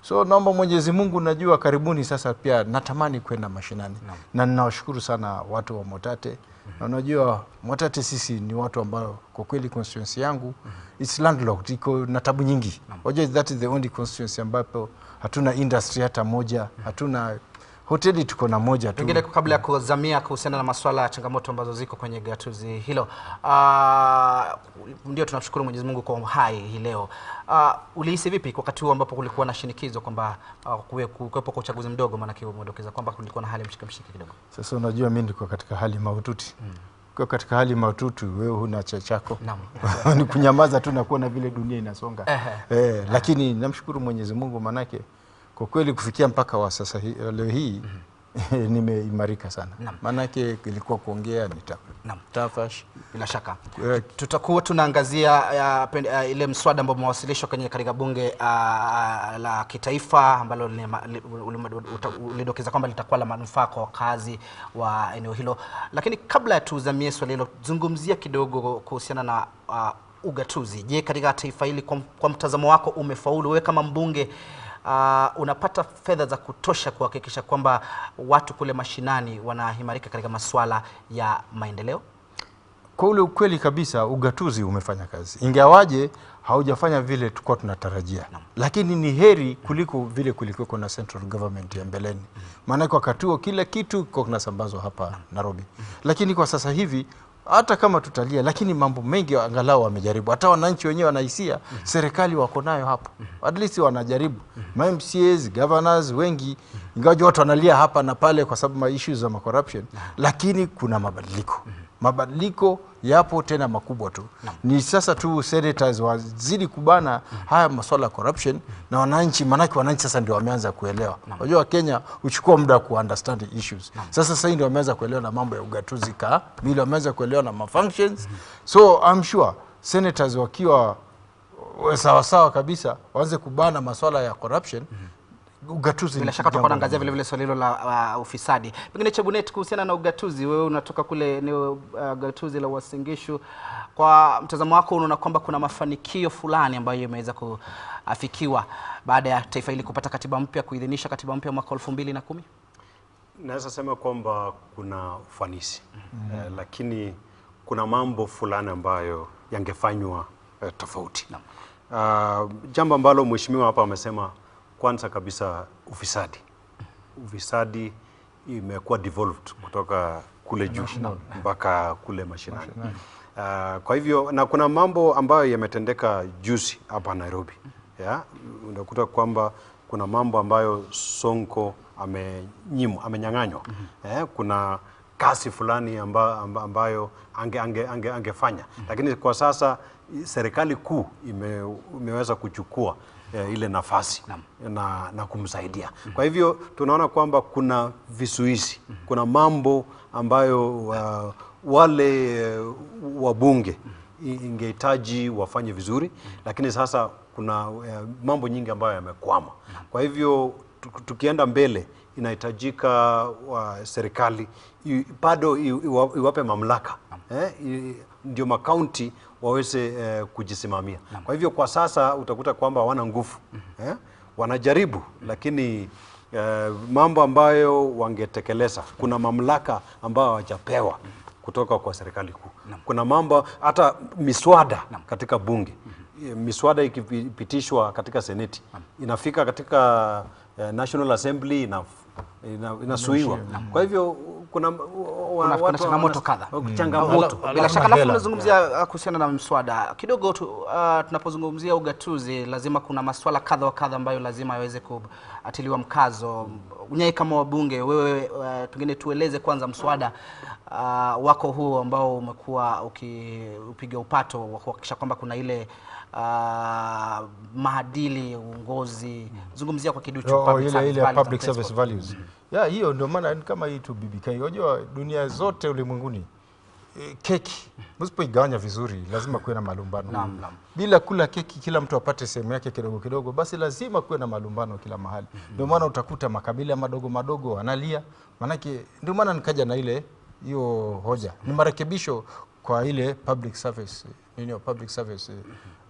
So naomba Mwenyezi Mungu, najua karibuni sasa pia natamani kwenda mashinani. Na ninawashukuru sana watu wa Mwatate. Na unajua Mwatate sisi ni watu ambao kwa kweli constituency yangu it's landlocked, iko na tabu nyingi. Unajua that is the only constituency ambapo hatuna industry hata moja, hatuna hoteli, tuko na moja tu. Pengine kabla ya kuzamia kuhusiana na masuala ya changamoto ambazo ziko kwenye gatuzi hilo, ndio tunashukuru Mwenyezi Mungu kwa uhai hii leo. Ulihisi vipi wakati huo ambapo kulikuwa na shinikizo kwamba kuwepo kwa uchaguzi mdogo, maana kile umedokeza kwamba kulikuwa na hali mshike kidogo? Sasa unajua mimi niko katika hali mahututi. Kwa katika hali mahututi wewe huna chako. Ni kunyamaza tu na kuona vile dunia inasonga. Lakini namshukuru Mwenyezi Mungu, manake kwa kweli kufikia mpaka wa sasa leo hii nimeimarika sana. Maana yake ilikuwa kuongea tafash. Bila shaka tutakuwa tunaangazia ile mswada ambao umewasilishwa katika bunge la kitaifa ambalo ulidokeza kwamba litakuwa la manufaa kwa wakazi wa eneo hilo. Lakini kabla ya tuzamie swali hilo, zungumzia kidogo kuhusiana na ugatuzi. Je, katika taifa hili kwa mtazamo wako umefaulu wewe kama mbunge? Unapata fedha za kutosha kuhakikisha kwamba watu kule mashinani wanahimarika katika masuala ya maendeleo? Kwa ule ukweli kabisa, ugatuzi umefanya kazi, ingawaje haujafanya vile tulikuwa tunatarajia, lakini ni heri kuliko vile kulikuwa na central government ya mbeleni. Maana kwa wakati huo kila kitu kinasambazwa hapa Nairobi, lakini kwa sasa hivi hata kama tutalia, lakini mambo mengi angalau wamejaribu. Hata wananchi wenyewe wanahisia serikali wako nayo hapo, at least wanajaribu. MCAs, governors wengi, ingawaje watu wanalia hapa na pale kwa sababu issues za corruption, lakini kuna mabadiliko. Mabadiliko yapo tena makubwa tu. Ni sasa tu senators wazidi kubana haya masuala ya corruption na wananchi, manake wananchi sasa ndio wameanza kuelewa. Unajua Kenya uchukua muda ku understand issues. Sasa ndio wameanza kuelewa na mambo ya ugatuzi vile wameanza kuelewa na functions. So I'm sure senators wakiwa sawa kabisa waanze kubana masuala ya corruption. Ugatuzi bila shaka tutakuwa tunaangazia vile vile swali hilo la ufisadi. Pengine Chebunet, kuhusiana na ugatuzi, wewe unatoka kule eneo ugatuzi la Uasin Gishu, kwa mtazamo wako unaona kwamba kuna mafanikio fulani ambayo yameweza kuafikiwa baada ya taifa hili kupata katiba mpya, kuidhinisha katiba mpya mwaka 2010? Naweza sema kwamba kuna ufanisi, lakini kuna mambo fulani ambayo yangefanywa tofauti. Jambo ambalo mheshimiwa hapa amesema, kwanza kabisa ufisadi imekuwa devolved kutoka kule juu mpaka kule mashinani. Kwa hivyo na kuna mambo ambayo yametendeka juzi hapa Nairobi. Unakuta kwamba kuna mambo ambayo Sonko amenyang'anywa. Kuna kasi fulani ambayo angefanya. Lakini kwa serikali kuu imeweza kuchukua ile nafasi na kumsaidia. Kwa hivyo tunaona kwamba kuna visuizi, kuna mambo ambayo wale wabunge ingehitaji wafanye vizuri, lakini sasa kuna mambo nyingi ambayo yamekwama. Kwa hivyo tukienda mbele inahitajika serikali bado iwape mamlaka, ndio makaunti waweze kujisimamia. Kwa hivyo kwa sasa utakuta kwamba hawana nguvu, wanajaribu, lakini mambo ambayo wangetekeleza, kuna mamlaka ambayo hawajapewa kutoka kwa serikali kuu. Kuna mambo hata miswada katika bunge, miswada ikipitishwa katika seneti, inafika katika National Assembly inasuiwa. Kwa hivyo kuna changamoto kadha. Changamoto. Bila shaka alafu tunazungumzia kuhusiana na mswada kidogo tunapozungumzia ugatuzi, lazima kuna masuala kadha wa kadha ambayo lazima yaweze kuatiliwa mkazo. Unyaye kama wabunge, wewe pengine tueleze kwanza mswada wako huu ambao umekuwa ukipiga upato wa kuhakikisha kwamba kuna ile maadili, uongozi, zungumzia kwa kiduchu public service values. Hiyo ndio maana kama hii tu BBI. Unajua dunia zote ulimwenguni keki msipoigawanya vizuri lazima kuwe na malumbano. Bila kula keki kila mtu apate sehemu yake kidogo kidogo, basi lazima kuwe na malumbano kila mahali. Ndio maana utakuta makabila madogo analia. Manake ndio maana nikaja na hiyo hoja. Ni marekebisho kwa ile public service, public service.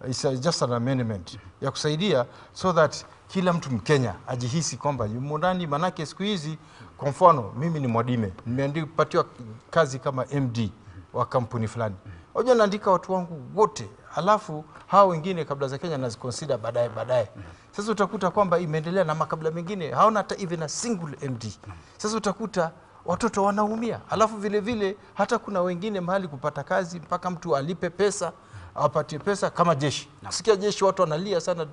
It's just an amendment ya kusaidia so that kila mtu Mkenya ajihisi kwamba yumo ndani. Manake siku hizi, kwa mfano mimi ni Mwadime, nimeandikwa kazi kama MD wa kampuni fulani. Unajua naandika watu wangu wote, alafu hao wengine kabla za Kenya naziconsider baadaye. Sasa utakuta kwamba imeendelea na makabila mengine haona hata even a single MD. Sasa utakuta watoto wanaumia. Alafu vile vile hata kuna wengine mahali kupata kazi mpaka mtu alipe pesa, apatie pesa kama jeshi. Kusikia jeshi watu wanalia sana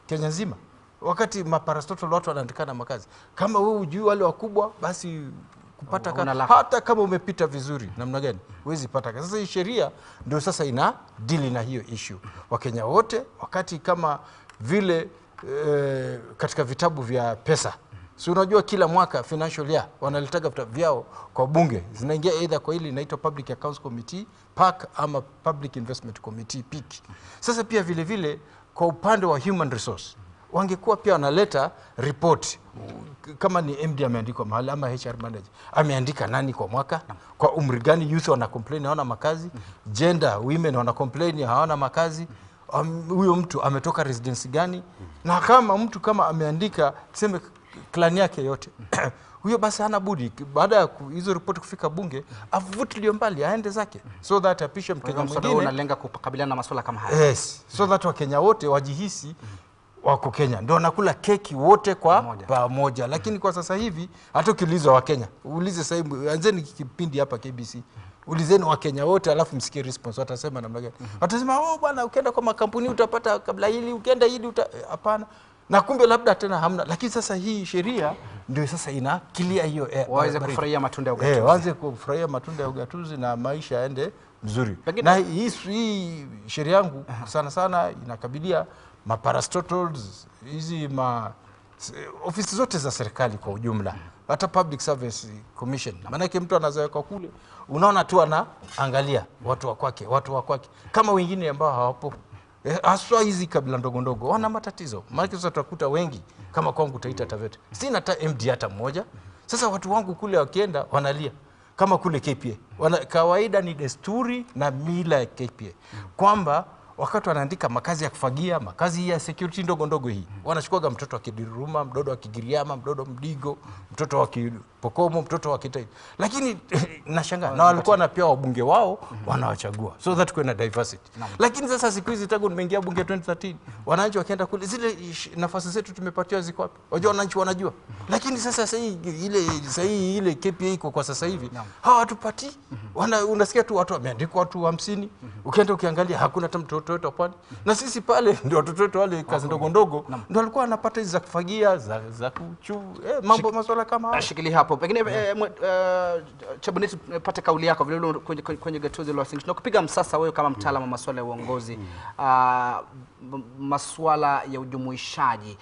Kenya nzima. Wakati maparastatol watu wanaandikana makazi. Kama wewe hujui wale wakubwa, basi kupata kazi hata kama umepita vizuri namna gani huwezi pata kazi. Sasa hii sheria ndio sasa ina deal na hiyo issue. Wakenya wote wakati kama vile katika vitabu vya pesa. So unajua kila mwaka financial year wanaletaga vitabu vyao kwa bunge. Zinaingia either kwa ile inaitwa Public Accounts Committee, PAC, ama Public Investment Committee, PIC. Sasa pia vile vile kwa upande wa human resource wangekuwa pia wanaleta report kama ni MD ameandika mahali ama HR manager ameandika nani kwa mwaka, kwa umri gani youth wana complain hawana makazi, gender women wana complain hawana makazi, huyo mtu ametoka residence gani, na kama mtu kama ameandika tuseme clan yake yote huyo basi hana budi baada ya hizo report kufika bunge avutiliwe mbali aende zake, so that apishe Mkenya mwingine. Unalenga kukabiliana na masuala kama haya. Yes, so that Wakenya wote wajihisi wako Kenya, ndio nakula keki wote kwa pamoja. Lakini kwa sasa hivi hata ukiulizwa Wakenya, uulize sasa hivi, anzeni kipindi hapa KBC, ulizeni Wakenya wote alafu msikie response, watasema namna gani? Watasema oh bwana, ukienda kwa makampuni utapata kabla hili, ukienda hili hapana. Na kumbe labda tena hamna. Lakini sasa hii sheria ndio sasa inakilia hiyo waweze kufurahia matunda ya ugatuzi. Waanze kufurahia matunda ya ugatuzi na maisha yaende mzuri. Na hii sheria yangu sana sana inakabilia maparastotals, hizi ofisi zote za serikali kwa ujumla, hata Public Service Commission. Maanake mtu anazaweka kule, unaona tu anaangalia watu wa kwake, kama wengine ambao hawapo. Haswa hizi kabila ndogo ndogo wana matatizo. Maana sasa tutakuta wengi kama kwangu Taita Taveta, sina hata MD hata mmoja. Sasa watu wangu kule wakienda wanalia kama kule KPA. Kawaida ni desturi na mila ya KPA kwamba wakati wanaandika makazi ya kufagia, makazi ya security ndogo ndogo hii, wanachukuaga mtoto wa Kidiruma, mtoto wa Kigiriama, mtoto Mdigo, mtoto wa Kipokomo, mtoto wa Kitai. Lakini nashangaa na walikuwa na pia wabunge wao wanawachagua, so that kuna diversity. Lakini sasa siku hizi tangu nimeingia bunge 2013, wananchi wakienda kule, zile nafasi zetu tumepatiwa ziko wapi? Wajua wananchi wanajua. Lakini sasa ile KPA iko kwa sasa hivi hawatupati. Unasikia tu watu wameandikwa watu 50, ukienda ukiangalia hakuna hata mtoto wetu pale. Na sisi pale ndio watoto wetu wale kazi ndogo ndogo ndio walikuwa wanapata hizo za kufagia, za kuchu, mambo masuala kama haya. Shikilia hapo. Pengine Chabuneti pate kauli yako vile kwenye gatuzi la Washington. Kupiga msasa wewe kama mtaalamu wa masuala ya uongozi, masuala ya ujumuishaji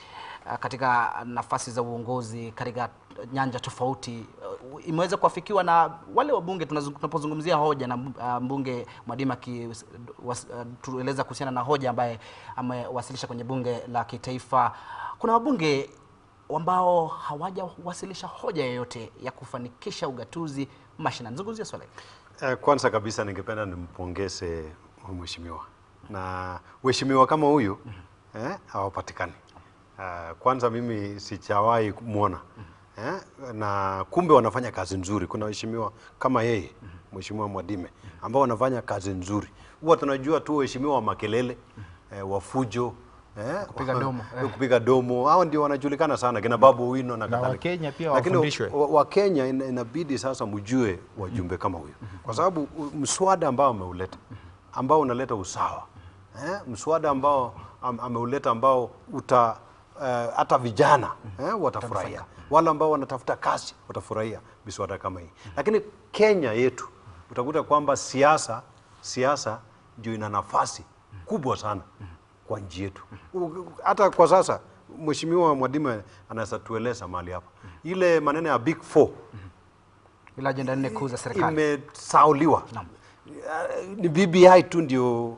katika nafasi za uongozi katika nyanja tofauti imeweza kuafikiwa na wale wabunge. Tunapozungumzia hoja na mbunge Mwadima tueleza kuhusiana na hoja ambaye amewasilisha kwenye bunge la kitaifa, kuna wabunge ambao hawajawasilisha hoja yoyote ya kufanikisha ugatuzi mashinani. Zungumzia swala hili. Kwanza kabisa ningependa nimpongeze mheshimiwa, na mheshimiwa kama huyu hawapatikani. Kwanza mimi sijawahi kumuona, na kumbe wanafanya kazi nzuri. Kuna waheshimiwa kama yeye, mheshimiwa Mwadime, ambao wanafanya kazi nzuri. Huwa tunajua tu waheshimiwa wa makelele, wafujo, kupiga domo, hao ndio wanajulikana sana, kina Babu Wino na kadhalika. Wakenya pia wafundishwe. Lakini Wakenya inabidi sasa mjue wajumbe kama huyo, kwa sababu mswada ambao ameuleta, ambao unaleta usawa, mswada ambao ameuleta ambao hata vijana watafurahia, wale ambao wanatafuta kazi watafurahia miswada kama hii. Lakini Kenya yetu utakuta kwamba siasa ndio ina nafasi kubwa sana kwa nchi yetu. Hata kwa sasa mheshimiwa Mwadime anaweza tueleza mahali hapa, ile maneno ya Big 4 ile agenda 4 kuu za serikali imesauliwa. Ni BBI tu ndio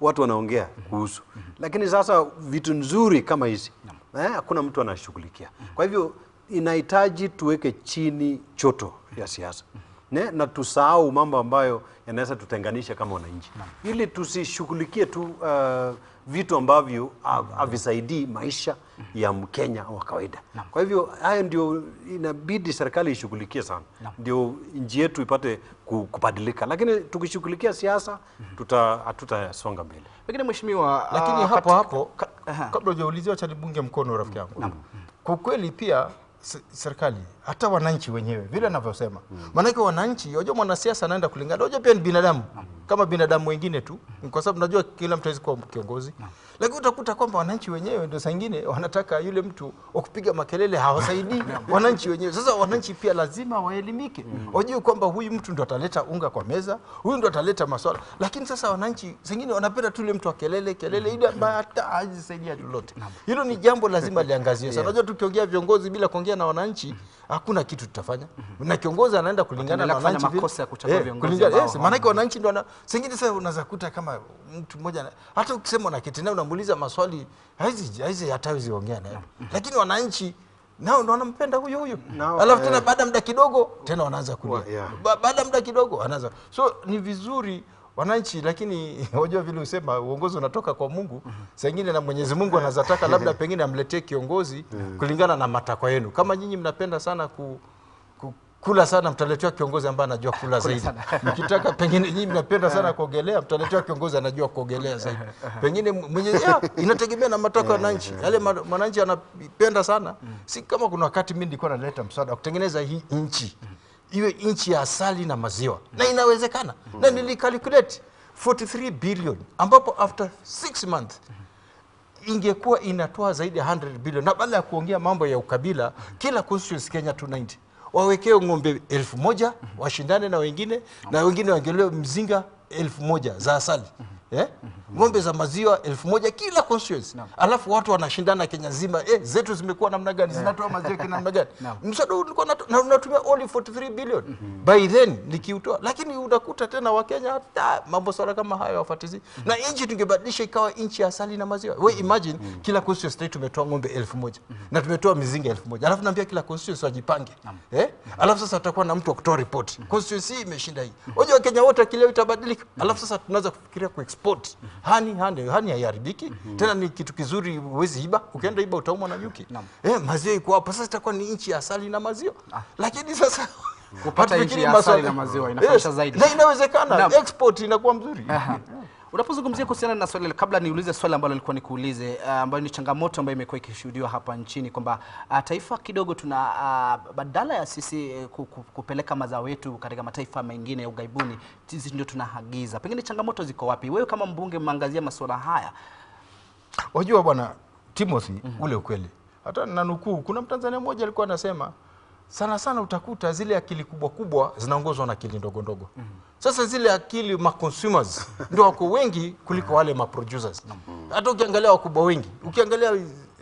watu wanaongea kuhusu. Lakini sasa vitu nzuri kama hizi hakuna mtu anashughulikia. Kwa hivyo inahitaji tuweke chini choto ya siasa, na tusahau mambo ambayo yanaweza tutenganisha kama wananchi, ili tusishughulikie tu vitu ambavyo havisaidii maisha ya Mkenya wa kawaida. Kwa hivyo hayo ndio inabidi serikali ishughulikie sana, ndio nchi yetu ipate kubadilika. Lakini tukishughulikia siasa hatutasonga mbele. Pengine mheshimiwa, lakini hapo kabla hujaulizia, acha nibunge mkono rafiki yangu. Kwa kweli pia serikali hata wananchi wenyewe vile ninavyosema. Maana wananchi, unajua mwanasiasa anaenda kulingana, unajua pia ni binadamu kama binadamu wengine tu, kwa sababu najua kila mtu hawezi kuwa kiongozi. Lakini utakuta kwamba wananchi wenyewe ndio saa nyingine wanataka yule mtu kupiga makelele hawasaidii wananchi wenyewe. Sasa wananchi pia lazima waelimike. Wajue kwamba huyu mtu ndo ataleta unga kwa meza, huyu ndo ataleta masuala. Lakini sasa wananchi wengine wanapenda tu yule mtu kelele ili hata hajisaidia lolote. Hilo ni jambo lazima liangaziwe. Sasa unajua tukiongea viongozi bila kuongea na wananchi hakuna kitu tutafanya. Na kiongozi anaenda kulingana na wananchi makosa ya kuchagua viongozi. Maana wananchi ndio sengine sasa unaweza kuta kama mtu mmoja hata ukisema na kiti naye unamuuliza maswali hizi hata hawezi ongea naye. Lakini wananchi nao ndo wanampenda huyo. Alafu tena baada muda kidogo tena wanaanza kulia. Baada muda kidogo anaanza. So ni vizuri wananchi, lakini unajua vile usema uongozi unatoka kwa Mungu. Sengine na Mwenyezi Mungu anazataka labda pengine amletee kiongozi kulingana na matakwa yenu. Kama nyinyi mnapenda sana kula sana, mtaletewa kiongozi ambaye anajua kula zaidi. Mkitaka pengine nyinyi mnapenda sana kuogelea, mtaletewa kiongozi anajua kuogelea zaidi. Pengine inategemea na matakwa ya wananchi. Yale wananchi anapenda sana. Si kama kuna wakati mimi nilikuwa naleta msaada kutengeneza hii nchi iwe nchi ya asali na maziwa. Na inawezekana. Na nilicalculate 43 billion ambapo after 6 months ingekuwa inatoa zaidi ya 100 billion. Na baada ya kuongea mambo ya ukabila, kila constituency Kenya 290 wawekee ng'ombe 1000 washindane na wengine, na wengine waongelee mzinga 1000 za asali. Ng'ombe za maziwa 1000 kila constituency. Alafu watu wanashindana Kenya nzima. Zetu zimekuwa namna gani? Zinatoa maziwa kina namna gani? Msado ulikuwa na unatumia only 43 billion. By then nikiutoa. Lakini unakuta tena Wakenya hata mambo sala kama hayo wafuatizi. Na nchi tungebadilisha ikawa nchi ya asali na maziwa. We imagine kila constituency tumetoa ng'ombe 1000 na tumetoa mizinga 1000. Alafu naambia kila constituency wajipange. Alafu sasa tutakuwa na mtu wa kutoa report. Constituency imeshinda hii. Unajua Kenya wote kile itabadilika. Alafu sasa tunaanza kufikiria export. Hani haiharibiki. Tena ni kitu kizuri, huwezi iba. Ukienda iba utaumwa na nyuki. Maziwa iko hapo. Sasa itakuwa ni nchi ya asali na maziwa. Lakini sasa kupata nchi ya asali na maziwa inafanya zaidi. Na inawezekana export inakuwa mzuri. Unapozungumzia kuhusiana na swali, kabla niulize swali ambalo nilikuwa nikuulize, ambayo ni changamoto ambayo imekuwa ikishuhudiwa hapa nchini, kwamba taifa kidogo tuna badala ya sisi kupeleka mazao yetu katika mataifa mengine ya ughaibuni, sisi ndio tunaagiza. Pengine changamoto ziko wapi? Wewe kama mbunge mangazia masuala haya. Wajua bwana Timothy, ule ukweli. Hata nanukuu, kuna Mtanzania mmoja alikuwa anasema sana utakuta zile akili kubwa zinaongozwa na akili ndogo. Sasa zile akili consumers ndio wako wengi kuliko wale producers. Hata ukiangalia wakubwa wengi, ukiangalia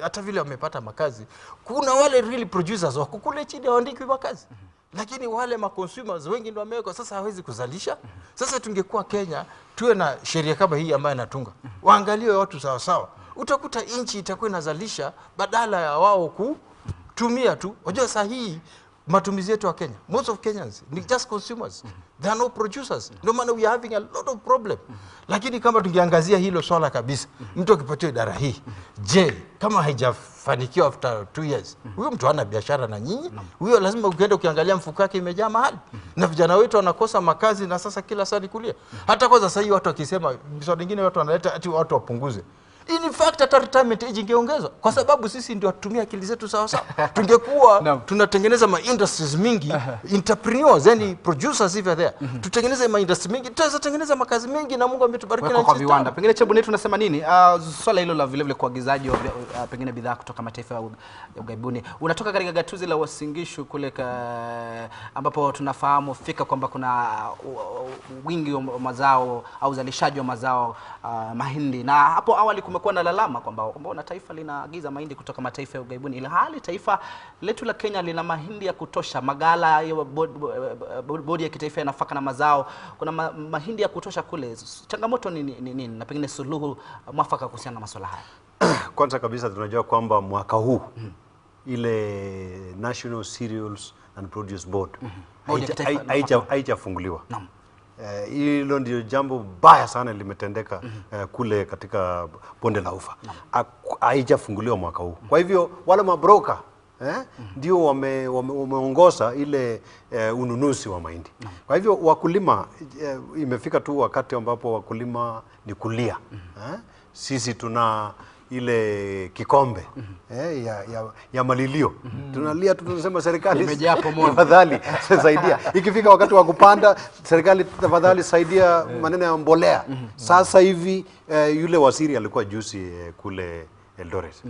hata vile wamepata makazi, kuna wale really producers wako kule chini hawaandiki makazi. Lakini wale consumers wengi ndio wamewekwa, sasa hawezi kuzalisha. Sasa tungekuwa Kenya tuwe na sheria kama hii ambayo inatunga. Waangalie watu sawa. Utakuta nchi itakuwa inazalisha badala ya wao kutumia tu. Unajua sahihi matumizi yetu wa Kenya, most of Kenyans ni just consumers. They are no producers. No matter we are having a lot of problem. Lakini kama tungeangazia hilo swala kabisa, mtu akipatiwa idara hii, je, kama haijafanikiwa after 2 years, huyo mtu hana biashara na nyinyi? Huyo lazima ukienda ukiangalia mfuko wake imejaa mahali. Na vijana wetu wanakosa makazi na sasa kila saa ni kulia. Hata kwa sasa hivi watu wakisema swala lingine watu wanaleta ati watu wapunguze. In fact hata retirement age ingeongezwa kwa sababu sisi ndio tutumia akili zetu sawa. Tungekuwa tunatengeneza industries mingi, entrepreneurs yani producers hivi there. Tutengeneze industries mingi, tutatengeneza makazi mengi na Mungu ametubariki na kwa viwanda. Pengine Chebuni tunasema nini? Swala hilo la vile kuagizaji pengine bidhaa kutoka mataifa ya ughaibuni. Unatoka katika gatuzi la Uasin Gishu kule ambapo tunafahamu fika kwamba kuna wingi wa mazao au uzalishaji wa mazao mahindi, na hapo awali kumekuwa na lalama kwamba mbona taifa linaagiza mahindi kutoka mataifa ya ughaibuni, ila hali taifa letu la Kenya lina mahindi ya kutosha. Magala ya bodi ya kitaifa ya nafaka na mazao kuna mahindi ya kutosha kule. Changamoto ni nini na pengine suluhu mwafaka kuhusiana na masuala haya? Kwanza kabisa tunajua kwamba mwaka huu ile National Cereals and Produce Board haijafunguliwa. Naam. Hilo ndio jambo baya sana limetendeka kule katika bonde la Ufa. Haijafunguliwa mwaka huu. Kwa hivyo wale mabroker ndio wameongoza ile ununuzi wa mahindi. Kwa hivyo wakulima, imefika tu wakati ambapo wakulima ni kulia. Sisi ile kikombe ya malilio. Tunalia tu, tunasema serikali tafadhali saidia. Ikifika wakati wa kupanda, serikali tafadhali saidia maneno ya mbolea. Sasa hivi yule waziri alikuwa juzi kule Eldoret.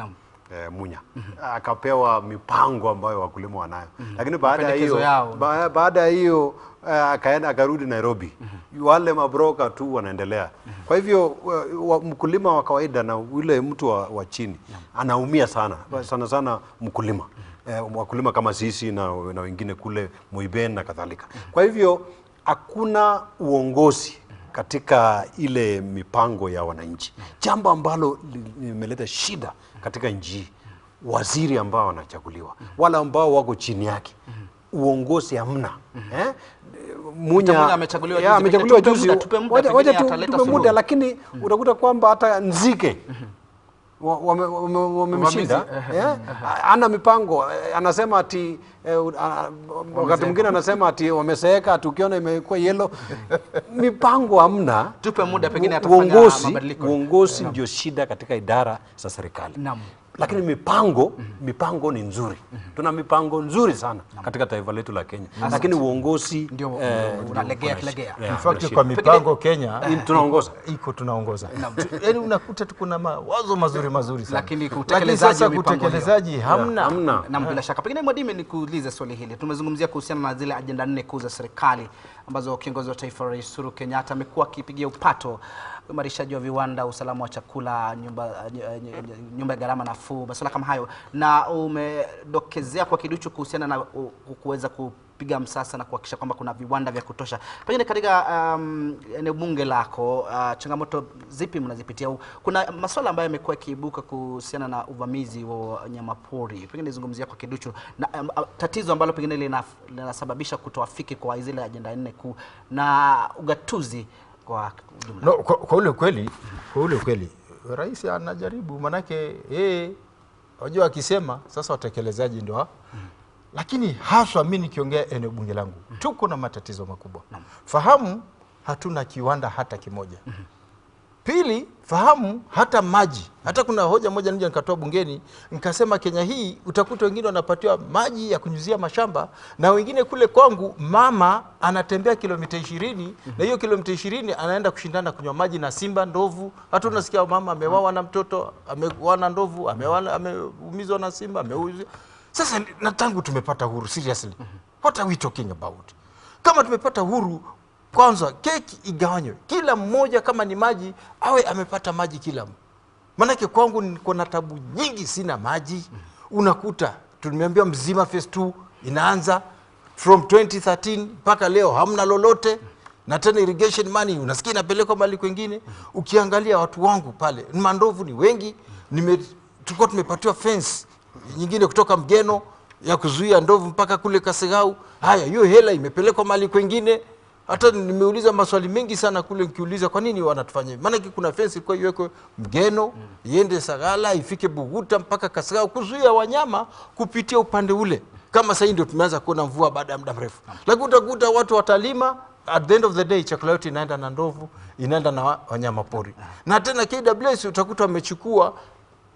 Munya akapewa mipango ambayo wakulima wanayo, lakini baada ya hiyo akaenda akarudi Nairobi. Wale mabroka tu wanaendelea. Kwa hivyo mkulima wa kawaida na yule mtu wa chini anaumia sana sana mkulima. Wakulima kama sisi na wengine kule Muiben na kadhalika. Kwa hivyo hakuna uongozi katika ile mipango ya wananchi, jambo ambalo limeleta shida katika nchi. Waziri ambao wanachaguliwa, wala ambao wako chini yake, uongozi hamna. Munya amechaguliwa juzi, wacha tupe muda, lakini utakuta kwamba hata Nzike wamemshinda. Ana mipango, anasema ati wakati mwingine anasema ati wameseeka, tukiona imekuwa yellow. Mipango hamna. Tupe muda, pengine atafanya mabadiliko. Uongozi ndio shida katika idara za serikali. Lakini mipango ni nzuri. Tuna mipango nzuri sana katika taifa letu la Kenya. Lakini uongozi ndio unalegea. In fact kwa mipango Kenya tunaongoza. Yaani unakuta kuna mawazo mazuri sana. Lakini kutekelezaji hamna. Na bila shaka pengine Mwadime, nikuulize swali hili. Tumezungumzia kuhusiana na zile ajenda 4 kuu za serikali ambazo kiongozi wa taifa Rais Uhuru Kenyatta amekuwa akipigia upato: uimarishaji wa viwanda, usalama wa chakula, nyumba ya gharama nafuu, masuala kama hayo. Na umedokezea kwa kiduchu kuhusiana na kuweza kupiga msasa na kuhakikisha kwamba kuna viwanda vya kutosha. Pengine katika eneo bunge lako, changamoto zipi mnazipitia? Kuna masuala ambayo yamekuwa kiibuka kuhusiana na uvamizi wa wanyamapori. Pengine zungumzia kwa kiduchu na tatizo ambalo pengine linasababisha kutoafiki kwa zile ajenda 4 kuu na ugatuzi kwa ujumla. Kwa ule kweli rais anajaribu, manake unajua akisema sasa watekelezaji ndio. Lakini haswa mimi nikiongea eneo bunge langu, tuko na matatizo makubwa. Fahamu hatuna kiwanda hata kimoja. Pili, fahamu hata maji. Hata kuna hoja moja nje nikatoa bungeni, nikasema Kenya hii utakuta wengine wanapatiwa maji ya kunyunyizia mashamba, na wengine kule kwangu mama anatembea kilomita 20 na hiyo kilomita 20 anaenda kushindana kunywa maji na simba, ndovu. Hata unasikia mama amewawa na mtoto, amewawa na ndovu, ameumizwa na simba, ameuzwa. Sasa na tangu tumepata huru, seriously, what are we talking about? Kama tumepata huru, kwanza keki igawanywe, kila mmoja kama ni maji awe amepata maji kila mmoja. Manake kwangu niko na tabu nyingi, sina maji. Unakuta tumeambiwa Mzima phase 2 inaanza from 2013 mpaka leo hamna lolote, na tena irrigation money unasikia inapelekwa mahali kwingine. Ukiangalia watu wangu pale, mandovu ni wengi, tulikuwa tumepatiwa fence nyingine kutoka Mgeno ya kuzuia ndovu mpaka kule Kasegau. Haya, hiyo hela imepelekwa mahali kwingine. Hata nimeuliza maswali mengi sana kule, nikiuliza kwa nini wanatufanya hivi. Maana kuna fence kwa iwekwe Mgeno, iende Sagala, ifike Buguta mpaka Kasegau, kuzuia wanyama kupitia upande ule. Kama sasa ndio tumeanza kuona mvua baada ya muda mrefu. Lakini utakuta watu watalima, at the end of the day chakula yote inaenda na ndovu, inaenda na wanyama pori. Na tena KWS utakuta wamechukua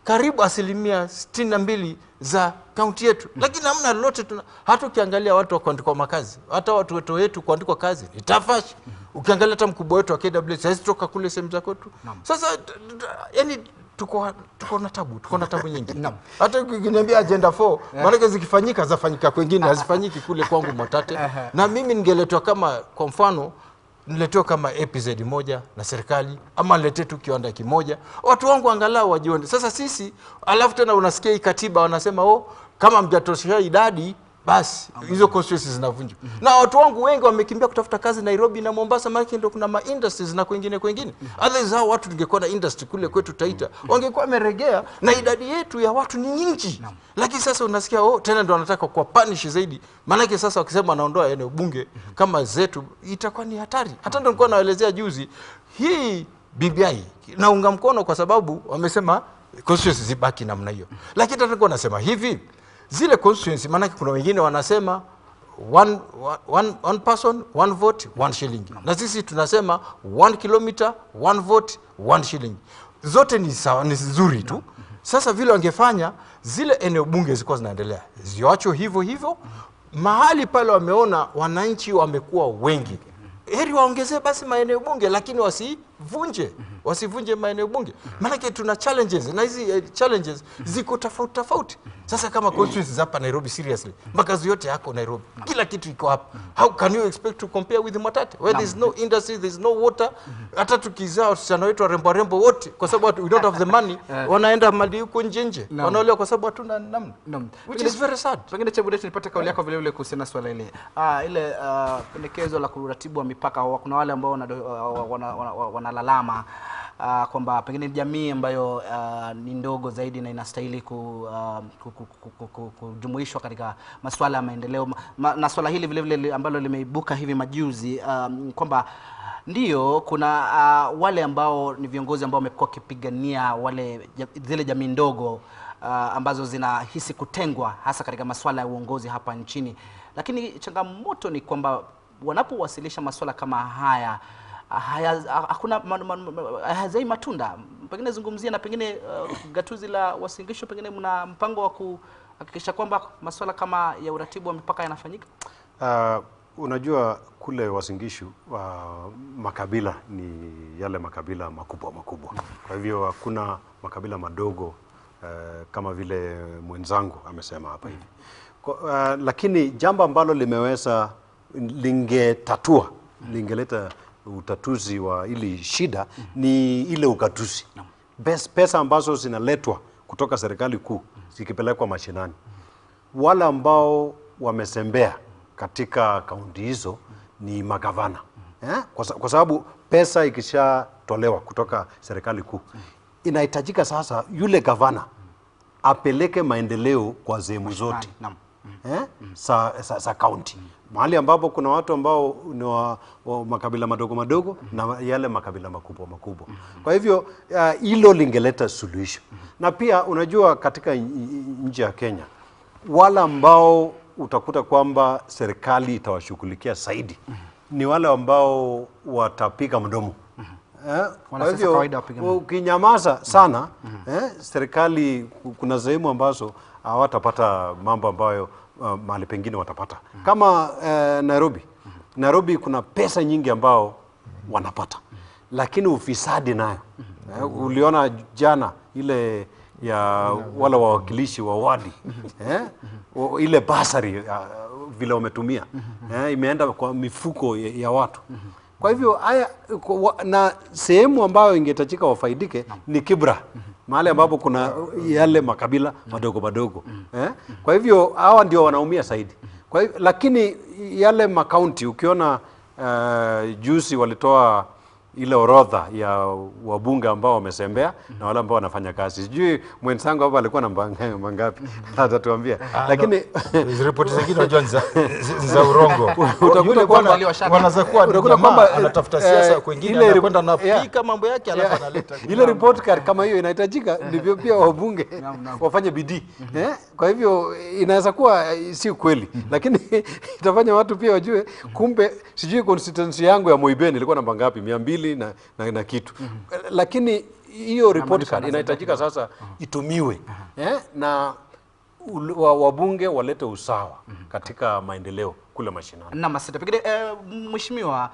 karibu 62% za kaunti yetu. Lakini hamna lolote. Hata ukiangalia watu wa kuandikwa makazi, hata watu wetu kuandikwa kazi ni tafashi. Ukiangalia hata mkubwa wetu wa KWS haistoka kule sehemu za kwetu. Sasa yani tuko na tabu nyingi. Hata ukiniambia agenda 4, maana zikifanyika zafanyika kwingine, hazifanyiki kule kwangu Mwatate. Na mimi ningeletwa kama, kwa mfano niletewa kama EPZ moja na serikali, ama niletee tu kiwanda kimoja, watu wangu angalau wajione. Sasa sisi, alafu tena unasikia hii katiba wanasema kama mjatoshea idadi basi hizo constituencies zinavunjwa. Na watu wangu wengi wamekimbia kutafuta kazi Nairobi na Mombasa, maana ndio kuna ma industries na kwingine. Otherwise hao watu ningekuwa na industry kule kwetu Taita, wangekuwa wameregea na idadi yetu ya watu ni nyingi. Lakini sasa unasikia tena ndio wanataka kwa punish zaidi. Maana sasa wakisema wanaondoa eneo bunge kama zetu, itakuwa ni hatari. Hata ndio nilikuwa naelezea juzi, hii BBI naunga mkono kwa sababu wamesema constituencies zibaki namna hiyo. Lakini hata nilikuwa nasema hivi, zile constituency, maana kuna wengine wanasema one person, one vote, one shilling. Na sisi tunasema 1 kilometer, 1 vote, 1 shilling. zote ni sawa, ni nzuri tu. Sasa vile wangefanya zile eneo bunge zilikuwa zinaendelea, ziachwe hivyo hivyo. Mahali pale wameona wananchi wamekuwa wengi, heri waongezee basi maeneo bunge, lakini wasivunje maeneo bunge. Maana tuna challenges, na hizi challenges ziko tofauti. Sasa kama constituencies hapa Nairobi, seriously, makazi yote yako Nairobi, kila kitu iko hapa. How can you expect to compare with Mwatate where there is no industry, there is no water? Hata tukizaa wasichana wetu warembo wote, kwa sababu we don't have the money, wanaenda mali huko nje, wanaolewa kwa sababu hatuna namna, which is very sad. Pengine Chebudet, nipate kauli yako vile kuhusiana na swala ile pendekezo la kuratibu wa mipaka. Kuna wale ambao wanalalama kwamba pengine jamii ambayo ni ndogo zaidi na inastahili kujumuishwa katika masuala ya maendeleo, na swala hili vile ambalo limeibuka hivi majuzi, kwamba ndio kuna wale ambao ni viongozi ambao wamekuwa kipigania zile jamii ndogo ambazo zinahisi kutengwa hasa katika masuala ya uongozi hapa nchini, lakini changamoto ni kwamba wanapowasilisha masuala kama haya hakuna hazai matunda. Pengine zungumzia na pengine gatuzi la Uasin Gishu, pengine mna mpango wa kuhakikisha kwamba masuala kama ya uratibu wa mipaka yanafanyika? Unajua kule Uasin Gishu makabila ni yale makabila makubwa. Kwa hivyo hakuna makabila madogo kama vile mwenzangu amesema hapa hivi. Lakini jambo ambalo lingeleta utatuzi wa ili shida ni ile ugatuzi. Pesa ambazo zinaletwa kutoka serikali kuu zikipelekwa mashinani, wale ambao wamesembea katika kaunti hizo ni magavana. Kwa sababu pesa ikishatolewa kutoka serikali kuu, inahitajika sasa yule gavana apeleke maendeleo kwa sehemu zote sa kaunti, mahali ambapo kuna watu ambao ni wa makabila madogo na yale makabila makubwa. Kwa hivyo hilo lingeleta suluhisho. Na pia unajua katika nchi ya Kenya, wale ambao utakuta kwamba serikali itawashughulikia zaidi ni wale ambao watapiga mdomo. Kwa hivyo ukinyamaza sana, serikali kuna sehemu ambazo hawatapata mambo ambayo mahali pengine watapata. Kama Nairobi kuna pesa nyingi ambao wanapata, lakini ufisadi nayo. Uliona jana ile ya wala wawakilishi wa wadi, ile basari vile wametumia, imeenda kwa mifuko ya watu. Kwa hivyo na sehemu ambayo ingetajika wafaidike ni Kibra, mahali ambapo kuna yale makabila madogo. Kwa hivyo hawa ndio wanaumia zaidi. Kwa hivyo, lakini yale makaunti ukiona juzi walitoa ile orodha ya wabunge ambao wamesembea na wale ambao wanafanya kazi. Sijui mwenzangu hapa alikuwa namba ngapi, atatuambia. Lakini ripoti zingine unajua za urongo. Utakuta kwamba wanaweza kuwa anatafuta siasa kwingine, anakwenda na pika mambo yake alafu analeta. Ile report card kama hiyo inahitajika, ndivyo pia wabunge wafanye bidii. Kwa hivyo inaweza kuwa si kweli, lakini itafanya watu pia wajue kumbe sijui constituency yangu ya Moibeni ilikuwa namba ngapi, 200 na kitu. Lakini hiyo report card inahitajika sasa itumiwe, na wabunge walete usawa katika maendeleo kule mashinani. Na masita pengine mheshimiwa,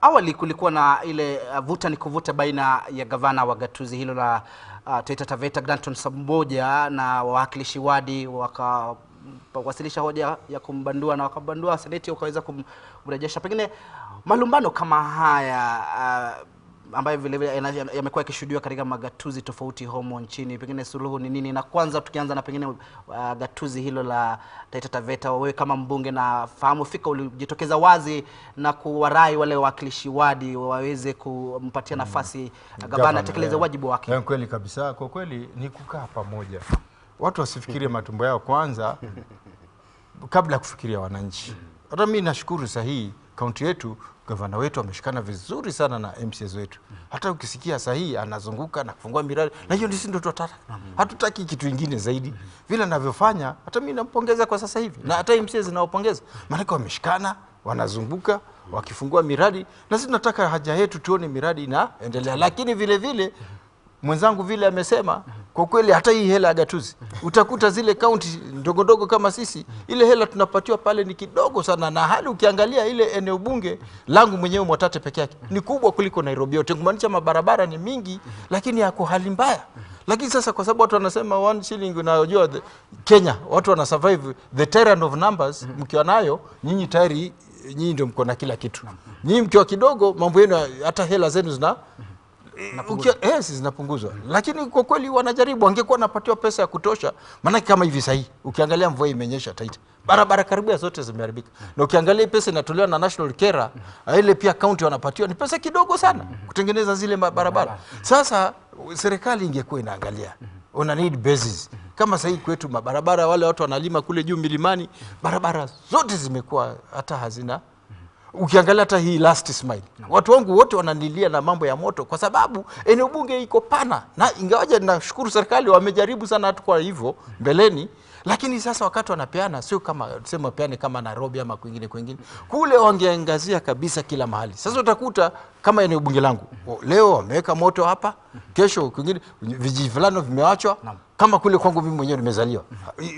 awali kulikuwa na ile vuta ni kuvuta baina ya gavana wa gatuzi hilo la Taita Taveta Granton Samboja na wawakilishi wadi, wakawasilisha hoja ya kumbandua na wakabandua, seneti wakaweza kumrejesha. Pengine malumbano kama haya ambayo vile yamekuwa yakishuhudiwa katika magatuzi tofauti humo nchini, pengine suluhu ni nini? Na kwanza tukianza na pengine gatuzi hilo la Taita Taveta, wewe kama mbunge na fahamu fika ulijitokeza wazi na kuwarai wale wawakilishi wadi waweze kumpatia nafasi gavana atekeleze wajibu wake. Kweli kabisa, kwa kweli ni kukaa pamoja. Watu wasifikirie matumbo yao kwanza kabla ya kufikiria wananchi. Hata mimi nashukuru sahihi kaunti yetu, gavana wetu ameshikana vizuri sana na MCAs wetu. Hata ukisikia sahihi anazunguka na kufungua miradi, na hiyo ndio ndio tunataka. Hatutaki kitu kingine zaidi. Vile anavyofanya, hata mimi nampongeza kwa sasa hivi. Na hata MCAs naopongeza. Maana wameshikana, wanazunguka, wakifungua miradi, na sisi tunataka haja yetu tuone miradi inaendelea. Lakini vile vile mwenzangu vile amesema, kwa kweli hata hii hela ya gatuzi utakuta zile kaunti ndogo ndogo kama sisi, ile hela tunapatiwa pale ni kidogo sana, na hali ukiangalia ile eneo bunge langu mwenyewe Mwatate peke yake ni kubwa kuliko Nairobi yote, kumaanisha mabarabara ni mingi lakini yako hali mbaya. Lakini sasa kwa sababu watu wanasema 1 shilling, unajua Kenya watu wana survive the tyrant of numbers, mkiwa nayo nyinyi tayari nyinyi ndio mko na kila kitu. Nyinyi mkiwa kidogo mambo yenu hata hela zenu zinapunguzwa. Lakini kwa kweli wanajaribu, wangekuwa wanapatiwa pesa ya kutosha, maana kama hivi sasa ukiangalia mvua imenyesha tight, barabara karibia zote zimeharibika. Na ukiangalia pesa inatolewa na National Kera, ile pia county wanapatiwa ni pesa kidogo sana kutengeneza zile barabara. Sasa serikali ingekuwa inaangalia, una need basis. Kama sasa kwetu mabarabara, wale watu wanalima kule juu milimani, barabara zote zimekuwa hata hazina. Ukiangalia hata hii last smile, watu wangu wote wananilia na mambo ya moto kwa sababu eneo bunge iko pana, na ingawaje nashukuru serikali wamejaribu sana hata kwa hivyo mbeleni, lakini sasa wakati wanapeana sio kama tuseme peane kama Nairobi ama kwingine kule, wangeangazia kabisa kila mahali. Sasa utakuta kama eneo bunge langu leo wameweka moto hapa, kesho kwingine vijiji fulani vimeachwa. Kama kule kwangu mimi mwenyewe nimezaliwa,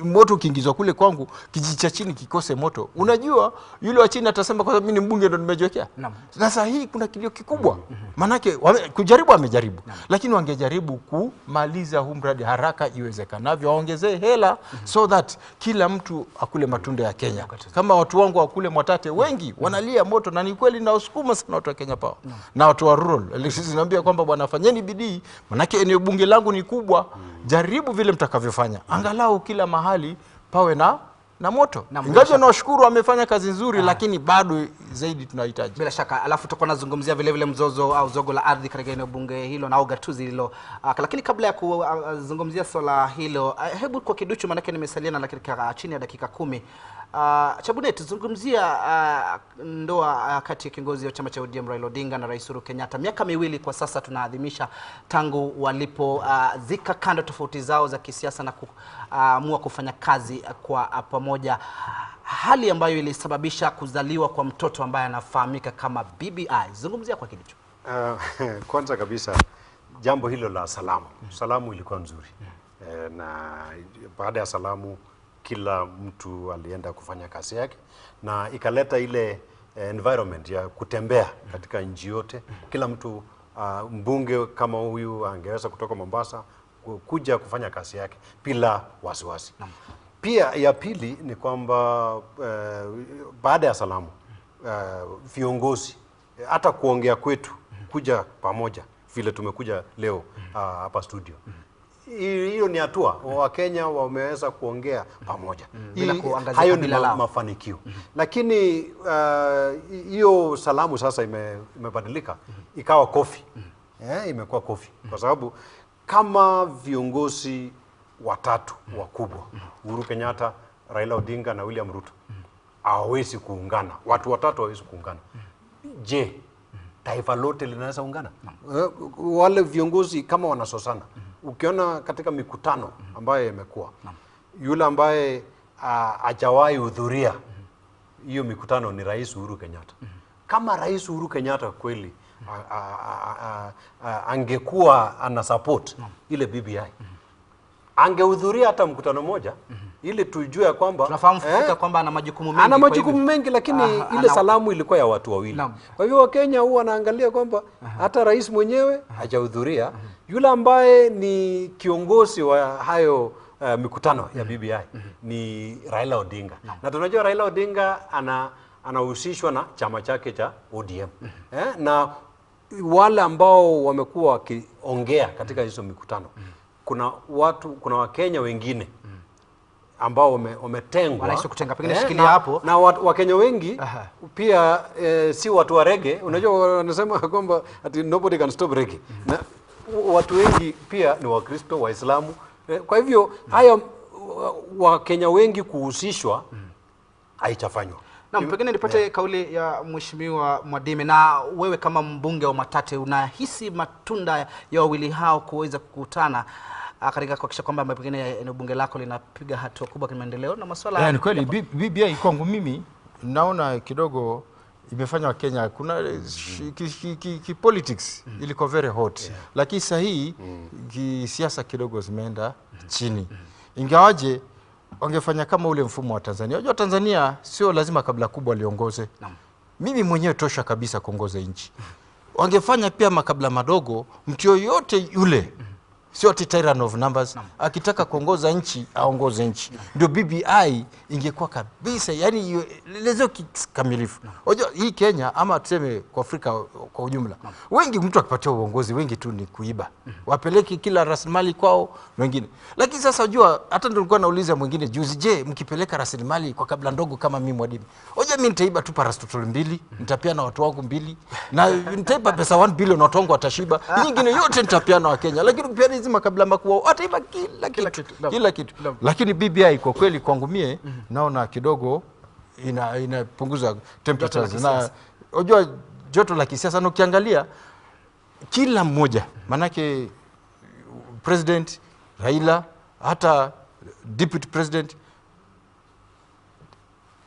moto ukiingizwa kule kwangu kijiji cha chini kikose moto, unajua yule wa chini atasema kwa sababu mimi ni mbunge ndo nimejiwekea. Sasa hii kuna kilio kikubwa, manake kujaribu amejaribu, lakini wangejaribu kumaliza huu mradi haraka iwezekanavyo, waongezee hela so that kila mtu akule matunda ya Kenya. Kama watu wangu wakule Mwatate wengi wanalia moto, na ni kweli na usukuma sana watu wa Kenya Power na watu wa rural. Sisi naambia kwamba bwana fanyeni bidii, manake eneo bunge langu ni kubwa, jaribu vile mtakavyofanya angalau kila mahali pawe na moto. Ingawa nawashukuru wamefanya kazi nzuri, lakini bado zaidi tunahitaji. Bila shaka, alafu tutakuwa nazungumzia vile vile mzozo au zogo la ardhi katika eneo bunge hilo na ugatuzi hilo. Lakini kabla ya kuzungumzia swala hilo, hebu kwa kiduchu, manake nimesalia na dakika chini ya dakika 10. Chabunet, tuzungumzia ndoa kati ya kiongozi wa chama cha ODM Raila Odinga na Rais Uhuru Kenyatta. Miaka 2 kwa sasa tunaadhimisha tangu walipo zika kando tofauti zao za kisiasa na kuamua kufanya kazi kwa pamoja, hali ambayo ilisababisha kuzaliwa kwa mtoto ambaye anafahamika kama BBI. Zungumzia kwa kiduchu. Kwanza kabisa jambo hilo la salamu ilikuwa nzuri, na baada ya salamu kila mtu alienda kufanya kazi yake, na ikaleta ile environment ya kutembea katika nchi yote. Kila mtu mbunge kama huyu angeweza kutoka Mombasa kuja kufanya kazi yake bila wasiwasi. Pia ya pili ni kwamba baada ya salamu viongozi hata kuongea kwetu kuja pamoja vile tumekuja leo hapa studio, hiyo ni hatua. Wakenya wameweza kuongea pamoja, hayo ni mafanikio. Lakini hiyo salamu sasa imebadilika ikawa kofi. Imekuwa kofi kwa sababu kama viongozi watatu wakubwa, Uhuru Kenyatta, Raila Odinga na William Ruto, hawawezi kuungana, watu watatu hawawezi kuungana, je, taifa lote linaweza ungana? Wale viongozi kama wanasosana, ukiona katika mikutano ambayo imekuwa, yule ambaye hajawahi hudhuria hiyo mikutano ni Rais Uhuru Kenyatta. Kama Rais Uhuru Kenyatta kweli angekuwa ana support ile BBI, angehudhuria hata mkutano moja ili tujue kwamba tunafahamu kwamba ana majukumu mengi. Ana majukumu mengi, lakini ile salamu ilikuwa ya watu wawili. Kwa hivyo Wakenya huwa wanaangalia kwamba hata rais mwenyewe hajahudhuria, yule ambaye ni kiongozi wa hayo mikutano ya BBI ni Raila Odinga. Na tunajua Raila Odinga anahusishwa na chama chake cha ODM. Na wale ambao wamekuwa wakiongea katika hizo mikutano, kuna Wakenya wengine ambao wametengwa, wanaishi kutenga, pengine shikilia hapo, na Wakenya wengi pia si watu wa reggae. Unajua wanasema kwamba ati nobody can stop reggae, na watu wengi pia ni Wakristo, Waislamu. Kwa hivyo haya Wakenya wengi kuhusishwa haijafanywa. Na pengine nipate kauli ya Mheshimiwa Mwadime, na wewe kama mbunge wa Mwatate unahisi matunda ya wawili hao kuweza kukutana katika kuhakikisha kwamba pengine eneo bunge lako linapiga hatua kubwa kwa maendeleo na masuala? Ni kweli BBI kwangu mimi naona kidogo imefanya Kenya kuna politics ilikuwa very hot, lakini sasa hii siasa kidogo zimeenda chini. Ingawaje wangefanya kama ule mfumo wa Tanzania. Unajua Tanzania sio lazima kabla kubwa liongoze. Mimi mwenyewe tosha kabisa kuongoza nchi. Wangefanya pia makabila madogo, mtu yoyote yule, sio tyranny of numbers, akitaka kuongoza nchi aongoze nchi. Ndio BBI ingekuwa kabisa, yani lezo kikamilifu. Unajua hii Kenya ama tuseme kwa Afrika kwa ujumla, wengi mtu akipatia uongozi wengi tu ni kuiba. Wapeleki kila rasilimali kwao wengine. Lakini sasa unajua hata ndio nilikuwa nauliza mwingine juzi, je, mkipeleka rasilimali kwa kabila ndogo kama mimi Mwadimi, unajua mimi nitaiba tu paracetamol 2, nitapiana watu wangu 2 na nitaiba pesa 1 billion watu wangu watashiba. Nyingine yote nitapiana wa Kenya. Lakini ukipiana hizi makabila makubwa ataiba kila kitu. Lakini BBI kwa kweli kwangu mie naona kidogo inapunguza temperatures na unajua joto la kisiasa. Na ukiangalia kila mmoja, manake president Raila hata deputy president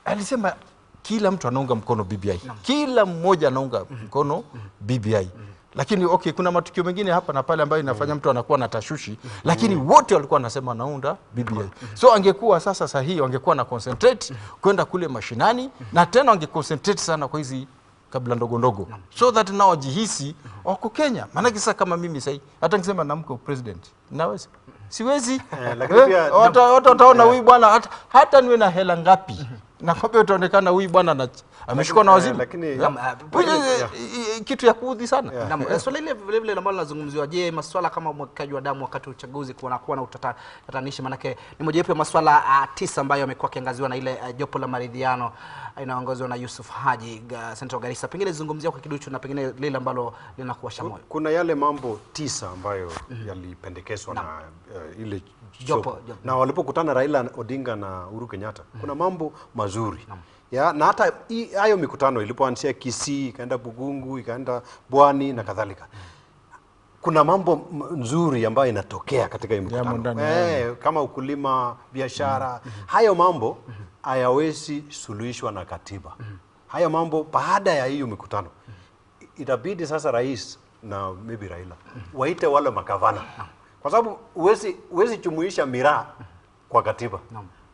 alisema kila mtu anaunga mkono BBI. Kila mmoja anaunga mkono BBI. Lakini okay, kuna matukio mengine hapa na pale ambayo inafanya mtu anakuwa na tashushi, lakini wote walikuwa wanasema anaunda BBI. So angekuwa sasa sahihi, wangekuwa na concentrate kwenda kule mashinani, na tena wangeconcentrate sana kwa hizi kabla ndogo ndogo, so that nao wajihisi wako Kenya. Maana kisa kama mimi sasa hata nikisema namko president naweza siwezi, wataona huyu bwana hata niwe na hela ngapi na kwa hiyo utaonekana huyu bwana ameshikwa na wazimu. Lakini kitu ya kuudhi sana. Swala ile vile vile ambalo lazungumziwa, je, masuala kama umwagikaji wa damu wakati wa uchaguzi kuwa na utatanishi, manake ni mojawapo ya masuala 9 ambayo yamekuwa kiangaziwa na ile jopo la maridhiano inaongozwa na Yusuf Haji Central Garissa. Pengine zungumzia kwa kiduchu na pengine lile ambalo linakuwa shamoyo. Kuna yale mambo 9 ambayo yalipendekezwa na ile jopo. Na walipokutana Raila Odinga na Uhuru Kenyatta, kuna mambo mazuri. Ya, na hata hayo mikutano ilipoanzia Kisii, ikaenda Bugungu, ikaenda Bwani na kadhalika, kuna mambo nzuri ambayo inatokea katika mikutano. Kama ukulima, biashara, hayo mambo hayawezi suluhishwa na katiba. Hayo mambo baada ya hiyo mikutano itabidi sasa rais na maybe Raila waite wale magavana, kwa sababu uwezi jumuisha miraa kwa katiba.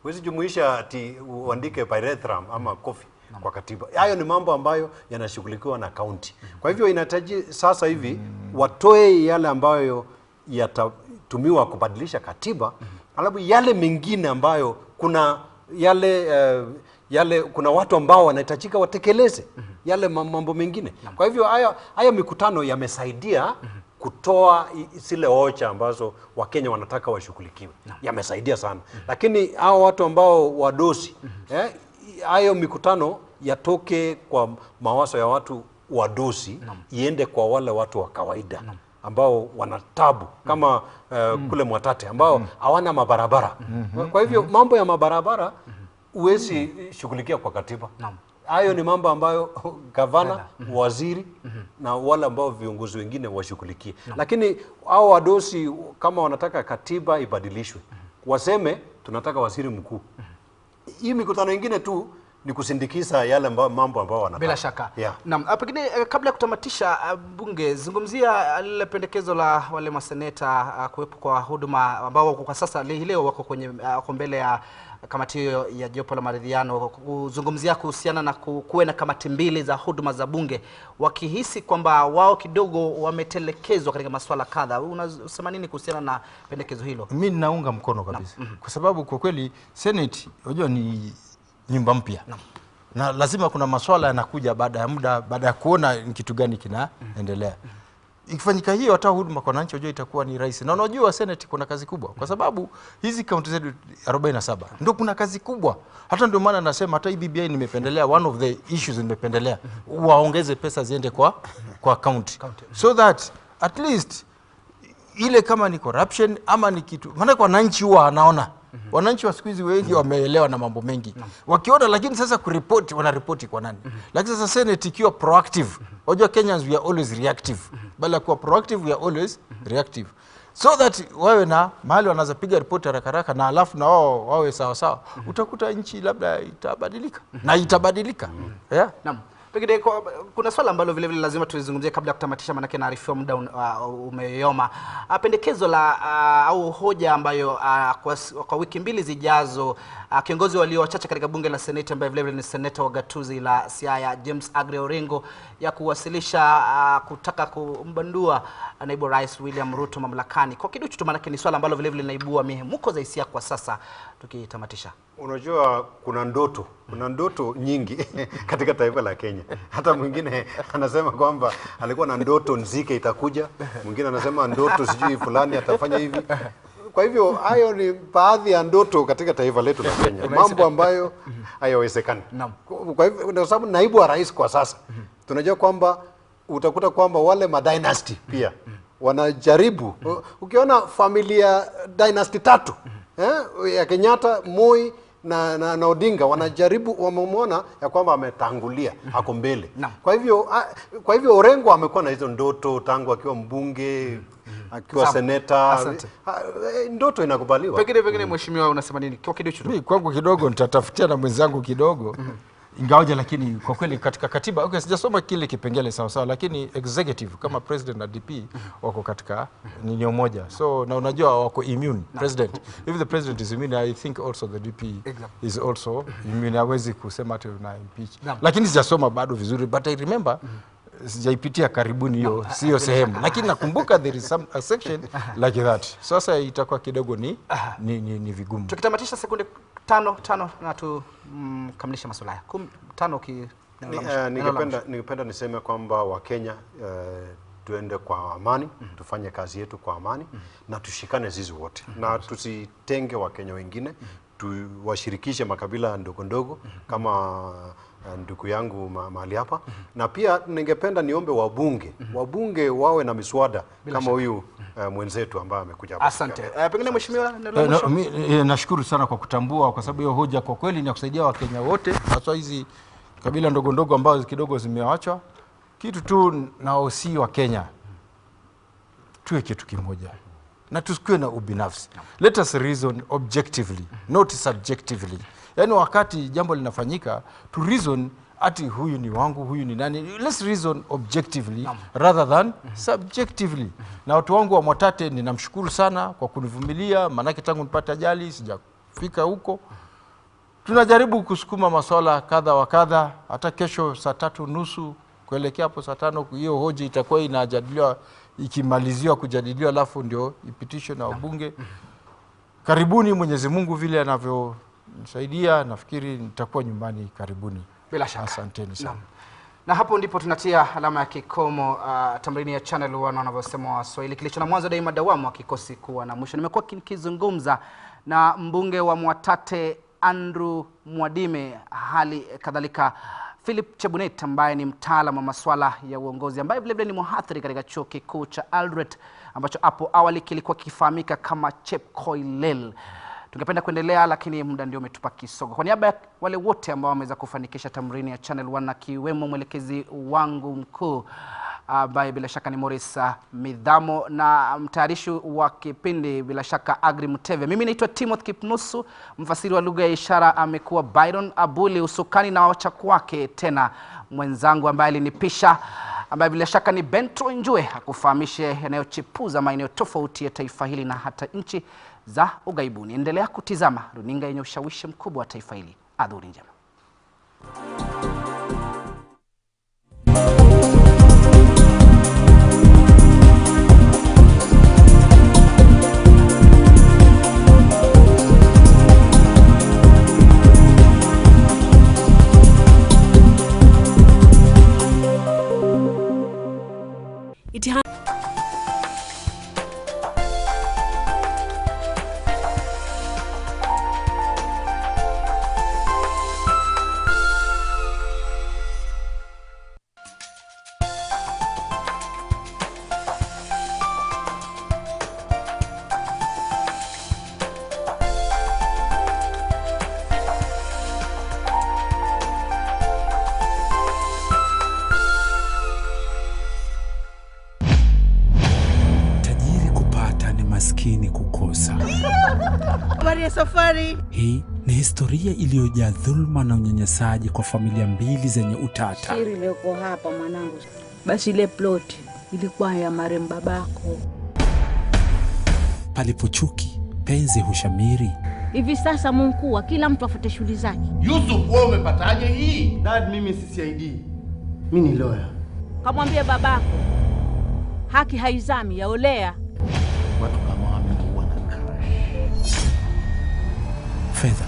Huwezi jumuisha ati uandike pyrethrum ama coffee kwa katiba. Hayo ni mambo ambayo yanashughulikiwa na county. Kwa hivyo inahitaji sasa hivi watoe yale ambayo yatatumiwa kubadilisha katiba, alafu yale mengine ambayo kuna kuna watu ambao wanahitajika watekeleze yale mambo mengine. Kwa hivyo haya mikutano yamesaidia kutoa zile hoja ambazo Wakenya wanataka washughulikiwe. Yamesaidia sana. Lakini hao watu ambao wadosi, hayo mikutano yatoke kwa mawazo ya watu wadosi, iende kwa wale watu wa kawaida ambao wanatabu kama kule Mwatate ambao hawana mabarabara. Kwa hivyo mambo ya mabarabara huwezi shughulikia kwa katiba. Hayo ni mambo ambayo gavana, waziri na wale ambao viongozi wengine washughulikie. Lakini hao wadosi kama wanataka katiba ibadilishwe, waseme tunataka waziri mkuu. Hii mikutano mingine tu ni kusindikiza yale mambo ambao wanataka. Bila shaka. Naam, pengine kabla ya kutamatisha bunge, zungumzia lile pendekezo la wale maseneta kuwepo kwa huduma ambao kwa sasa leo wako kwenye mbele ya kamati hiyo ya jopo la maridhiano, kuzungumzia kuhusiana na kuwe na kamati 2 za huduma za bunge, wakihisi kwamba wao kidogo wametelekezwa katika masuala kadha. Unasema nini kuhusiana na pendekezo hilo? Mimi naunga mkono kabisa. Kwa sababu kwa kweli Senate unajua ni nyumba mpya. Na lazima kuna masuala yanakuja baada ya muda, baada ya kuona ni kitu gani kinaendelea. Ikifanyika hiyo hata huduma kwa wananchi unajua itakuwa ni rahisi. Na unajua Senate kuna kazi kubwa kwa sababu hizi kaunti zetu 47 ndio kuna kazi kubwa. Hata ndio maana nasema hata BBI nimependelea, one of the issues nimependelea waongeze pesa ziende kwa county. So that at least ile kama ni corruption ama ni kitu, maana kwa wananchi huwa anaona. Wananchi wa siku hizi wengi wameelewa na mambo mengi. Wakiona, lakini sasa kuripoti wanaripoti kwa nani? Lakini sasa Senate ikiwa proactive. Unajua Kenyans we are always reactive. Bala kuwa proactive we are always reactive. So that wawe na mahali wanaweza piga ripoti haraka na alafu na wao wawe sawa sawa. Utakuta nchi labda itabadilika. Na itabadilika. Naam. Pengine kuna swala ambalo vile vile lazima tulizungumzie kabla ya kutamatisha, manake naarifiwa muda umeyoma. Pendekezo la au hoja ambayo kwa wiki mbili zijazo kiongozi walio wachache katika bunge la Seneti ambaye vile vile ni seneta wa gatuzi la Siaya James Agre Orengo ya kuwasilisha kutaka kumbandua naibu rais William Ruto mamlakani. Kwa kiduchu tu, manake ni swala ambalo vile vile linaibua mihemuko za hisia kwa sasa tukitamatisha. Unajua kuna ndoto nyingi katika taifa la Kenya. Hata mwingine anasema kwamba alikuwa na ndoto nzike itakuja, mwingine anasema ndoto sijui fulani atafanya hivi. Kwa hivyo hayo ni baadhi ya ndoto katika taifa letu la Kenya, mambo ambayo hayawezekani. Kwa hivyo ndio sababu naibu wa rais kwa sasa tunajua kwamba utakuta kwamba wale dynasty pia wanajaribu. Ukiona familia dynasty 3 ya Kenyatta, Moi na Odinga wanajaribu, wamemwona ya kwamba ametangulia ako mbele. Kwa hivyo Orengo amekuwa na hizo ndoto tangu akiwa mbunge, akiwa seneta. Ndoto inakubaliwa. Pengine mheshimiwa unasema nini? Kwa kidogo mimi kwangu kidogo nitatafutia na mwenzangu kidogo. Ingawaje lakini kwa kweli katika katiba sijasoma kile kipengele sawa, lakini executive kama president na DP wako katika ninyo moja. So na unajua wako immune president. If the president is immune, I think also the DP is also immune. Hawezi kusema ati una impeach. Lakini sijasoma bado vizuri, but I remember sijaipitia karibuni hiyo sio sehemu, lakini nakumbuka there is some a section like that. Sasa itakuwa kidogo ni vigumu. Tukitamatisha sekunde 5 na tukamilisha masuala haya. 5 ningependa niseme kwamba Wakenya tuende kwa amani, tufanye kazi yetu kwa amani na tushikane sisi wote. Na tusitenge Wakenya wengine, tuwashirikishe makabila ndogo kama ndugu yangu mahali hapa. Na pia ningependa niombe wabunge wawe na miswada kama huyu mwenzetu ambaye amekuja hapa. Asante. Pengine mheshimiwa nashukuru sana kwa kutambua, kwa sababu hiyo hoja kwa kweli ni ya kusaidia Wakenya wote, hasa hizi kabila ndogo ambazo kidogo zimeachwa. Kitu tu na si wa Kenya tuwe kitu kimoja na tusikue na ubinafsi. Let us reason objectively, not subjectively. Yaani wakati jambo linafanyika to reason ati huyu ni wangu, huyu ni nani. Let's reason objectively rather than subjectively. Na watu wangu wa Mwatate ninamshukuru sana kwa kunivumilia, manake tangu nipate ajali sijafika huko. Tunajaribu kusukuma masuala kadha wa kadha. Hata kesho saa 3:30 kuelekea hapo saa 5 hiyo hoja itakuwa inajadiliwa, ikimaliziwa kujadiliwa, alafu ndio ipitishwe na wabunge. Karibuni, Mwenyezi Mungu vile anavyonisaidia, nafikiri nitakuwa nyumbani karibuni. Bila shaka. Asanteni sana. Na hapo ndipo tunatia alama ya kikomo tamrini ya Channel 1 wanavyosema Waswahili, kilicho na mwanzo daima dawamu akikosi kuwa na mwisho. Nimekuwa nikizungumza na mbunge wa Mwatate Andrew Mwadime, hali kadhalika Philip Chebunet ambaye ni mtaalamu wa masuala ya uongozi, ambaye vile vile ni mhadhiri katika chuo kikuu cha Eldoret ambacho hapo awali kilikuwa kifahamika kama Chepkoilel. Tungependa kuendelea lakini muda ndio umetupa kisogo. Kwa niaba ya wale wote ambao wameweza kufanikisha tamrini ya Channel 1 na kiwemo mwelekezi wangu mkuu ambaye bila shaka ni Morris Midhamo, na mtayarishi wa kipindi bila shaka Agri Muteve. Mimi naitwa Timothy Kipnusu, mfasiri wa lugha ya ishara amekuwa Byron Abuli, usukani na wachaku wake tena mwenzangu ambaye alinipisha ambaye bila shaka ni Bentro Njue, akufahamishe yanayochipuza maeneo tofauti ya taifa hili na hata nchi za ugaibuni. Endelea kutizama runinga yenye ushawishi mkubwa wa taifa hili. Adhuri njema. Maskini kukosa. Habari ya safari. Hii ni historia iliyojaa dhulma na unyanyasaji kwa familia mbili zenye utata. Siri iliyoko hapa mwanangu. Basi ile plot ilikuwa ya marehemu babako. Palipo chuki, penzi hushamiri. Hivi sasa Mungu, kila mtu afuate shughuli zake. Yusuf, wewe umepataje hii? Dad, mimi si CID. Mimi ni lawyer. Kamwambie babako, haki haizami, yaolea. Watu kama wamekuwa na crush. Fedha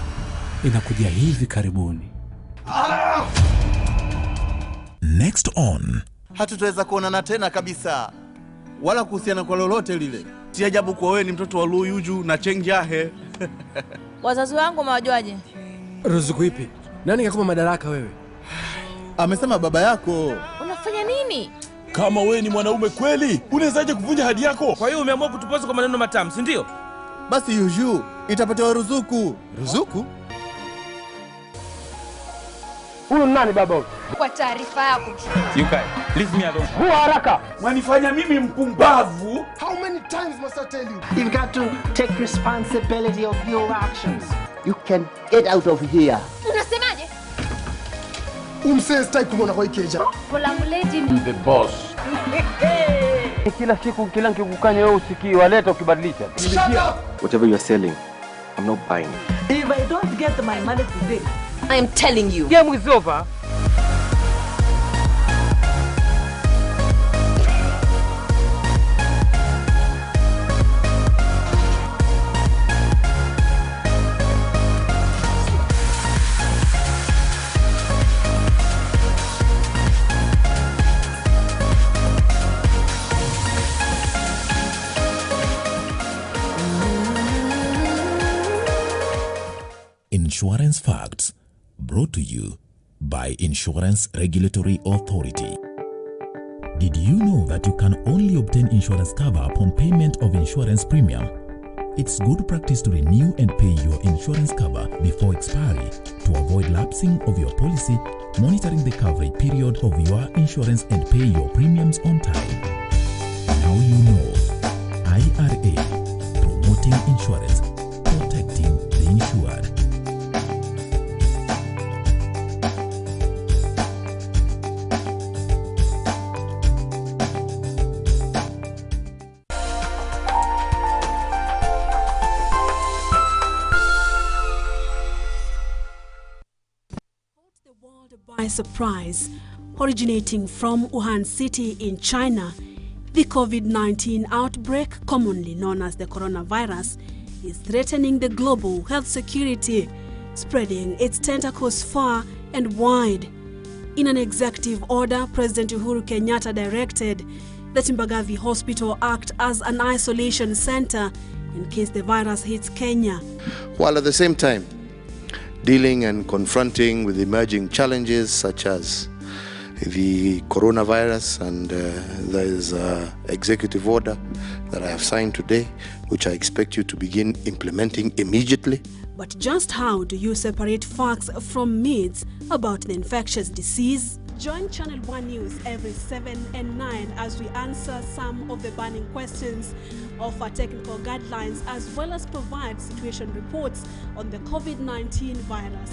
inakuja hivi karibuni. Next on. Hatutaweza kuonana tena kabisa. Wala kuhusiana kwa lolote lile. Si ajabu kwa wewe ni mtoto wa Lu Yuju na Cheng Jahe. Wazazi wangu umewajuaje? Ruzuku ipi? Nani kakupa madaraka wewe? Amesema baba yako. Unafanya nini? Kama wewe ni mwanaume kweli, unawezaje kuvunja hadi yako? Kwa hiyo umeamua kutupoza kwa maneno matamu, si ndio? Basi Yuju, itapatiwa ruzuku. Ruzuku? Huyu nani baba huyu? Kwa taarifa yako. Yukai, leave me alone. Huwa haraka. Wanifanya mimi mpumbavu. How many times must I tell you? You've got to take responsibility of your actions. You can get out of here. Unasemaje? Umsee kumwona kwa ikeja. Polamuleti I'm the boss. Kila siku kila nikikukanya wewe usikii, waleta ukibadilisha. Shut up! Whatever you're selling, I'm not buying. If I don't get my money today, I am telling you. Game is over. Insurance Facts, brought to you by Insurance Regulatory Authority. Did you know that you can only obtain insurance cover upon payment of insurance premium? It's good practice to renew and pay your insurance cover before expiry to avoid lapsing of your policy, monitoring the coverage period of your insurance and pay your premiums on time. Now you know. IRA, promoting insurance, protecting the insured. By surprise, originating from Wuhan City in China, the COVID-19 outbreak, commonly known as the coronavirus, is threatening the global health security, spreading its tentacles far and wide. In an executive order, President Uhuru Kenyatta directed that Mbagathi Hospital act as an isolation center in case the virus hits Kenya. While at the same time, dealing and confronting with emerging challenges such as the coronavirus, and there is an executive order that I have signed today, which I expect you to begin implementing immediately. But just how do you separate facts from myths about the infectious disease? Join Channel 1 News every 7 and 9 as we answer some of the burning questions, offer technical guidelines, as well as provide situation reports on the COVID-19 virus.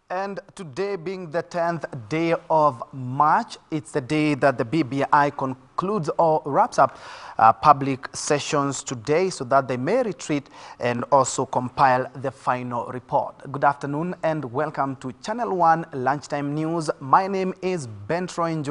And today being the 10th day of March, it's the day that the BBI concludes or wraps up public sessions today so that they may retreat and also compile the final report. Good afternoon and welcome to Channel 1 Lunchtime News. My name is Ben Troy.